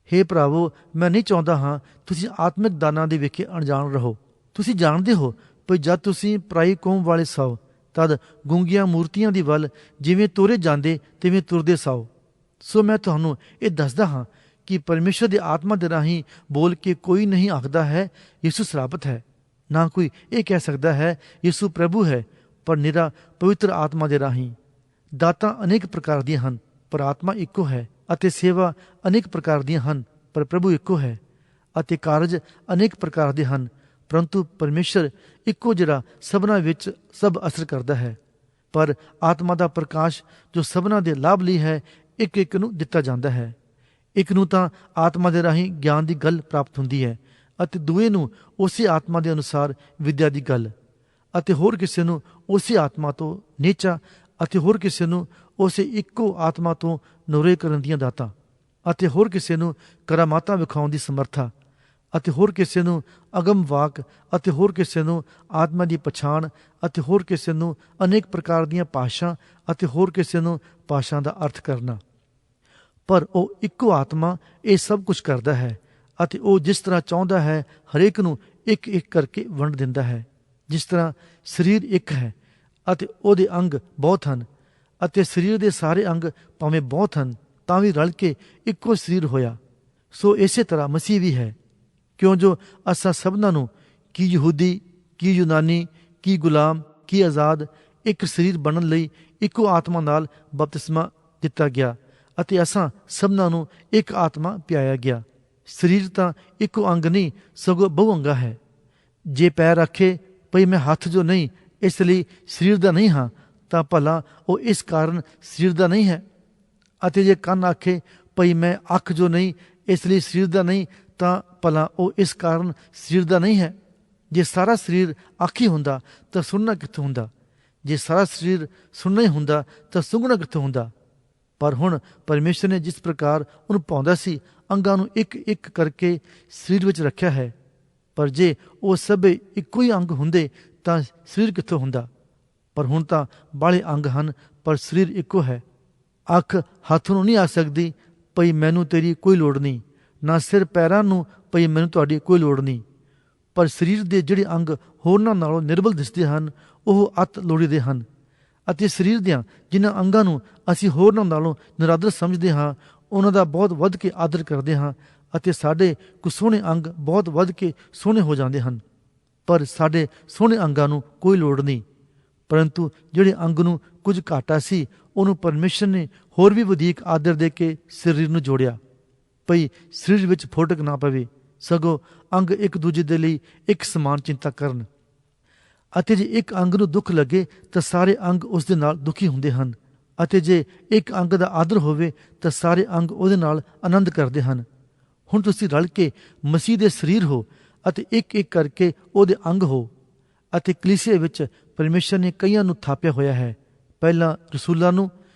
ਹੇ ਭਰਾਵੋ, ਮੈਂ ਨਹੀਂ ਚਾਹੁੰਦਾ ਹਾਂ ਤੁਸੀਂ ਆਤਮਿਕ ਦਾਨਾਂ ਦੇ ਵਿਖੇ ਅਣਜਾਣ ਰਹੋ। ਤੁਸੀਂ ਜਾਣਦੇ ਹੋ ਵੀ ਜਦ ਤੁਸੀਂ ਪਰਾਈ ਕੌਮ ਵਾਲੇ ਸਾਓ, ਤਦ ਗੂੰਗੀਆਂ ਮੂਰਤੀਆਂ ਦੀ ਵੱਲ ਜਿਵੇਂ ਤੋਰੇ ਜਾਂਦੇ ਤਿਵੇਂ ਤੁਰਦੇ ਸਾਓ। ਸੋ ਮੈਂ ਤੁਹਾਨੂੰ ਇਹ ਦੱਸਦਾ ਹਾਂ ਕਿ ਪਰਮੇਸ਼ਰ ਦੀ ਆਤਮਾ ਦੇ ਰਾਹੀਂ ਬੋਲ ਕੇ ਕੋਈ ਨਹੀਂ ਆਖਦਾ ਹੈ ਯਿਸੂ ਸਰਾਬਤ ਹੈ, ਨਾ ਕੋਈ ਇਹ ਕਹਿ ਸਕਦਾ ਹੈ ਯਿਸੂ ਪ੍ਰਭੂ ਹੈ, ਪਰ ਨਿਰਾ ਪਵਿੱਤਰ ਆਤਮਾ ਦੇ ਰਾਹੀਂ। ਦਾਤਾਂ ਅਨੇਕ ਪ੍ਰਕਾਰ ਦੀਆਂ ਹਨ, ਪਰ ਆਤਮਾ ਇੱਕੋ ਹੈ, ਅਤੇ ਸੇਵਾ ਅਨੇਕ ਪ੍ਰਕਾਰ ਦੀਆਂ ਹਨ, ਪਰ ਪ੍ਰਭੂ ਇੱਕੋ ਹੈ, ਅਤੇ ਕਾਰਜ ਅਨੇਕ ਪ੍ਰਕਾਰ ਦੇ ਹਨ, ਪਰੰਤੂ ਪਰਮੇਸ਼ਰ ਇੱਕੋ ਜਿਹੜਾ ਸਭਨਾਂ ਵਿੱਚ ਸਭ ਅਸਰ ਕਰਦਾ ਹੈ। ਪਰ ਆਤਮਾ ਦਾ ਪ੍ਰਕਾਸ਼ ਜੋ ਸਭਨਾਂ ਦੇ ਲਾਭ ਲਈ ਹੈ, ਇੱਕ ਇੱਕ ਨੂੰ ਦਿੱਤਾ ਜਾਂਦਾ ਹੈ। ਇੱਕ ਨੂੰ ਤਾਂ ਆਤਮਾ ਦੇ ਰਾਹੀਂ ਗਿਆਨ ਦੀ ਗੱਲ ਪ੍ਰਾਪਤ ਹੁੰਦੀ ਹੈ, ਅਤੇ ਦੂਏ ਨੂੰ ਉਸੇ ਆਤਮਾ ਦੇ ਅਨੁਸਾਰ ਵਿਦਿਆ ਦੀ ਗੱਲ, ਅਤੇ ਹੋਰ ਕਿਸੇ ਨੂੰ ਉਸੇ ਆਤਮਾ ਤੋਂ ਨੇਚਾ, ਅਤੇ ਹੋਰ ਕਿਸੇ ਨੂੰ ਉਸੇ ਇੱਕੋ ਆਤਮਾ ਤੋਂ ਨੁਰੇ ਕਰਨ ਦੀਆਂ ਦਾਤਾਂ, ਅਤੇ ਹੋਰ ਕਿਸੇ ਨੂੰ ਕਰਾਮਾਤਾਂ ਵਿਖਾਉਣ ਦੀ ਸਮਰਥਾ, ਅਤੇ ਹੋਰ ਕਿਸੇ ਨੂੰ ਅਗਮ ਵਾਕ, ਅਤੇ ਹੋਰ ਕਿਸੇ ਨੂੰ ਆਤਮਾ ਦੀ ਪਛਾਣ, ਅਤੇ ਹੋਰ ਕਿਸੇ ਨੂੰ ਅਨੇਕ ਪ੍ਰਕਾਰ ਦੀਆਂ ਭਾਸ਼ਾ, ਅਤੇ ਹੋਰ ਕਿਸੇ ਨੂੰ ਭਾਸ਼ਾ ਦਾ ਅਰਥ ਕਰਨਾ। ਪਰ ਉਹ ਇੱਕੋ ਆਤਮਾ ਇਹ ਸਭ ਕੁਝ ਕਰਦਾ ਹੈ, ਅਤੇ ਉਹ ਜਿਸ ਤਰ੍ਹਾਂ ਚਾਹੁੰਦਾ ਹੈ ਹਰੇਕ ਨੂੰ ਇੱਕ ਇੱਕ ਕਰਕੇ ਵੰਡ ਦਿੰਦਾ ਹੈ। ਜਿਸ ਤਰ੍ਹਾਂ ਸਰੀਰ ਇੱਕ ਹੈ ਅਤੇ ਉਹਦੇ ਅੰਗ ਬਹੁਤ ਹਨ, ਅਤੇ ਸਰੀਰ ਦੇ ਸਾਰੇ ਅੰਗ ਭਾਵੇਂ ਬਹੁਤ ਹਨ ਤਾਂ ਵੀ ਰਲ ਕੇ ਇੱਕੋ ਸਰੀਰ ਹੋਇਆ, ਸੋ ਇਸੇ ਤਰ੍ਹਾਂ ਮਸੀਹ ਵੀ ਹੈ। ਕਿਉਂ ਜੋ ਅਸਾਂ ਸਭਨਾਂ ਨੂੰ, ਕੀ ਯਹੂਦੀ, ਕੀ ਯੂਨਾਨੀ, ਕੀ ਗੁਲਾਮ, ਕੀ ਆਜ਼ਾਦ, ਇੱਕ ਸਰੀਰ ਬਣਨ ਲਈ ਇੱਕੋ ਆਤਮਾ ਨਾਲ ਬਪਤਿਸਮਾ ਦਿੱਤਾ ਗਿਆ, ਅਤੇ ਅਸਾਂ ਸਭਨਾਂ ਨੂੰ ਇੱਕ ਆਤਮਾ ਪਿਆਇਆ ਗਿਆ। ਸਰੀਰ ਤਾਂ ਇੱਕੋ ਅੰਗ ਨਹੀਂ, ਸਗੋਂ ਬਹੁ ਅੰਗਾ ਹੈ। ਜੇ ਪੈਰ ਆਖੇ ਭਈ ਮੈਂ ਹੱਥ ਜੋ ਨਹੀਂ, ਇਸ ਲਈ ਸਰੀਰ ਦਾ ਨਹੀਂ ਹਾਂ, ਤਾਂ ਭਲਾ ਉਹ ਇਸ ਕਾਰਨ ਸਰੀਰ ਦਾ ਨਹੀਂ ਹੈ। ਅਤੇ ਜੇ ਕੰਨ ਆਖੇ ਭਈ ਮੈਂ ਅੱਖ ਜੋ ਨਹੀਂ, ਇਸ ਲਈ ਸਰੀਰ ਦਾ ਨਹੀਂ, ਤਾਂ ਭਲਾ ਉਹ ਇਸ ਕਾਰਨ ਸਰੀਰ ਦਾ ਨਹੀਂ ਹੈ। ਜੇ ਸਾਰਾ ਸਰੀਰ ਅੱਖ ਹੀ ਹੁੰਦਾ ਤਾਂ ਸੁਣਨਾ ਕਿੱਥੋਂ ਹੁੰਦਾ? ਜੇ ਸਾਰਾ ਸਰੀਰ ਸੁਣਨਾ ਹੀ ਹੁੰਦਾ ਤਾਂ ਸੁੰਘਣਾ ਕਿੱਥੋਂ ਹੁੰਦਾ? ਪਰ ਹੁਣ ਪਰਮੇਸ਼ਰ ਨੇ ਜਿਸ ਪ੍ਰਕਾਰ ਉਹਨੂੰ ਪਾਉਂਦਾ ਸੀ, ਅੰਗਾਂ ਨੂੰ ਇੱਕ ਇੱਕ ਕਰਕੇ ਸਰੀਰ ਵਿੱਚ ਰੱਖਿਆ ਹੈ। ਪਰ ਜੇ ਉਹ ਸਭ ਇੱਕੋ ਹੀ ਅੰਗ ਹੁੰਦੇ ਤਾਂ ਸਰੀਰ ਕਿੱਥੋਂ ਹੁੰਦਾ? ਪਰ ਹੁਣ ਤਾਂ ਬਾਹਲੇ ਅੰਗ ਹਨ, ਪਰ ਸਰੀਰ ਇੱਕੋ ਹੈ। ਅੱਖ ਹੱਥ ਨੂੰ ਨਹੀਂ ਆ ਸਕਦੀ ਭਈ ਮੈਨੂੰ ਤੇਰੀ ਕੋਈ ਲੋੜ ਨਹੀਂ, ਨਾ ਸਿਰ ਪੈਰਾਂ ਨੂੰ ਭਈ ਮੈਨੂੰ ਤੁਹਾਡੀ ਕੋਈ ਲੋੜ ਨਹੀਂ। ਪਰ ਸਰੀਰ ਦੇ ਜਿਹੜੇ ਅੰਗ ਹੋਰਨਾਂ ਨਾਲੋਂ ਨਿਰਬਲ ਦਿਸਦੇ ਹਨ, ਉਹ ਅਤ ਲੋੜੀਦੇ ਹਨ। ਅਤੇ ਸਰੀਰ ਦਿਆਂ ਜਿਨ੍ਹਾਂ ਅੰਗਾਂ ਨੂੰ ਅਸੀਂ ਹੋਰਨਾਂ ਨਾਲੋਂ ਨਿਰਾਦਰ ਸਮਝਦੇ ਹਾਂ, ਉਹਨਾਂ ਦਾ ਬਹੁਤ ਵੱਧ ਕੇ ਆਦਰ ਕਰਦੇ ਹਾਂ, ਅਤੇ ਸਾਡੇ ਕੁਝ ਸੋਹਣੇ ਅੰਗ ਬਹੁਤ ਵੱਧ ਕੇ ਸੋਹਣੇ ਹੋ ਜਾਂਦੇ ਹਨ। ਪਰ ਸਾਡੇ ਸੋਹਣੇ ਅੰਗਾਂ ਨੂੰ ਕੋਈ ਲੋੜ ਨਹੀਂ, ਪਰੰਤੂ ਜਿਹੜੇ ਅੰਗ ਨੂੰ ਕੁਝ ਘਾਟਾ ਸੀ, ਉਹਨੂੰ ਪਰਮੇਸ਼ਰ ਨੇ ਹੋਰ ਵੀ ਵਧੀਕ ਆਦਰ ਦੇ ਕੇ ਸਰੀਰ ਨੂੰ ਜੋੜਿਆ, ਭਈ ਸਰੀਰ ਵਿੱਚ ਫੋਟਕ ਨਾ ਪਵੇ, ਸਗੋਂ ਅੰਗ ਇੱਕ ਦੂਜੇ ਦੇ ਲਈ ਇੱਕ ਸਮਾਨ ਚਿੰਤਾ ਕਰਨ। ਅਤੇ ਜੇ ਇੱਕ ਅੰਗ ਨੂੰ ਦੁੱਖ ਲੱਗੇ ਤਾਂ ਸਾਰੇ ਅੰਗ ਉਸ ਦੇ ਨਾਲ ਦੁਖੀ ਹੁੰਦੇ ਹਨ, ਅਤੇ ਜੇ ਇੱਕ ਅੰਗ ਦਾ ਆਦਰ ਹੋਵੇ ਤਾਂ ਸਾਰੇ ਅੰਗ ਉਹਦੇ ਨਾਲ ਆਨੰਦ ਕਰਦੇ ਹਨ। ਹੁਣ ਤੁਸੀਂ ਰਲ ਕੇ ਮਸੀਹ ਦੇ ਸਰੀਰ ਹੋ, ਅਤੇ ਇੱਕ ਇੱਕ ਕਰਕੇ ਉਹਦੇ ਅੰਗ ਹੋ। ਅਤੇ ਕਲੀਸਿਆ ਵਿੱਚ ਪਰਮੇਸ਼ਰ ਨੇ ਕਈਆਂ ਨੂੰ ਥਾਪਿਆ ਹੋਇਆ ਹੈ, ਪਹਿਲਾਂ ਰਸੂਲਾਂ ਨੂੰ,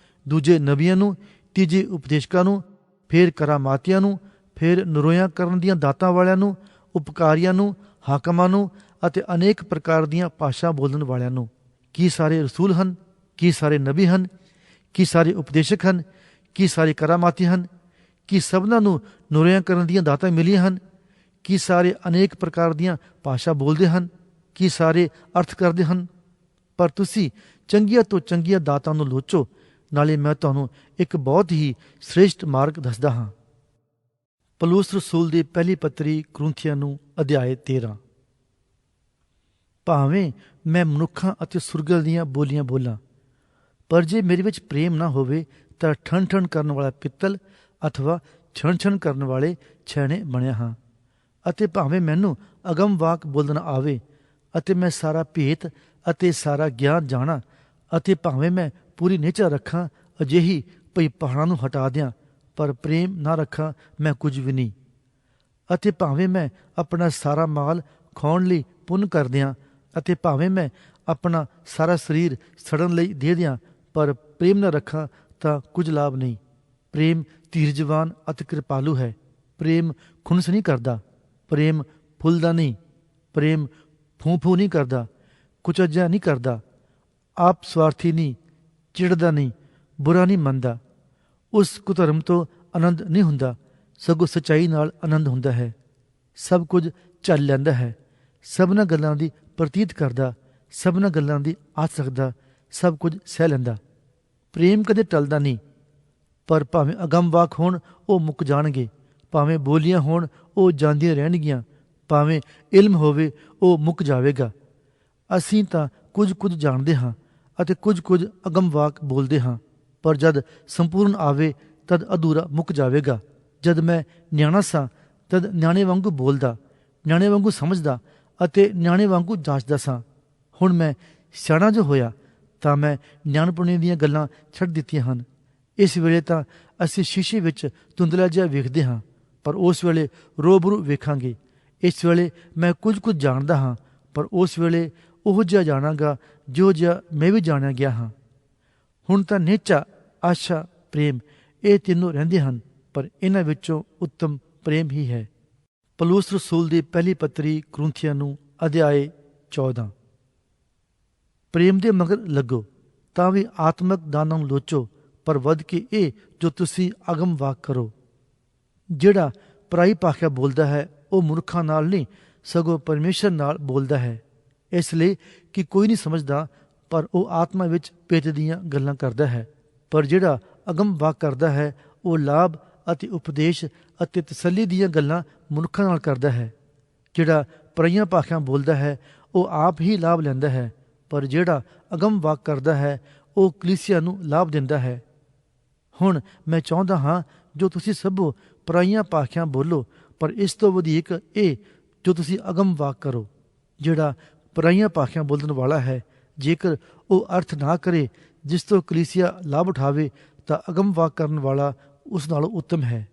ਦੂਜੇ ਨਬੀਆਂ ਨੂੰ, ਤੀਜੇ ਉਪਦੇਸ਼ਕਾਂ ਨੂੰ, ਫਿਰ ਕਰਾਮਾਤੀਆਂ ਨੂੰ, ਫਿਰ ਨਰੋਇਆ ਕਰਨ ਦੀਆਂ ਦਾਤਾਂ ਵਾਲਿਆਂ ਨੂੰ, ਉਪਕਾਰੀਆਂ ਨੂੰ, ਹਾਕਮਾਂ ਨੂੰ, ਅਤੇ ਅਨੇਕ ਪ੍ਰਕਾਰ ਦੀਆਂ ਭਾਸ਼ਾ ਬੋਲਣ ਵਾਲਿਆਂ ਨੂੰ। ਕੀ ਸਾਰੇ ਰਸੂਲ ਹਨ? ਕੀ ਸਾਰੇ ਨਬੀ ਹਨ? ਕੀ ਸਾਰੇ ਉਪਦੇਸ਼ਕ ਹਨ? ਕੀ ਸਾਰੇ ਕਰਾਮਾਤੀ ਹਨ? ਕੀ ਸਭਨਾਂ ਨੂੰ ਨਰੋਇਆ ਕਰਨ ਦੀਆਂ ਦਾਤਾਂ ਮਿਲੀਆਂ ਹਨ? ਕੀ ਸਾਰੇ ਅਨੇਕ ਪ੍ਰਕਾਰ ਦੀਆਂ ਭਾਸ਼ਾ ਬੋਲਦੇ ਹਨ? ਕੀ ਸਾਰੇ ਅਰਥ ਕਰਦੇ ਹਨ? ਪਰ ਤੁਸੀਂ ਚੰਗੀਆਂ ਤੋਂ ਚੰਗੀਆਂ ਦਾਤਾਂ ਨੂੰ ਲੋਚੋ। ਨਾਲੇ ਮੈਂ ਤੁਹਾਨੂੰ ਇੱਕ ਬਹੁਤ ਹੀ ਸ੍ਰੇਸ਼ਟ ਮਾਰਗ ਦੱਸਦਾ ਹਾਂ। ਪੌਲੁਸ ਰਸੂਲ ਦੀ ਪਹਿਲੀ ਪੱਤਰੀ ਕੁਰਿੰਥੀਆਂ ਨੂੰ ਅਧਿਆਇ 13। ਭਾਵੇਂ ਮੈਂ ਮਨੁੱਖਾਂ ਅਤੇ ਸੁਰਗਲ ਦੀਆਂ ਬੋਲੀਆਂ ਬੋਲਾਂ, ਪਰ ਜੇ ਮੇਰੇ ਵਿੱਚ ਪ੍ਰੇਮ ਨਾ ਹੋਵੇ ਤਾਂ ਠਣ ਠਣ ਕਰਨ ਵਾਲਾ ਪਿੱਤਲ ਅਥਵਾ ਛਣ ਛਣ ਕਰਨ ਵਾਲੇ ਛੈਣੇ ਬਣਿਆ ਹਾਂ। ਅਤੇ ਭਾਵੇਂ ਮੈਨੂੰ ਅਗਮ ਵਾਕ ਬੋਲਣਾ ਆਵੇ, ਅਤੇ ਮੈਂ ਸਾਰਾ ਭੇਤ ਅਤੇ ਸਾਰਾ ਗਿਆਨ ਜਾਣਾ, ਅਤੇ ਭਾਵੇਂ ਮੈਂ ਪੂਰੀ ਨਿਹਚਾ ਰੱਖਾਂ ਅਜਿਹੀ ਭਈ ਪਹਾੜਾਂ ਨੂੰ ਹਟਾ ਦਿਆਂ, ਪਰ ਪ੍ਰੇਮ ਨਾ ਰੱਖਾਂ ਮੈਂ ਕੁਝ ਵੀ ਨਹੀਂ। ਅਤੇ ਭਾਵੇਂ ਮੈਂ ਆਪਣਾ ਸਾਰਾ ਮਾਲ ਖਾਉਣ ਲਈ ਪੁੰਨ ਕਰ ਦਿਆਂ, ਅਤੇ ਭਾਵੇਂ ਮੈਂ ਆਪਣਾ ਸਾਰਾ ਸਰੀਰ ਸੜਨ ਲਈ ਦੇ ਦਿਆਂ ਪਰ ਪ੍ਰੇਮ ਨਾ ਰੱਖਾਂ ਤਾਂ ਕੁਝ ਲਾਭ ਨਹੀਂ। ਪ੍ਰੇਮ ਧੀਰਜਵਾਨ ਅਤੇ ਕਿਰਪਾਲੂ ਹੈ। ਪ੍ਰੇਮ ਖੁਣਸ ਨਹੀਂ ਕਰਦਾ। ਪ੍ਰੇਮ ਫੁੱਲਦਾ ਨਹੀਂ। ਪ੍ਰੇਮ ਫੂੰ ਨਹੀਂ ਕਰਦਾ, ਕੁਚੱਜਾ ਨਹੀਂ ਕਰਦਾ, ਆਪ ਸਵਾਰਥੀ ਨਹੀਂ, ਚਿੜਦਾ ਨਹੀਂ, ਬੁਰਾ ਨਹੀਂ ਮੰਨਦਾ। ਉਸ ਕੁਧਰਮ ਤੋਂ ਆਨੰਦ ਨਹੀਂ ਹੁੰਦਾ, ਸਗੋਂ ਸੱਚਾਈ ਨਾਲ ਆਨੰਦ ਹੁੰਦਾ ਹੈ। ਸਭ ਕੁਝ ਝੱਲ ਲੈਂਦਾ ਹੈ, ਸਭਨਾਂ ਗੱਲਾਂ ਦੀ ਪ੍ਰਤੀਤ ਕਰਦਾ, ਸਭਨਾਂ ਗੱਲਾਂ ਦੀ ਆਸ ਰੱਖਦਾ, ਸਭ ਕੁਝ ਸਹਿ ਲੈਂਦਾ। ਪ੍ਰੇਮ ਕਦੇ ਟਲਦਾ ਨਹੀਂ। ਪਰ ਭਾਵੇਂ ਅਗੰਮ ਵਾਕ ਹੋਣ ਉਹ ਮੁੱਕ ਜਾਣਗੇ, ਭਾਵੇਂ ਬੋਲੀਆਂ ਹੋਣ ਉਹ ਜਾਂਦੀਆਂ ਰਹਿਣਗੀਆਂ, ਭਾਵੇਂ ਇਲਮ ਹੋਵੇ ਉਹ ਮੁੱਕ ਜਾਵੇਗਾ। ਅਸੀਂ ਤਾਂ ਕੁਝ ਜਾਣਦੇ ਹਾਂ ਅਤੇ ਕੁਝ ਅਗੰਮ ਵਾਕ ਬੋਲਦੇ ਹਾਂ, ਪਰ ਜਦ ਸੰਪੂਰਨ ਆਵੇ ਤਦ ਅਧੂਰਾ ਮੁੱਕ ਜਾਵੇਗਾ। ਜਦ ਮੈਂ ਨਿਆਣਾ ਸਾਂ ਤਦ ਨਿਆਣੇ ਵਾਂਗੂ ਬੋਲਦਾ, ਨਿਆਣੇ ਵਾਂਗੂ ਸਮਝਦਾ ਅਤੇ ਨਿਆਣੇ ਵਾਂਗੂ ਜਾਂਚਦਾ ਸਾਂ। ਹੁਣ ਮੈਂ ਸਿਆਣਾ ਜੋ ਹੋਇਆ ਤਾਂ ਮੈਂ ਨਿਆਣਪੁਣੇ ਦੀਆਂ ਗੱਲਾਂ ਛੱਡ ਦਿੱਤੀਆਂ ਹਨ। ਇਸ ਵੇਲੇ ਤਾਂ ਅਸੀਂ ਸ਼ੀਸ਼ੇ ਵਿੱਚ ਧੁੰਦਲਾ ਜਿਹਾ ਵੇਖਦੇ ਹਾਂ, ਪਰ ਉਸ ਵੇਲੇ ਰੂਬਰੂ ਵੇਖਾਂਗੇ। ਇਸ ਵੇਲੇ ਮੈਂ ਕੁਝ ਜਾਣਦਾ ਹਾਂ, ਪਰ ਉਸ ਵੇਲੇ ਉਹ ਜਿਹਾ ਜਾਣਾਂਗਾ ਜੋ ਜਿਹਾ ਮੈਂ ਵੀ ਜਾਣਿਆ ਗਿਆ ਹਾਂ। ਹੁਣ ਤਾਂ ਨਿਹਚਾ, ਆਸ਼ਾ, ਪ੍ਰੇਮ ਇਹ ਤਿੰਨੋਂ ਰਹਿੰਦੇ ਹਨ, ਪਰ ਇਹਨਾਂ ਵਿੱਚੋਂ ਉੱਤਮ ਪ੍ਰੇਮ ਹੀ ਹੈ। ਪੌਲੁਸ ਰਸੂਲ ਦੀ ਪਹਿਲੀ ਪੱਤਰੀ ਕੁਰਿੰਥੀਆਂ ਨੂੰ ਅਧਿਆਇ 14। ਪ੍ਰੇਮ ਦੇ ਮਗਰ ਲੱਗੋ ਤਾਂ ਵੀ ਆਤਮਕ ਦਾਨਾਂ ਨੂੰ ਲੋਚੋ, ਪਰ ਵੱਧ ਕੇ ਇਹ ਜੋ ਤੁਸੀਂ ਅਗਮ ਵਾਕ ਕਰੋ। ਜਿਹੜਾ ਪਰਾਈ ਭਾਸ਼ਾ ਬੋਲਦਾ ਹੈ ਉਹ ਮੂਰਖਾਂ ਨਾਲ ਨਹੀਂ ਸਗੋਂ ਪਰਮੇਸ਼ਰ ਨਾਲ ਬੋਲਦਾ ਹੈ, ਇਸ ਲਈ ਕਿ ਕੋਈ ਨਹੀਂ ਸਮਝਦਾ, ਪਰ ਉਹ ਆਤਮਾ ਵਿੱਚ ਭੇਤ ਦੀਆਂ ਗੱਲਾਂ ਕਰਦਾ ਹੈ। ਪਰ ਜਿਹੜਾ ਅਗਮ ਵਾਕ ਕਰਦਾ ਹੈ ਉਹ ਲਾਭ ਅਤੇ ਉਪਦੇਸ਼ ਅਤੇ ਤਸੱਲੀ ਦੀਆਂ ਗੱਲਾਂ ਮਨੁੱਖਾਂ ਨਾਲ ਕਰਦਾ ਹੈ। ਜਿਹੜਾ ਪਰਾਈਆਂ ਭਾਸ਼ਾ ਬੋਲਦਾ ਹੈ ਉਹ ਆਪ ਹੀ ਲਾਭ ਲੈਂਦਾ ਹੈ, ਪਰ ਜਿਹੜਾ ਅਗਮ ਵਾਕ ਕਰਦਾ ਹੈ ਉਹ ਕਲੀਸਿਆ ਨੂੰ ਲਾਭ ਦਿੰਦਾ ਹੈ। ਹੁਣ ਮੈਂ ਚਾਹੁੰਦਾ ਹਾਂ ਜੋ ਤੁਸੀਂ ਸਭੋ ਪਰਾਈਆਂ ਭਾਸ਼ਾ ਬੋਲੋ, ਪਰ ਇਸ ਤੋਂ ਵਧੇਕ ਇਹ ਜੋ ਤੁਸੀਂ ਅਗਮ ਵਾਕ ਕਰੋ। ਜਿਹੜਾ ਪਰਾਈਆਂ ਭਾਸ਼ਾ ਬੋਲਣ ਵਾਲਾ ਹੈ, ਜੇਕਰ ਉਹ ਅਰਥ ਨਾ ਕਰੇ ਜਿਸ ਤੋਂ ਕਲੀਸਿਆ ਲਾਭ ਉਠਾਵੇ, ਤਾਂ ਅਗਮ ਵਾਕ ਕਰਨ ਵਾਲਾ ਉਸ ਨਾਲੋਂ ਉੱਤਮ ਹੈ।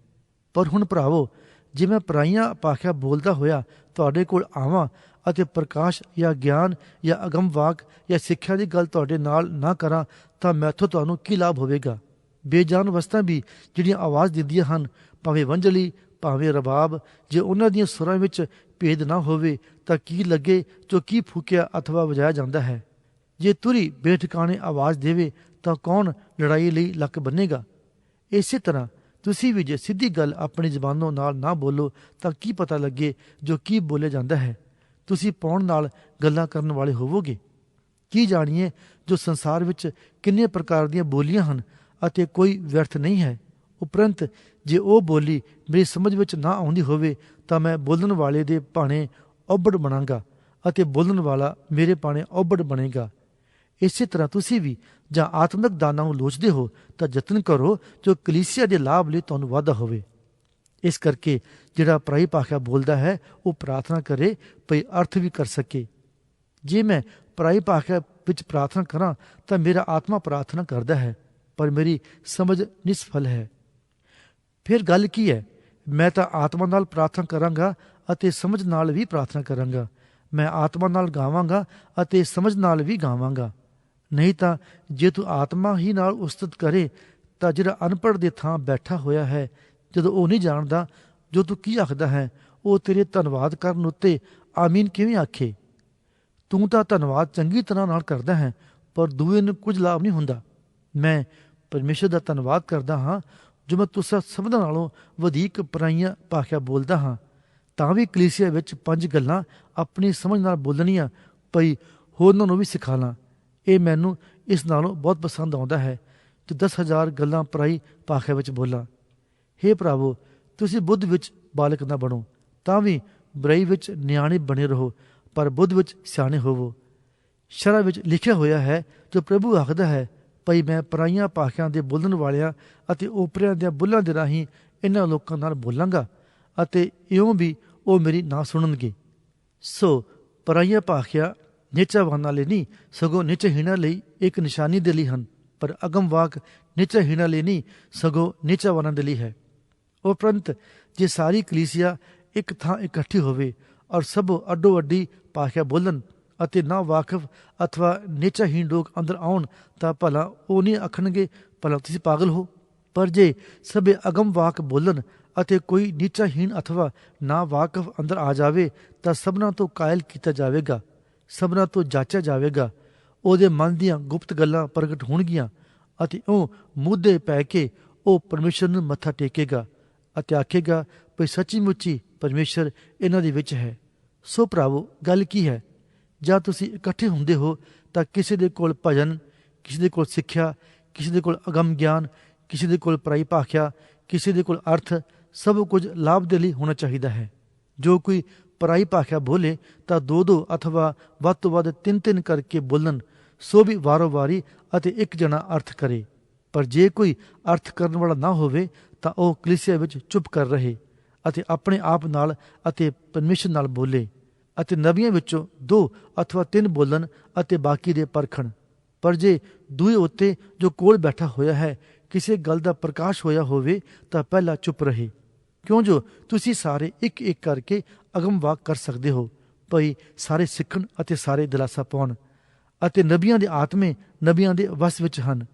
ਪਰ ਹੁਣ ਭਰਾਵੋ, ਜੇ ਮੈਂ ਪਰਾਈਆਂ ਭਾਸ਼ਾ ਬੋਲਦਾ ਹੋਇਆ ਤੁਹਾਡੇ ਕੋਲ ਆਵਾਂ ਅਤੇ ਪ੍ਰਕਾਸ਼ ਜਾਂ ਗਿਆਨ ਜਾਂ ਅਗਮ ਵਾਕ ਜਾਂ ਸਿੱਖਿਆ ਦੀ ਗੱਲ ਤੁਹਾਡੇ ਨਾਲ ਨਾ ਕਰਾਂ, ਤਾਂ ਮੈਥੋਂ ਤੁਹਾਨੂੰ ਕੀ ਲਾਭ ਹੋਵੇਗਾ? ਬੇਜਾਨ ਵਸਤਾਂ ਵੀ ਜਿਹੜੀਆਂ ਆਵਾਜ਼ ਦਿੰਦੀਆਂ ਹਨ, ਭਾਵੇਂ ਵੰਜਲੀ ਭਾਵੇਂ ਰਬਾਬ, ਜੇ ਉਹਨਾਂ ਦੀਆਂ ਸੁਰਾਂ ਵਿੱਚ ਭੇਦ ਨਾ ਹੋਵੇ ਤਾਂ ਕੀ ਲੱਗੇ ਜੋ ਕੀ ਫੂਕਿਆ ਅਥਵਾ ਵਜਾਇਆ ਜਾਂਦਾ ਹੈ। ਜੇ ਤੁਰੀ ਬੇਠਿਕਾਣੇ ਆਵਾਜ਼ ਦੇਵੇ ਤਾਂ ਕੌਣ ਲੜਾਈ ਲਈ ਲੱਕ ਬੰਨੇਗਾ? ਇਸੇ ਤਰ੍ਹਾਂ ਤੁਸੀਂ ਵੀ ਜੇ ਸਿੱਧੀ ਗੱਲ ਆਪਣੀ ਜ਼ਬਾਨੋਂ ਨਾਲ ਨਾ ਬੋਲੋ ਤਾਂ ਕੀ ਪਤਾ ਲੱਗੇ ਜੋ ਕੀ ਬੋਲਿਆ ਜਾਂਦਾ ਹੈ? ਤੁਸੀਂ ਪਾਉਣ ਨਾਲ ਗੱਲਾਂ ਕਰਨ ਵਾਲੇ ਹੋਵੋਗੇ। ਕੀ ਜਾਣੀਏ ਜੋ ਸੰਸਾਰ ਵਿੱਚ ਕਿੰਨੇ ਪ੍ਰਕਾਰ ਦੀਆਂ ਬੋਲੀਆਂ ਹਨ ਅਤੇ ਕੋਈ ਵਿਅਰਥ ਨਹੀਂ ਹੈ। ਉਪਰੰਤ ਜੇ ਉਹ ਬੋਲੀ ਮੇਰੀ ਸਮਝ ਵਿੱਚ ਨਾ ਆਉਂਦੀ ਹੋਵੇ ਤਾਂ ਮੈਂ ਬੋਲਣ ਵਾਲੇ ਦੇ ਭਾਣੇ ਔਬੜ ਬਣਾਂਗਾ ਅਤੇ ਬੋਲਣ ਵਾਲਾ ਮੇਰੇ ਭਾਣੇ ਔਬੜ ਬਣੇਗਾ। ਇਸੇ ਤਰ੍ਹਾਂ ਤੁਸੀਂ ਵੀ ਜਾਂ ਆਤਮਿਕ ਦਾਨਾਂ ਨੂੰ ਲੋਚਦੇ ਹੋ ਤਾਂ ਯਤਨ ਕਰੋ ਜੋ ਕਲੀਸਿਆ ਦੇ ਲਾਭ ਲਈ ਤੁਹਾਨੂੰ ਵਾਧਾ ਹੋਵੇ। ਇਸ ਕਰਕੇ ਜਿਹੜਾ ਪਰਾਈ ਭਾਸ਼ਾ ਬੋਲਦਾ ਹੈ ਉਹ ਪ੍ਰਾਰਥਨਾ ਕਰੇ ਭਈ ਅਰਥ ਵੀ ਕਰ ਸਕੇ। ਜੇ ਮੈਂ ਪਰਾਈ ਭਾਸ਼ਾ ਵਿੱਚ ਪ੍ਰਾਰਥਨਾ ਕਰਾਂ ਤਾਂ ਮੇਰਾ ਆਤਮਾ ਪ੍ਰਾਰਥਨਾ ਕਰਦਾ ਹੈ, ਪਰ ਮੇਰੀ ਸਮਝ ਨਿਸਫਲ ਹੈ। ਫਿਰ ਗੱਲ ਕੀ ਹੈ? ਮੈਂ ਤਾਂ ਆਤਮਾ ਨਾਲ ਪ੍ਰਾਰਥਨਾ ਕਰਾਂਗਾ ਅਤੇ ਸਮਝ ਨਾਲ ਵੀ ਪ੍ਰਾਰਥਨਾ ਕਰਾਂਗਾ। ਮੈਂ ਆਤਮਾ ਨਾਲ ਗਾਵਾਂਗਾ ਅਤੇ ਸਮਝ ਨਾਲ ਵੀ ਗਾਵਾਂਗਾ। ਨਹੀਂ ਤਾਂ ਜੇ ਤੂੰ ਆਤਮਾ ਹੀ ਨਾਲ ਉਸਤਤ ਕਰੇ ਤਾਂ ਜਿਹੜਾ ਅਨਪੜ੍ਹ ਦੇ ਥਾਂ ਬੈਠਾ ਹੋਇਆ ਹੈ, ਜਦੋਂ ਉਹ ਨਹੀਂ ਜਾਣਦਾ ਜੋ ਤੂੰ ਕੀ ਆਖਦਾ ਹੈ, ਉਹ ਤੇਰੇ ਧੰਨਵਾਦ ਕਰਨ ਉੱਤੇ ਆਮੀਨ ਕਿਵੇਂ ਆਖੇ? ਤੂੰ ਤਾਂ ਧੰਨਵਾਦ ਚੰਗੀ ਤਰ੍ਹਾਂ ਨਾਲ ਕਰਦਾ ਹੈ, ਪਰ ਦੂਏ ਨੂੰ ਕੁਝ ਲਾਭ ਨਹੀਂ ਹੁੰਦਾ। ਮੈਂ ਪਰਮੇਸ਼ਰ ਦਾ ਧੰਨਵਾਦ ਕਰਦਾ ਹਾਂ ਜੋ ਮੈਂ ਤੁਸਾਂ ਸਭਨਾਂ ਨਾਲੋਂ ਵਧੇਕ ਪਰਾਈਆਂ ਭਾਸ਼ਾ ਬੋਲਦਾ ਹਾਂ, ਤਾਂ ਵੀ ਕਲੀਸਿਆ ਵਿੱਚ 5 ਗੱਲਾਂ ਆਪਣੀ ਸਮਝ ਨਾਲ ਬੋਲਣੀਆਂ ਪਈ ਹੋਰਾਂ ਨੂੰ ਵੀ ਸਿਖਾ ਲਾਂ। ਇਹ ਮੈਨੂੰ ਇਸ ਨਾਲੋਂ ਬਹੁਤ ਪਸੰਦ ਆਉਂਦਾ ਹੈ ਤੇ 10,000 ਗੱਲਾਂ ਪਰਾਈ ਭਾਸ਼ਾ ਵਿੱਚ ਬੋਲਾਂ। ਹੇ ਭਰਾਵੋ, ਤੁਸੀਂ ਬੁੱਧ ਵਿੱਚ ਬਾਲਕ ਨਾ ਬਣੋ, ਤਾਂ ਵੀ ਬੁਰਾਈ ਵਿੱਚ ਨਿਆਣੇ ਬਣੇ ਰਹੋ, ਪਰ ਬੁੱਧ ਵਿੱਚ ਸਿਆਣੇ ਹੋਵੋ। ਸ਼ਰ੍ਹਾ ਵਿੱਚ ਲਿਖਿਆ ਹੋਇਆ ਹੈ ਜੋ ਪ੍ਰਭੂ ਆਖਦਾ ਹੈ, ਭਈ ਮੈਂ ਪਰਾਈਆਂ ਭਾਸ਼ਾ ਦੇ ਬੋਲਣ ਵਾਲਿਆਂ ਅਤੇ ਓਪਰਿਆਂ ਦੇ ਬੁੱਲਾਂ ਦੇ ਰਾਹੀਂ ਇਹਨਾਂ ਲੋਕਾਂ ਨਾਲ ਬੋਲਾਂਗਾ ਅਤੇ ਇਉਂ ਵੀ ਉਹ ਮੇਰੀ ਨਾ ਸੁਣਨਗੇ। ਸੋ ਪਰਾਈਆਂ ਭਾਸ਼ਾ ਨਿਚਾਵਾਨਾਂ ਲਈ ਨਹੀਂ ਸਗੋਂ ਨਿਚਹੀਣਾਂ ਲਈ ਇੱਕ ਨਿਸ਼ਾਨੀ ਦੇ ਲਈ ਹਨ, ਪਰ ਅਗਮ ਵਾਕ ਨਿਚਹੀਣਾਂ ਲਈ ਨਹੀਂ ਸਗੋਂ ਨਿਚਾਵਾਨਾਂ ਦੇ ਲਈ ਹੈ। ਉਪਰੰਤ ਜੇ ਸਾਰੀ ਕਲੀਸਿਆ ਇੱਕ ਥਾਂ ਇਕੱਠੀ ਹੋਵੇ ਔਰ ਸਭ ਅੱਡੋ ਅੱਡੀ ਭਾਸ਼ਾ ਬੋਲਣ ਅਤੇ ਨਾ ਵਾਕਫ ਅਥਵਾ ਨੇਚਾਹੀਣ ਲੋਕ ਅੰਦਰ ਆਉਣ ਤਾਂ ਭਲਾ ਉਹ ਨਹੀਂ ਆਖਣਗੇ ਭਲਾ ਤੁਸੀਂ ਪਾਗਲ ਹੋ। ਪਰ ਜੇ ਸਭੇ ਅਗਮ ਵਾਕ ਬੋਲਣ ਅਤੇ ਕੋਈ ਨੀਚਾਹੀਣ ਅਥਵਾ ਨਾ ਵਾਕਫ ਅੰਦਰ ਆ ਜਾਵੇ ਤਾਂ ਸਭਨਾਂ ਤੋਂ ਕਾਇਲ ਕੀਤਾ ਜਾਵੇਗਾ, ਸਭਨਾਂ ਤੋਂ ਜਾਚਿਆ ਜਾਵੇਗਾ। ਉਹਦੇ ਮਨ ਦੀਆਂ ਗੁਪਤ ਗੱਲਾਂ ਪ੍ਰਗਟ ਹੋਣਗੀਆਂ ਅਤੇ ਉਹ ਮੁੱਦੇ ਪੈ ਕੇ ਉਹ ਪਰਮੇਸ਼ਰ ਨੂੰ ਮੱਥਾ ਟੇਕੇਗਾ ਅਤੇ ਆਖੇਗਾ ਭਈ ਸੱਚੀ ਮੁੱਚੀ ਪਰਮੇਸ਼ਰ ਇਹਨਾਂ ਦੇ ਵਿੱਚ ਹੈ। ਸੋ ਭਰਾਵੋ, ਗੱਲ ਕੀ ਹੈ? ਜਾਂ ਤੁਸੀਂ ਇਕੱਠੇ ਹੁੰਦੇ ਹੋ ਤਾਂ ਕਿਸੇ ਦੇ ਕੋਲ ਭਜਨ, ਕਿਸੇ ਦੇ ਕੋਲ ਸਿੱਖਿਆ, ਕਿਸੇ ਦੇ ਕੋਲ ਅਗਮ ਗਿਆਨ, ਕਿਸੇ ਦੇ ਕੋਲ ਪਰਾਈ ਭਾਖਿਆ, ਕਿਸੇ ਦੇ ਕੋਲ ਅਰਥ, ਸਭ ਕੁਝ ਲਾਭ ਦੇ ਲਈ ਹੋਣਾ ਚਾਹੀਦਾ ਹੈ। ਜੋ ਕੋਈ ਪਰਾਈ ਭਾਖਿਆ ਬੋਲੇ ਤਾਂ 2-2 ਅਥਵਾ ਵੱਧ ਤੋਂ ਵੱਧ 3-3 ਕਰਕੇ ਬੋਲਣ, ਸੋ ਵੀ ਵਾਰੋ ਵਾਰੀ ਅਤੇ ਇੱਕ ਜਣਾ ਅਰਥ ਕਰੇ। ਪਰ ਜੇ ਕੋਈ ਅਰਥ ਕਰਨ ਵਾਲਾ ਨਾ ਹੋਵੇ ਤਾਂ ਉਹ ਕਲੀਸਿਆ ਵਿੱਚ ਚੁੱਪ ਕਰ ਰਹੇ ਅਤੇ ਆਪਣੇ ਆਪ ਨਾਲ ਅਤੇ ਪਰਮੇਸ਼ਰ ਨਾਲ ਬੋਲੇ ਅਤੇ ਨਬੀਆਂ ਵਿੱਚੋਂ 2 ਅਥਵਾ 3 ਬੋਲਣ ਅਤੇ ਬਾਕੀ ਦੇ ਪਰਖਣ। ਪਰ ਜੇ ਦੂਏ ਉੱਤੇ ਜੋ ਕੋਲ ਬੈਠਾ ਹੋਇਆ ਹੈ ਕਿਸੇ ਗੱਲ ਦਾ ਪ੍ਰਕਾਸ਼ ਹੋਇਆ ਹੋਵੇ ਤਾਂ ਪਹਿਲਾਂ ਚੁੱਪ ਰਹੇ, ਕਿਉਂ ਜੋ ਤੁਸੀਂ ਸਾਰੇ ਇੱਕ ਇੱਕ ਕਰਕੇ ਅਗਮ ਵਾਕ ਕਰ ਸਕਦੇ ਹੋ ਭਈ ਸਾਰੇ ਸਿੱਖਣ ਅਤੇ ਸਾਰੇ ਦਿਲਾਸਾ ਪਾਉਣ। ਅਤੇ ਨਬੀਆਂ ਦੇ ਆਤਮੇ ਨਬੀਆਂ ਦੇ ਵਸ ਵਿੱਚ ਹਨ,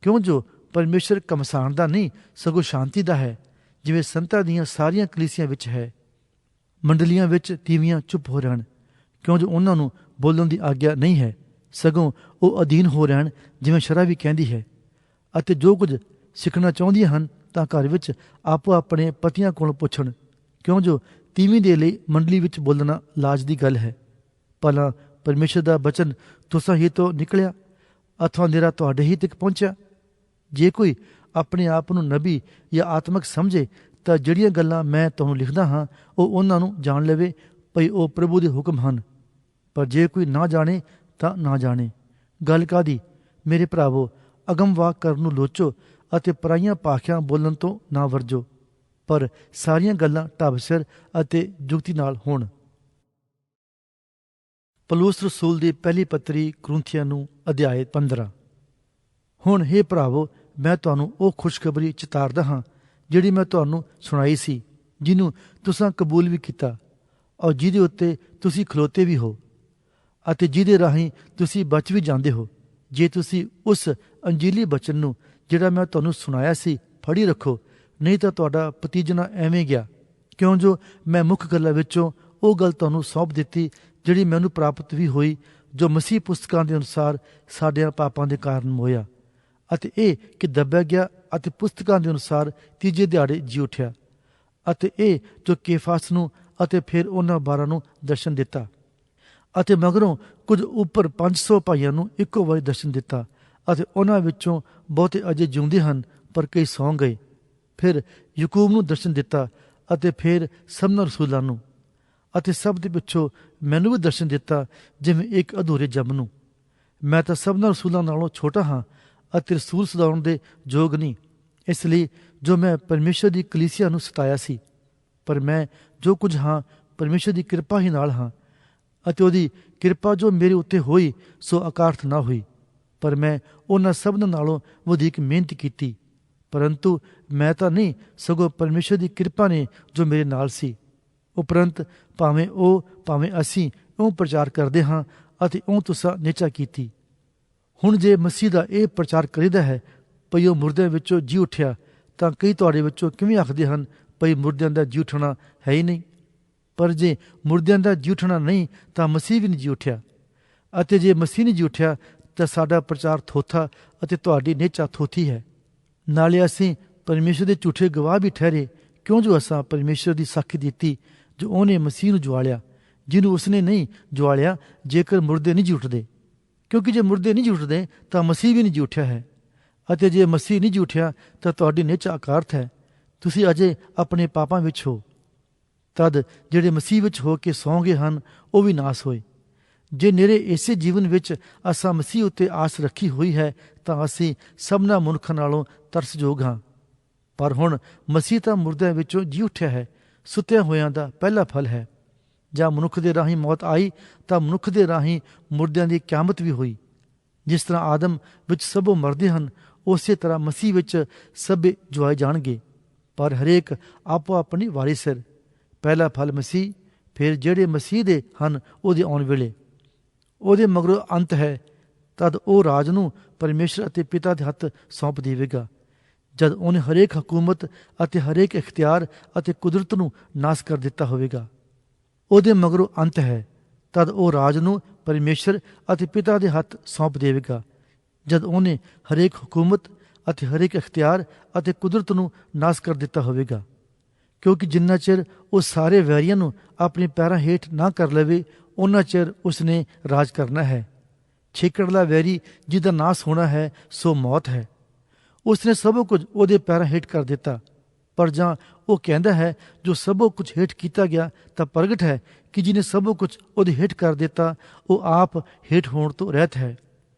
ਕਿਉਂ ਜੋ ਪਰਮੇਸ਼ਰ ਘਮਸਾਣ ਦਾ ਨਹੀਂ ਸਗੋਂ ਸ਼ਾਂਤੀ ਦਾ ਹੈ, ਜਿਵੇਂ ਸੰਤਾਂ ਦੀਆਂ ਸਾਰੀਆਂ ਕਲੀਸਿਆਂ ਵਿੱਚ ਹੈ। ਮੰਡਲੀਆਂ ਵਿੱਚ ਤੀਵੀਆਂ ਚੁੱਪ ਹੋ ਰਹਿਣ, ਕਿਉਂ ਜੋ ਉਹਨਾਂ ਨੂੰ ਬੋਲਣ ਦੀ ਆਗਿਆ ਨਹੀਂ ਹੈ, ਸਗੋਂ ਉਹ ਅਧੀਨ ਹੋ ਰਹਿਣ ਜਿਵੇਂ ਸ਼ਰ੍ਹਾ ਵੀ ਕਹਿੰਦੀ ਹੈ। ਅਤੇ ਜੋ ਕੁਝ ਸਿੱਖਣਾ ਚਾਹੁੰਦੀਆਂ ਹਨ ਤਾਂ ਘਰ ਵਿੱਚ ਆਪੋ ਆਪਣੇ ਪਤੀਆਂ ਕੋਲੋਂ ਪੁੱਛਣ, ਕਿਉਂ ਜੋ ਤੀਵੀਂ ਦੇ ਲਈ ਮੰਡਲੀ ਵਿੱਚ ਬੋਲਣਾ ਲਾਜ ਦੀ ਗੱਲ ਹੈ। ਭਲਾ ਪਰਮੇਸ਼ਰ ਦਾ ਬਚਨ ਤੁਸਾਂ ਹੀ ਤੋਂ ਨਿਕਲਿਆ ਅਥਵਾ ਨਿਰਾ ਤੁਹਾਡੇ ਹੀ ਤੱਕ ਪਹੁੰਚਿਆ? ਜੇ ਕੋਈ ਆਪਣੇ ਆਪ ਨੂੰ ਨਬੀ ਜਾਂ ਆਤਮਕ ਸਮਝੇ ਤਾਂ ਜਿਹੜੀਆਂ ਗੱਲਾਂ ਮੈਂ ਤੁਹਾਨੂੰ ਲਿਖਦਾ ਹਾਂ ਉਹ ਉਹਨਾਂ ਨੂੰ ਜਾਣ ਲਵੇ ਭਈ ਉਹ ਪ੍ਰਭੂ ਦੇ ਹੁਕਮ ਹਨ। ਪਰ ਜੇ ਕੋਈ ਨਾ ਜਾਣੇ ਤਾਂ ਨਾ ਜਾਣੇ। ਗੱਲ ਕਾਹਦੀ? ਮੇਰੇ ਭਰਾਵੋ, ਅਗਮ ਵਾਕ ਕਰਨ ਨੂੰ ਲੋਚੋ ਅਤੇ ਪਰਾਈਆਂ ਭਾਖਿਆਂ ਬੋਲਣ ਤੋਂ ਨਾ ਵਰਜੋ, ਪਰ ਸਾਰੀਆਂ ਗੱਲਾਂ ਢੱਬ ਸਿਰ ਅਤੇ ਜੁਗਤੀ ਨਾਲ ਹੋਣ। ਪੌਲੁਸ ਰਸੂਲ ਦੀ ਪਹਿਲੀ ਪੱਤਰੀ ਕੁਰਿੰਥੀਆਂ ਨੂੰ ਅਧਿਆਇ 15। ਹੁਣ ਹੇ ਭਰਾਵੋ, ਮੈਂ ਤੁਹਾਨੂੰ ਉਹ ਖੁਸ਼ਖਬਰੀ ਚਿਤਾਰਦਾ ਹਾਂ ਜਿਹੜੀ ਮੈਂ ਤੁਹਾਨੂੰ ਸੁਣਾਈ ਸੀ, ਜਿਹਨੂੰ ਤੁਸਾਂ ਕਬੂਲ ਵੀ ਕੀਤਾ ਔਰ ਜਿਹਦੇ ਉੱਤੇ ਤੁਸੀਂ ਖਲੋਤੇ ਵੀ ਹੋ ਅਤੇ ਜਿਹਦੇ ਰਾਹੀਂ ਤੁਸੀਂ ਬਚ ਵੀ ਜਾਂਦੇ ਹੋ। ਜੇ ਤੁਸੀਂ ਉਸ ਅੰਜੀਲੀ ਬਚਨ ਨੂੰ ਜਿਹੜਾ ਮੈਂ ਤੁਹਾਨੂੰ ਸੁਣਾਇਆ ਸੀ ਫੜੀ ਰੱਖੋ, ਨਹੀਂ ਤਾਂ ਤੁਹਾਡਾ ਭਤੀਜਣਾ ਐਵੇਂ ਗਿਆ। ਕਿਉਂ ਜੋ ਮੈਂ ਮੁੱਖ ਗੱਲਾਂ ਵਿੱਚੋਂ ਉਹ ਗੱਲ ਤੁਹਾਨੂੰ ਸੌਂਪ ਦਿੱਤੀ ਜਿਹੜੀ ਮੈਨੂੰ ਪ੍ਰਾਪਤ ਵੀ ਹੋਈ, ਜੋ ਮਸੀਹ ਪੁਸਤਕਾਂ ਦੇ ਅਨੁਸਾਰ ਸਾਡਿਆਂ ਪਾਪਾਂ ਦੇ ਕਾਰਨ ਹੋਇਆ, ਅਤੇ ਇਹ ਕਿ ਦੱਬਿਆ ਗਿਆ ਅਤੇ ਪੁਸਤਕਾਂ ਦੇ ਅਨੁਸਾਰ ਤੀਜੇ ਦਿਹਾੜੇ ਜੀ ਉੱਠਿਆ। ਅਤੇ ਇਹ ਜੋ ਕੇਫਾਸ ਨੂੰ ਅਤੇ ਫਿਰ ਉਹਨਾਂ 12 ਨੂੰ ਦਰਸ਼ਨ ਦਿੱਤਾ ਅਤੇ ਮਗਰੋਂ ਕੁਝ ਉੱਪਰ 500 ਭਾਈਆਂ ਨੂੰ ਇੱਕੋ ਵਾਰੀ ਦਰਸ਼ਨ ਦਿੱਤਾ। ਅਤੇ ਉਹਨਾਂ ਵਿੱਚੋਂ ਬਹੁਤੇ ਅਜੇ ਜਿਉਂਦੇ ਹਨ ਪਰ ਕਈ ਸੌਂ ਗਏ। ਫਿਰ ਯਾਕੂਬ ਨੂੰ ਦਰਸ਼ਨ ਦਿੱਤਾ ਅਤੇ ਫਿਰ ਸਭਨਾਂ ਰਸੂਲਾਂ ਨੂੰ, ਅਤੇ ਸਭ ਦੇ ਪਿੱਛੋਂ ਮੈਨੂੰ ਵੀ ਦਰਸ਼ਨ ਦਿੱਤਾ ਜਿਵੇਂ ਇੱਕ ਅਧੂਰੇ ਜੰਮ ਨੂੰ। ਮੈਂ ਤਾਂ ਸਭਨਾਂ ਰਸੂਲਾਂ ਨਾਲੋਂ ਛੋਟਾ ਹਾਂ ਅਤੇ ਰਸੂਲ ਸਦਾਉਣ ਦੇ ਯੋਗ ਨਹੀਂ, ਇਸ ਲਈ ਜੋ ਮੈਂ ਪਰਮੇਸ਼ਰ ਦੀ ਕਲੀਸਿਆ ਨੂੰ ਸਤਾਇਆ ਸੀ। ਪਰ ਮੈਂ ਜੋ ਕੁਝ ਹਾਂ ਪਰਮੇਸ਼ਰ ਦੀ ਕਿਰਪਾ ਹੀ ਨਾਲ ਹਾਂ, ਅਤੇ ਉਹਦੀ ਕਿਰਪਾ ਜੋ ਮੇਰੇ ਉੱਤੇ ਹੋਈ ਸੋ ਅਕਾਰਥ ਨਾ ਹੋਈ। ਪਰ ਮੈਂ ਉਹਨਾਂ ਸਭਨਾਂ ਨਾਲੋਂ ਵਧੇਕ ਮਿਹਨਤ ਕੀਤੀ, ਪਰੰਤੂ ਮੈਂ ਤਾਂ ਨਹੀਂ ਸਗੋਂ ਪਰਮੇਸ਼ਰ ਦੀ ਕਿਰਪਾ ਨੇ ਜੋ ਮੇਰੇ ਨਾਲ ਸੀ। ਉਪਰੰਤ ਭਾਵੇਂ ਅਸੀਂ ਉਹ ਪ੍ਰਚਾਰ ਕਰਦੇ ਹਾਂ ਅਤੇ ਉਹ ਤੁਸਾਂ ਨਿਚਾ ਕੀਤੀ। ਹੁਣ ਜੇ ਮਸੀਹ ਦਾ ਇਹ ਪ੍ਰਚਾਰ ਕਰੀਦਾ ਹੈ ਭਈ ਉਹ ਮੁਰਦਿਆਂ ਵਿੱਚੋਂ ਜੀ ਉੱਠਿਆ, ਤਾਂ ਕਈ ਤੁਹਾਡੇ ਵਿੱਚੋਂ ਕਿਵੇਂ ਆਖਦੇ ਹਨ ਭਈ ਮੁਰਦਿਆਂ ਦਾ ਜੀ ਉੱਠਣਾ ਹੈ ਹੀ ਨਹੀਂ। ਪਰ ਜੇ ਮੁਰਦਿਆਂ ਦਾ ਜੀ ਉੱਠਣਾ ਨਹੀਂ ਤਾਂ ਮਸੀਹ ਵੀ ਨਹੀਂ ਜੀ ਉੱਠਿਆ, ਅਤੇ ਜੇ ਮਸੀਹ ਨਹੀਂ ਜੀ ਉੱਠਿਆ ਤਾਂ ਸਾਡਾ ਪ੍ਰਚਾਰ ਥੋਥਾ ਅਤੇ ਤੁਹਾਡੀ ਨਿਹਚਾ ਥੋਥੀ ਹੈ। ਨਾਲੇ ਅਸੀਂ ਪਰਮੇਸ਼ਰ ਦੇ ਝੂਠੇ ਗਵਾਹ ਵੀ ਠਹਿਰੇ, ਕਿਉਂ ਜੋ ਅਸਾਂ ਪਰਮੇਸ਼ਰ ਦੀ ਸਾਖੀ ਦਿੱਤੀ ਜੋ ਉਹਨੇ ਮਸੀਹ ਨੂੰ ਜਵਾਲਿਆ, ਜਿਹਨੂੰ ਉਸਨੇ ਨਹੀਂ ਜਵਾਲਿਆ ਜੇਕਰ ਮੁਰਦੇ ਨਹੀਂ ਜੀ ਉੱਠਦੇ। ਕਿਉਂਕਿ ਜੇ ਮੁਰਦੇ ਨਹੀਂ ਜੀ ਉੱਠਦੇ ਤਾਂ ਮਸੀਹ ਵੀ ਨਹੀਂ ਜੀ ਉੱਠਿਆ ਹੈ, ਅਤੇ ਜੇ ਮਸੀਹ ਨਹੀਂ ਜੀ ਉੱਠਿਆ ਤਾਂ ਤੁਹਾਡੀ ਨਿਹਚਾ ਅਕਾਰਥ ਹੈ। ਤੁਸੀਂ ਅਜੇ ਆਪਣੇ ਪਾਪਾਂ ਵਿੱਚ ਹੋ, ਤਦ ਜਿਹੜੇ ਮਸੀਹ ਵਿੱਚ ਹੋ ਕੇ ਸੌਂ ਗਏ ਹਨ ਉਹ ਵੀ ਨਾਸ ਹੋਏ। ਜੇ ਨਿਰੇ ਇਸੇ ਜੀਵਨ ਵਿੱਚ ਅਸਾਂ ਮਸੀਹ ਉੱਤੇ ਆਸ ਰੱਖੀ ਹੋਈ ਹੈ ਤਾਂ ਅਸੀਂ ਸਭਨਾਂ ਮਨੁੱਖਾਂ ਨਾਲੋਂ ਤਰਸਯੋਗ ਹਾਂ। ਪਰ ਹੁਣ ਮਸੀਹ ਤਾਂ ਮੁਰਦਿਆਂ ਵਿੱਚੋਂ ਜੀ ਉੱਠਿਆ ਹੈ, ਸੁੱਤਿਆਂ ਹੋਇਆਂ ਦਾ ਪਹਿਲਾ ਫਲ ਹੈ। ਜਾਂ ਮਨੁੱਖ ਦੇ ਰਾਹੀਂ ਮੌਤ ਆਈ ਤਾਂ ਮਨੁੱਖ ਦੇ ਰਾਹੀਂ ਮੁਰਦਿਆਂ ਦੀ ਕਿਆਮਤ ਵੀ ਹੋਈ। ਜਿਸ ਤਰ੍ਹਾਂ ਆਦਮ ਵਿੱਚ ਸਭੋ ਮਰਦੇ ਹਨ, ਉਸੇ ਤਰ੍ਹਾਂ ਮਸੀਹ ਵਿੱਚ ਸਭੇ ਜਵਾਏ ਜਾਣਗੇ, ਪਰ ਹਰੇਕ ਆਪੋ ਆਪਣੀ ਵਾਰੀ ਸਿਰ। ਪਹਿਲਾ ਫਲ ਮਸੀਹ, ਫਿਰ ਜਿਹੜੇ ਮਸੀਹ ਦੇ ਹਨ ਉਹਦੇ ਆਉਣ ਵੇਲੇ। ਉਹਦੇ ਮਗਰੋਂ ਅੰਤ ਹੈ, ਤਦ ਉਹ ਰਾਜ ਨੂੰ ਪਰਮੇਸ਼ਰ ਅਤੇ ਪਿਤਾ ਦੇ ਹੱਥ ਸੌਂਪ ਦੇਵੇਗਾ। ਜਦ ਉਹਨੇ ਹਰੇਕ ਹਕੂਮਤ ਅਤੇ ਹਰੇਕ ਇਖਤਿਆਰ ਅਤੇ ਕੁਦਰਤ ਨੂੰ ਨਾਸ ਕਰ ਦਿੱਤਾ ਹੋਵੇਗਾ। ਉਹਦੇ ਮਗਰੋਂ ਅੰਤ ਹੈ, ਤਦ ਉਹ ਰਾਜ ਨੂੰ ਪਰਮੇਸ਼ਰ ਅਤੇ ਪਿਤਾ ਦੇ ਹੱਥ ਸੌਂਪ ਦੇਵੇਗਾ। ਜਦ ਉਹਨੇ ਹਰੇਕ ਹਕੂਮਤ ਅਤੇ ਹਰੇਕ ਇਖਤਿਆਰ ਅਤੇ ਕੁਦਰਤ ਨੂੰ ਨਾਸ ਕਰ ਦਿੱਤਾ ਹੋਵੇਗਾ। ਕਿਉਂਕਿ ਜਿੰਨਾ ਚਿਰ ਉਹ ਸਾਰੇ ਵੈਰੀਆਂ ਨੂੰ ਆਪਣੇ ਪੈਰਾਂ ਹੇਠ ਨਾ ਕਰ ਲਵੇ, ਉਹਨਾਂ ਚਿਰ ਉਸਨੇ ਰਾਜ ਕਰਨਾ ਹੈ। ਛੇਕੜਲਾ ਵੈਰੀ ਜਿਹਦਾ ਨਾਸ ਹੋਣਾ ਹੈ ਸੋ ਮੌਤ ਹੈ। ਉਸਨੇ ਸਭ ਕੁਝ ਉਹਦੇ ਪੈਰਾਂ ਹੇਠ ਕਰ ਦਿੱਤਾ। ਪਰ ਜਾਂ ਉਹ ਕਹਿੰਦਾ ਹੈ ਜੋ ਸਭ ਕੁਝ ਹੇਠ ਕੀਤਾ ਗਿਆ, ਤਾਂ ਪ੍ਰਗਟ ਹੈ ਕਿ ਜਿਹਨੇ ਸਭ ਕੁਝ ਉਹਦੇ ਹੇਠ ਕਰ ਦਿੱਤਾ ਉਹ ਆਪ ਹੇਠ ਹੋਣ ਤੋਂ ਰਹਿਤ ਹੈ।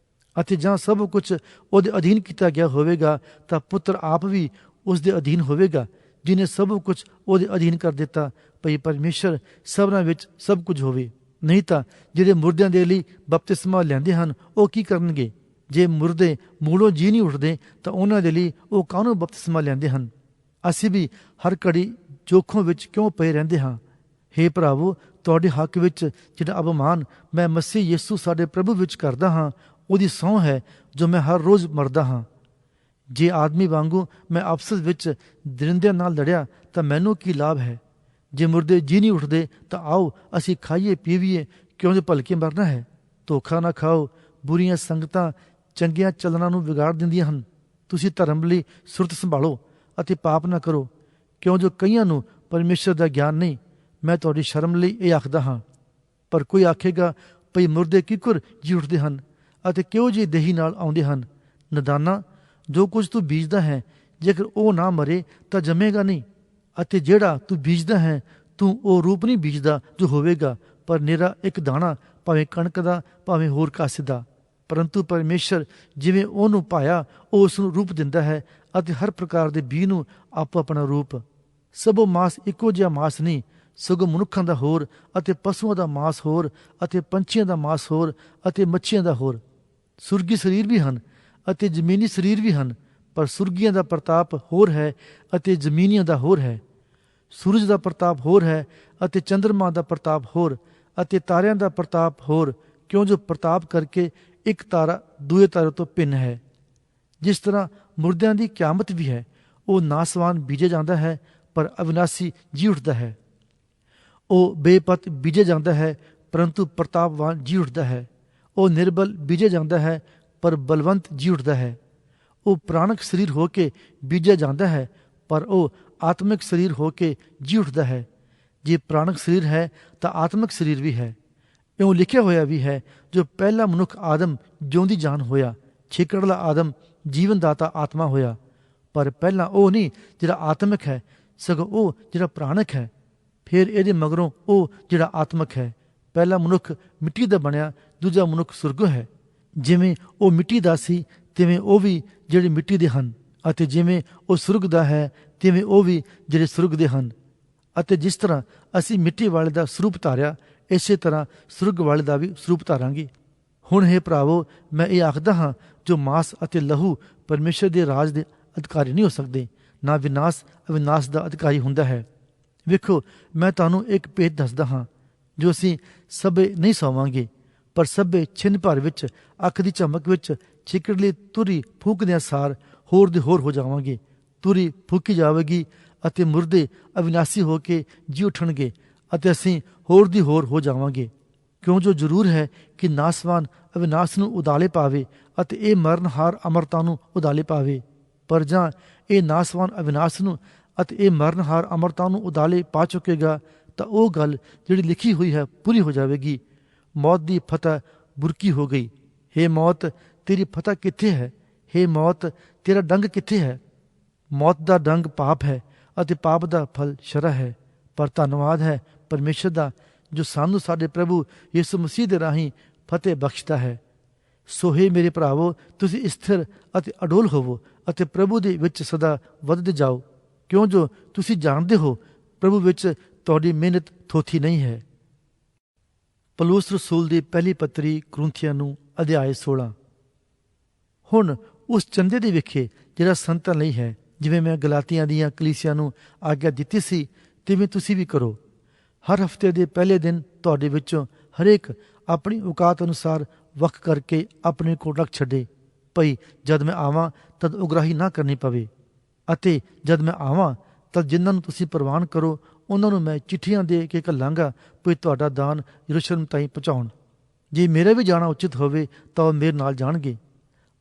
ਅਤੇ ਜਾਂ ਸਭ ਕੁਝ ਉਹਦੇ ਅਧੀਨ ਕੀਤਾ ਗਿਆ ਹੋਵੇਗਾ, ਤਾਂ ਪੁੱਤਰ ਆਪ ਵੀ ਉਸ ਦੇ ਅਧੀਨ ਹੋਵੇਗਾ, ਜਿਹਨੇ ਸਭ ਕੁਝ ਉਹਦੇ ਅਧੀਨ ਕਰ ਦਿੱਤਾ, ਭਈ ਪਰਮੇਸ਼ਰ ਸਭਨਾਂ ਵਿੱਚ ਸਭ ਕੁਝ ਹੋਵੇ। ਨਹੀਂ ਤਾਂ ਜਿਹੜੇ ਮੁਰਦਿਆਂ ਦੇ ਲਈ ਬਪਤਿਸਮਾ ਲੈਂਦੇ ਹਨ ਉਹ ਕੀ ਕਰਨਗੇ? ਜੇ ਮੁਰਦੇ ਮੂਲੋਂ ਜੀ ਨਹੀਂ ਉੱਠਦੇ ਤਾਂ ਉਹਨਾਂ ਦੇ ਲਈ ਉਹ ਕਾਹਨੂੰ ਬਪਤਿਸਮਾ ਲੈਂਦੇ ਹਨ? ਅਸੀਂ ਵੀ ਹਰ ਘੜੀ ਜੋਖਮ ਵਿੱਚ ਕਿਉਂ ਪਏ ਰਹਿੰਦੇ ਹਾਂ? ਹੇ ਭਰਾਵੋ, ਤੁਹਾਡੇ ਹੱਕ ਵਿੱਚ ਜਿਹੜਾ ਅਪਮਾਨ ਮੈਂ ਮਸੀਹ ਯਿਸੂ ਸਾਡੇ ਪ੍ਰਭੂ ਵਿੱਚ ਕਰਦਾ ਹਾਂ, ਉਹਦੀ ਸਹੁੰ ਹੈ ਜੋ ਮੈਂ ਹਰ ਰੋਜ਼ ਮਰਦਾ ਹਾਂ। ਜੇ ਆਦਮੀ ਵਾਂਗੂ ਮੈਂ ਆਪਸ ਵਿੱਚ ਦਰਿੰਦਿਆਂ ਨਾਲ ਲੜਿਆ ਤਾਂ ਮੈਨੂੰ ਕੀ ਲਾਭ ਹੈ? ਜੇ ਮੁਰਦੇ ਜੀ ਨਹੀਂ ਉੱਠਦੇ ਤਾਂ ਆਓ ਅਸੀਂ ਖਾਈਏ ਪੀਵੀਏ, ਕਿਉਂ ਜੋ ਭਲਕੇ ਮਰਨਾ ਹੈ। ਧੋਖਾ ਨਾ ਖਾਓ, ਬੁਰੀਆਂ ਸੰਗਤਾਂ ਚੰਗੀਆਂ ਚੱਲਣਾ ਨੂੰ ਵਿਗਾੜ ਦਿੰਦੀਆਂ ਹਨ। ਤੁਸੀਂ ਧਰਮ ਲਈ ਸੁਰਤ ਸੰਭਾਲੋ ਅਤੇ ਪਾਪ ਨਾ ਕਰੋ, ਕਿਉਂ ਜੋ ਕਈਆਂ ਨੂੰ ਪਰਮੇਸ਼ਰ ਦਾ ਗਿਆਨ ਨਹੀਂ। ਮੈਂ ਤੁਹਾਡੀ ਸ਼ਰਮ ਲਈ ਇਹ ਆਖਦਾ ਹਾਂ। ਪਰ ਕੋਈ ਆਖੇਗਾ, ਭਈ ਮੁਰਦੇ ਕਿੱਕਰ ਜੀ ਉੱਠਦੇ ਹਨ ਅਤੇ ਕਿਉਂ ਜਿਹੀ ਦੇਹੀ ਨਾਲ ਆਉਂਦੇ ਹਨ। ਨਦਾਨਾ, ਜੋ ਕੁਝ ਤੂੰ ਬੀਜਦਾ ਹੈ, ਜੇਕਰ ਉਹ ਨਾ ਮਰੇ ਤਾਂ ਜੰਮੇਗਾ ਨਹੀਂ। ਅਤੇ ਜਿਹੜਾ ਤੂੰ ਬੀਜਦਾ ਹੈ, ਤੂੰ ਉਹ ਰੂਪ ਨਹੀਂ ਬੀਜਦਾ ਜੋ ਹੋਵੇਗਾ, ਪਰ ਨਿਰਾ ਇੱਕ ਦਾਣਾ, ਭਾਵੇਂ ਕਣਕ ਦਾ ਭਾਵੇਂ ਹੋਰ ਕਾਸੇ ਦਾ। ਪਰੰਤੂ ਪਰਮੇਸ਼ਰ ਜਿਵੇਂ ਉਹਨੂੰ ਪਾਇਆ ਉਹ ਉਸ ਨੂੰ ਰੂਪ ਦਿੰਦਾ ਹੈ, ਅਤੇ ਹਰ ਪ੍ਰਕਾਰ ਦੇ ਬੀਜ ਨੂੰ ਆਪੋ ਆਪਣਾ ਰੂਪ। ਸਭੋ ਮਾਸ ਇੱਕੋ ਜਿਹਾ ਮਾਸ ਨਹੀਂ, ਸਗੋਂ ਮਨੁੱਖਾਂ ਦਾ ਹੋਰ ਅਤੇ ਪਸ਼ੂਆਂ ਦਾ ਮਾਸ ਹੋਰ ਅਤੇ ਪੰਛੀਆਂ ਦਾ ਮਾਸ ਹੋਰ ਅਤੇ ਮੱਛੀਆਂ ਦਾ ਹੋਰ। ਸੁਰਗੀ ਸਰੀਰ ਵੀ ਹਨ ਅਤੇ ਜ਼ਮੀਨੀ ਸਰੀਰ ਵੀ ਹਨ, ਪਰ ਸੁਰਗੀਆਂ ਦਾ ਪ੍ਰਤਾਪ ਹੋਰ ਹੈ ਅਤੇ ਜ਼ਮੀਨੀਆਂ ਦਾ ਹੋਰ ਹੈ। ਸੂਰਜ ਦਾ ਪ੍ਰਤਾਪ ਹੋਰ ਹੈ ਅਤੇ ਚੰਦਰਮਾ ਦਾ ਪ੍ਰਤਾਪ ਹੋਰ ਅਤੇ ਤਾਰਿਆਂ ਦਾ ਪ੍ਰਤਾਪ ਹੋਰ, ਕਿਉਂ ਜੋ ਪ੍ਰਤਾਪ ਕਰਕੇ ਇੱਕ ਤਾਰਾ ਦੂਏ ਤਾਰੇ ਤੋਂ ਭਿੰਨ ਹੈ। ਜਿਸ ਤਰ੍ਹਾਂ ਮੁਰਦਿਆਂ ਦੀ ਕਿਆਮਤ ਵੀ ਹੈ, ਉਹ ਨਾਸਵਾਨ ਬੀਜੇ ਜਾਂਦਾ ਹੈ ਪਰ ਅਵਿਨਾਸੀ ਜੀ ਉੱਠਦਾ ਹੈ। ਉਹ ਬੇਪਤ ਬੀਜੇ ਜਾਂਦਾ ਹੈ ਪਰੰਤੂ ਪ੍ਰਤਾਪਵਾਨ ਜੀ ਉੱਠਦਾ ਹੈ। ਉਹ ਨਿਰਬਲ ਬੀਜੇ ਜਾਂਦਾ ਹੈ ਪਰ ਬਲਵੰਤ ਜੀ ਉੱਠਦਾ ਹੈ। ਉਹ ਪ੍ਰਾਣਕ ਸਰੀਰ ਹੋ ਕੇ ਬੀਜਿਆ ਜਾਂਦਾ ਹੈ, ਪਰ ਉਹ ਆਤਮਿਕ ਸਰੀਰ ਹੋ ਕੇ ਜੀ ਉੱਠਦਾ ਹੈ। ਜੇ ਪ੍ਰਾਣਕ ਸਰੀਰ ਹੈ ਤਾਂ ਆਤਮਿਕ ਸਰੀਰ ਵੀ ਹੈ। ਇਉਂ ਲਿਖਿਆ ਹੋਇਆ ਵੀ ਹੈ, ਜੋ ਪਹਿਲਾ ਮਨੁੱਖ ਆਦਮ ਜਿਉਂਦੀ ਜਾਨ ਹੋਇਆ, ਛੇਕੜਲਾ ਆਦਮ ਜੀਵਨ ਦਾਤਾ ਆਤਮਾ ਹੋਇਆ। ਪਰ ਪਹਿਲਾਂ ਉਹ ਨਹੀਂ ਜਿਹੜਾ ਆਤਮਿਕ ਹੈ, ਸਗੋਂ ਉਹ ਜਿਹੜਾ ਪ੍ਰਾਣਕ ਹੈ। ਫਿਰ ਇਹਦੇ ਮਗਰੋਂ ਉਹ ਜਿਹੜਾ ਆਤਮਿਕ ਹੈ। ਪਹਿਲਾ ਮਨੁੱਖ ਮਿੱਟੀ ਦਾ ਬਣਿਆ, ਦੂਜਾ ਮਨੁੱਖ ਸੁਰਗੋਂ ਹੈ। ਜਿਵੇਂ ਉਹ ਮਿੱਟੀ ਦਾ ਸੀ ਤਿਵੇਂ ਉਹ ਵੀ ਜਿਹੜੇ ਮਿੱਟੀ ਦੇ ਹਨ, ਅਤੇ ਜਿਵੇਂ ਉਹ ਸੁਰਗ ਦਾ ਹੈ ਤਿਵੇਂ ਉਹ ਵੀ ਜਿਹੜੇ ਸੁਰਗ ਦੇ ਹਨ। ਅਤੇ ਜਿਸ ਤਰ੍ਹਾਂ ਅਸੀਂ ਮਿੱਟੀ ਵਾਲੇ ਦਾ ਸਰੂਪ ਧਾਰਿਆ, ਇਸੇ ਤਰ੍ਹਾਂ ਸੁਰਗ ਵਾਲੇ ਦਾ ਵੀ ਸਰੂਪ ਧਾਰਾਂਗੇ। ਹੁਣ ਹੇ ਭਰਾਵੋ, ਮੈਂ ਇਹ ਆਖਦਾ ਹਾਂ, ਜੋ ਮਾਸ ਅਤੇ ਲਹੂ ਪਰਮੇਸ਼ਰ ਦੇ ਰਾਜ ਦੇ ਅਧਿਕਾਰੀ ਨਹੀਂ ਹੋ ਸਕਦੇ, ਨਾ ਵਿਨਾਸ਼ ਅਵਿਨਾਸ਼ ਦਾ ਅਧਿਕਾਰੀ ਹੁੰਦਾ ਹੈ। ਵੇਖੋ, ਮੈਂ ਤੁਹਾਨੂੰ ਇੱਕ ਭੇਤ ਦੱਸਦਾ ਹਾਂ, ਜੋ ਅਸੀਂ ਸਭੇ ਨਹੀਂ ਸੌਵਾਂਗੇ, ਪਰ ਸਭੇ ਛਿਨ ਭਰ ਵਿੱਚ ਅੱਖ ਦੀ ਝਮਕ ਵਿੱਚ ਛਿਕੜਲੀ ਤੁਰੀ ਫੂਕਦਿਆਂ ਸਾਰ ਹੋਰ ਦੇ ਹੋਰ ਹੋ ਜਾਵਾਂਗੇ। ਤੁਰੀ ਫੂਕੀ ਜਾਵੇਗੀ ਅਤੇ ਮੁਰਦੇ ਅਵਿਨਾਸ਼ੀ ਹੋ ਕੇ ਜੀ ਉੱਠਣਗੇ ਅਤੇ ਅਸੀਂ ਹੋਰ ਦੀ ਹੋਰ ਹੋ ਜਾਵਾਂਗੇ। ਕਿਉਂ ਜੋ ਜ਼ਰੂਰ ਹੈ ਕਿ ਨਾਸਵਾਨ ਅਵਿਨਾਸ਼ ਨੂੰ ਉਦਾਲੇ ਪਾਵੇ ਅਤੇ ਇਹ ਮਰਨਹਾਰ ਅਮਰਤਾ ਨੂੰ ਉਦਾਲੇ ਪਾਵੇ। ਪਰ ਜਾਂ ਇਹ ਨਾਸਵਾਨ ਅਵਿਨਾਸ਼ ਨੂੰ ਅਤੇ ਇਹ ਮਰਨਹਾਰ ਅਮਰਤਾ ਨੂੰ ਉਦਾਲੇ ਪਾ ਚੁੱਕੇਗਾ, ਤਾਂ ਉਹ ਗੱਲ ਜਿਹੜੀ ਲਿਖੀ ਹੋਈ ਹੈ ਪੂਰੀ ਹੋ ਜਾਵੇਗੀ। ਮੌਤ ਦੀ ਫਤਹ ਬੁਰਕੀ ਹੋ ਗਈ। ਹੇ ਮੌਤ, ਤੇਰੀ ਫਤਹ ਕਿੱਥੇ ਹੈ? ਹੇ ਮੌਤ, ਤੇਰਾ ਡੰਗ ਕਿੱਥੇ ਹੈ? ਮੌਤ ਦਾ ਡੰਗ ਪਾਪ ਹੈ ਅਤੇ ਪਾਪ ਦਾ ਫਲ ਸ਼ਰ੍ਹਾ ਹੈ। ਪਰ ਧੰਨਵਾਦ ਹੈ ਪਰਮੇਸ਼ਰ ਦਾ, ਜੋ ਸਾਨੂੰ ਸਾਡੇ ਪ੍ਰਭੂ ਯਿਸੂ ਮਸੀਹ ਦੇ ਰਾਹੀਂ ਫਤਿਹ ਬਖਸ਼ਦਾ ਹੈ। ਸੋ ਹੇ ਮੇਰੇ ਭਰਾਵੋ, ਤੁਸੀਂ ਸਥਿਰ ਅਤੇ ਅਡੋਲ ਹੋਵੋ ਅਤੇ ਪ੍ਰਭੂ ਦੇ ਵਿੱਚ ਸਦਾ ਵੱਧਦੇ ਜਾਓ, ਕਿਉਂ ਜੋ ਤੁਸੀਂ ਜਾਣਦੇ ਹੋ ਪ੍ਰਭੂ ਵਿੱਚ ਤੁਹਾਡੀ ਮਿਹਨਤ ਥੋਥੀ ਨਹੀਂ ਹੈ। ਪੌਲੁਸ ਰਸੂਲ ਦੀ ਪਹਿਲੀ ਪੱਤਰੀ ਕੁਰਿੰਥੀਆਂ ਨੂੰ ਅਧਿਆਇ 16। ਹੁਣ ਉਸ ਚੰਦੇ ਦੇ ਵਿਖੇ ਜਿਹੜਾ ਸੰਤਾਂ ਲਈ ਹੈ, ਜਿਵੇਂ ਮੈਂ ਗਲਾਤੀਆਂ ਦੀਆਂ ਕਲੀਸਿਆਂ ਨੂੰ ਆਗਿਆ ਦਿੱਤੀ ਸੀ, ਤਿਵੇਂ ਤੁਸੀਂ ਵੀ ਕਰੋ। ਹਰ ਹਫ਼ਤੇ ਦੇ ਪਹਿਲੇ ਦਿਨ ਤੁਹਾਡੇ ਵਿੱਚੋਂ ਹਰੇਕ ਆਪਣੀ ਔਕਾਤ ਅਨੁਸਾਰ ਵੱਖ ਕਰਕੇ ਆਪਣੇ ਕੋਲ ਰੱਖ ਛੱਡੇ, ਭਈ ਜਦ ਮੈਂ ਆਵਾਂ ਤਦ ਉਗਰਾਹੀ ਨਾ ਕਰਨੀ ਪਵੇ। ਅਤੇ ਜਦ ਮੈਂ ਆਵਾਂ ਤਦ ਜਿਨ੍ਹਾਂ ਨੂੰ ਤੁਸੀਂ ਪ੍ਰਵਾਨ ਕਰੋ ਉਹਨਾਂ ਨੂੰ ਮੈਂ ਚਿੱਠੀਆਂ ਦੇ ਕੇ ਘੱਲਾਂਗਾ, ਭਈ ਤੁਹਾਡਾ ਦਾਨ ਯਰੂਸ਼ਲਮ ਤਾਈਂ ਪਹੁੰਚਾਉਣ। ਜੇ ਮੇਰਾ ਵੀ ਜਾਣਾ ਉਚਿਤ ਹੋਵੇ ਤਾਂ ਉਹ ਮੇਰੇ ਨਾਲ ਜਾਣਗੇ।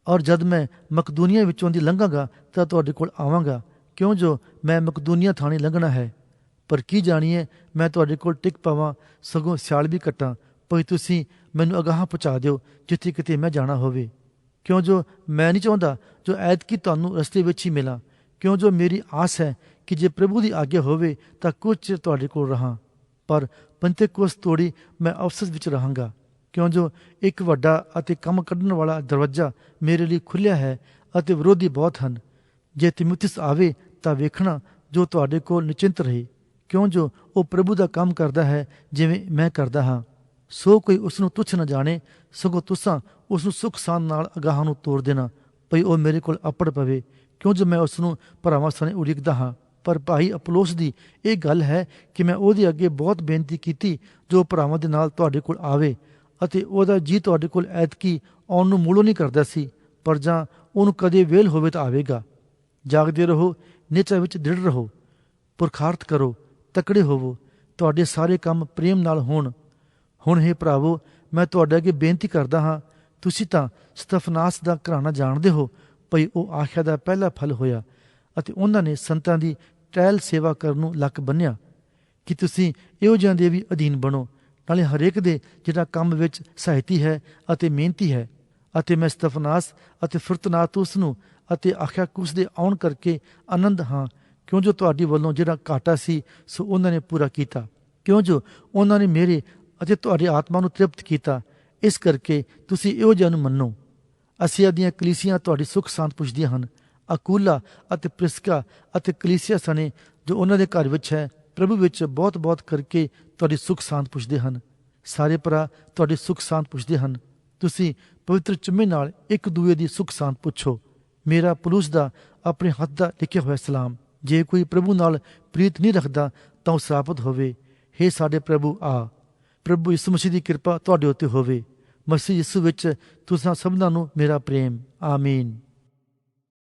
ਔਰ ਜਦ ਮੈਂ ਮਕਦੂਨੀਆ ਵਿੱਚੋਂ ਦੀ ਲੰਘਾਂਗਾ ਤਾਂ ਤੁਹਾਡੇ ਕੋਲ ਆਵਾਂਗਾ, ਕਿਉਂ ਜੋ ਮੈਂ ਮਕਦੂਨੀਆ ਥਾਣੀ ਲੰਘਣਾ ਹੈ। ਪਰ ਕੀ ਜਾਣੀਏ ਮੈਂ ਤੁਹਾਡੇ ਕੋਲ ਟਿਕ ਪਵਾਂ, ਸਗੋਂ ਸਿਆਲ ਵੀ ਕੱਟਾਂ, ਭਈ ਤੁਸੀਂ ਮੈਨੂੰ ਅਗਾਹਾਂ ਪਹੁੰਚਾ ਦਿਓ ਜਿੱਥੇ ਕਿਤੇ ਮੈਂ ਜਾਣਾ ਹੋਵੇ। ਕਿਉਂ ਜੋ ਮੈਂ ਨਹੀਂ ਚਾਹੁੰਦਾ ਜੋ ਐਤਕੀ ਤੁਹਾਨੂੰ ਰਸਤੇ ਵਿੱਚ ਹੀ ਮਿਲਾਂ, ਕਿਉਂ ਜੋ ਮੇਰੀ ਆਸ ਹੈ ਕਿ ਜੇ ਪ੍ਰਭੂ ਦੀ ਆਗਿਆ ਹੋਵੇ ਤਾਂ ਕੁਝ ਚਿਰ ਤੁਹਾਡੇ ਕੋਲ ਰਹਾਂ, ਪਰ ਪੰਤੇਕੋਸਤ ਤੋੜੀ ਮੈਂ ਅਫਸਸ ਵਿੱਚ ਰਹਾਂਗਾ। ਕਿਉਂ ਜੋ ਇੱਕ ਵੱਡਾ ਅਤੇ ਕੰਮ ਕੱਢਣ ਵਾਲਾ ਦਰਵਾਜ਼ਾ ਮੇਰੇ ਲਈ ਖੁੱਲ੍ਹਿਆ ਹੈ ਅਤੇ ਵਿਰੋਧੀ ਬਹੁਤ ਹਨ। ਜੇ ਤਿਮੋਥਿਉਸ ਆਵੇ ਤਾਂ ਵੇਖਣਾ ਜੋ ਤੁਹਾਡੇ ਕੋਲ ਨਿਚਿੰਤ ਰਹੇ, ਕਿਉਂ ਜੋ ਉਹ ਪ੍ਰਭੂ ਦਾ ਕੰਮ ਕਰਦਾ ਹੈ ਜਿਵੇਂ ਮੈਂ ਕਰਦਾ ਹਾਂ। ਸੋ ਕੋਈ ਉਸ ਨੂੰ ਤੁੱਛ ਨਾ ਜਾਣੇ, ਸਗੋਂ ਤੁਸਾਂ ਉਸ ਨੂੰ ਸੁੱਖ ਸਾਂਦ ਨਾਲ ਅਗਾਹਾਂ ਨੂੰ ਤੋਰ ਦੇਣਾ, ਭਈ ਉਹ ਮੇਰੇ ਕੋਲ ਅੱਪੜ ਪਵੇ, ਕਿਉਂ ਜੋ ਮੈਂ ਉਸ ਨੂੰ ਭਰਾਵਾਂ ਸਣੇ ਉਡੀਕਦਾ ਹਾਂ। ਪਰ ਭਾਈ ਅਪੋਲੋਸ ਦੀ ਇਹ ਗੱਲ ਹੈ ਕਿ ਮੈਂ ਉਹਦੇ ਅੱਗੇ ਬਹੁਤ ਬੇਨਤੀ ਕੀਤੀ ਜੋ ਭਰਾਵਾਂ ਦੇ ਨਾਲ ਤੁਹਾਡੇ ਕੋਲ ਆਵੇ, ਅਤੇ ਉਹਦਾ ਜੀ ਤੁਹਾਡੇ ਕੋਲ ਐਤਕੀ ਆਉਣ ਨੂੰ ਮੂਲੋਂ ਨਹੀਂ ਕਰਦਾ ਸੀ, ਪਰ ਜਾਂ ਉਹਨੂੰ ਕਦੇ ਵੇਲ ਹੋਵੇ ਤਾਂ ਆਵੇਗਾ। ਜਾਗਦੇ ਰਹੋ, ਨਿਚਾ ਵਿੱਚ ਦ੍ਰਿੜ ਰਹੋ, ਪੁਰਖਾਰਥ ਕਰੋ, ਤਕੜੇ ਹੋਵੋ, ਤੁਹਾਡੇ ਸਾਰੇ ਕੰਮ ਪ੍ਰੇਮ ਨਾਲ ਹੋਣ। ਹੁਣ ਹੇ ਭਰਾਵੋ, ਮੈਂ ਤੁਹਾਡੇ ਅੱਗੇ ਬੇਨਤੀ ਕਰਦਾ ਹਾਂ, ਤੁਸੀਂ ਤਾਂ ਸਤਫਨਾਸ ਦਾ ਘਰਾਣਾ ਜਾਣਦੇ ਹੋ, ਭਈ ਉਹ ਆਖਿਆ ਦਾ ਪਹਿਲਾ ਫਲ ਹੋਇਆ ਅਤੇ ਉਹਨਾਂ ਨੇ ਸੰਤਾਂ ਦੀ ਟਹਿਲ ਸੇਵਾ ਕਰਨ ਨੂੰ ਲੱਕ ਬੰਨਿਆ, ਕਿ ਤੁਸੀਂ ਇਹੋ ਜਿਹਿਆਂ ਦੇ ਵੀ ਅਧੀਨ ਬਣੋ, ਨਾਲੇ ਹਰੇਕ ਦੇ ਜਿਹੜਾ ਕੰਮ ਵਿੱਚ ਸਹਾਇਤੀ ਹੈ ਅਤੇ ਮਿਹਨਤੀ ਹੈ। ਅਤੇ ਮੈਂ ਸਤਫਨਾਸ ਅਤੇ ਫੁਰਤਨਾਤੁਸ ਨੂੰ ਅਤੇ ਅਖਾਇਕੁਸ ਦੇ ਆਉਣ ਕਰਕੇ ਆਨੰਦ ਹਾਂ, ਕਿਉਂ ਜੋ ਤੁਹਾਡੀ ਵੱਲੋਂ ਜਿਹੜਾ ਘਾਟਾ ਸੀ ਸੋ ਉਹਨਾਂ ਨੇ ਪੂਰਾ ਕੀਤਾ, ਕਿਉਂ ਜੋ ਉਹਨਾਂ ਨੇ ਮੇਰੇ ਅਤੇ ਤੁਹਾਡੀ ਆਤਮਾ ਨੂੰ ਤ੍ਰਿਪਤ ਕੀਤਾ। ਇਸ ਕਰਕੇ ਤੁਸੀਂ ਇਹੋ ਜਿਹਾ ਨੂੰ ਮੰਨੋ। ਅਸੀਆ ਦੀਆਂ ਕਲੀਸੀਆਂ ਤੁਹਾਡੀ ਸੁੱਖ ਸਾਂਦ ਪੁੱਛਦੀਆਂ ਹਨ। ਅਕੂਲਾ ਅਤੇ ਪ੍ਰਿਸਕਾ ਅਤੇ ਕਲੀਸੀਆ ਸਣੇ ਜੋ ਉਹਨਾਂ ਦੇ ਘਰ ਵਿੱਚ ਹੈ, ਪ੍ਰਭੂ ਵਿੱਚ ਬਹੁਤ ਬਹੁਤ ਕਰਕੇ ਤੁਹਾਡੀ ਸੁੱਖ ਸਾਂਦ ਪੁੱਛਦੇ ਹਨ। ਸਾਰੇ ਭਰਾ ਤੁਹਾਡੀ ਸੁੱਖ ਸਾਂਦ ਪੁੱਛਦੇ ਹਨ। ਤੁਸੀਂ ਪਵਿੱਤਰ ਚੁੰਮੇ ਨਾਲ ਇੱਕ ਦੂਏ ਦੀ ਸੁੱਖ ਸਾਂਦ ਪੁੱਛੋ। ਮੇਰਾ ਪੌਲੁਸ ਦਾ ਆਪਣੇ ਹੱਥ ਦਾ ਲਿਖਿਆ ਹੋਇਆ ਸਲਾਮ। ਜੇ ਕੋਈ ਪ੍ਰਭੂ ਨਾਲ ਪ੍ਰੀਤ ਨਹੀਂ ਰੱਖਦਾ ਤਾਂ ਉਹ ਸਰਾਪਤ ਹੋਵੇ। ਹੇ ਸਾਡੇ ਪ੍ਰਭੂ ਆ। ਪ੍ਰਭੂ ਯਿਸੂ ਮਸੀਹ ਦੀ ਕਿਰਪਾ ਤੁਹਾਡੇ ਉੱਤੇ ਹੋਵੇ। ਮਸੀਹ ਯਿਸੂ ਵਿੱਚ ਤੁਸਾਂ ਸਭਨਾਂ ਨੂੰ ਮੇਰਾ ਪ੍ਰੇਮ। ਆਮੀਨ।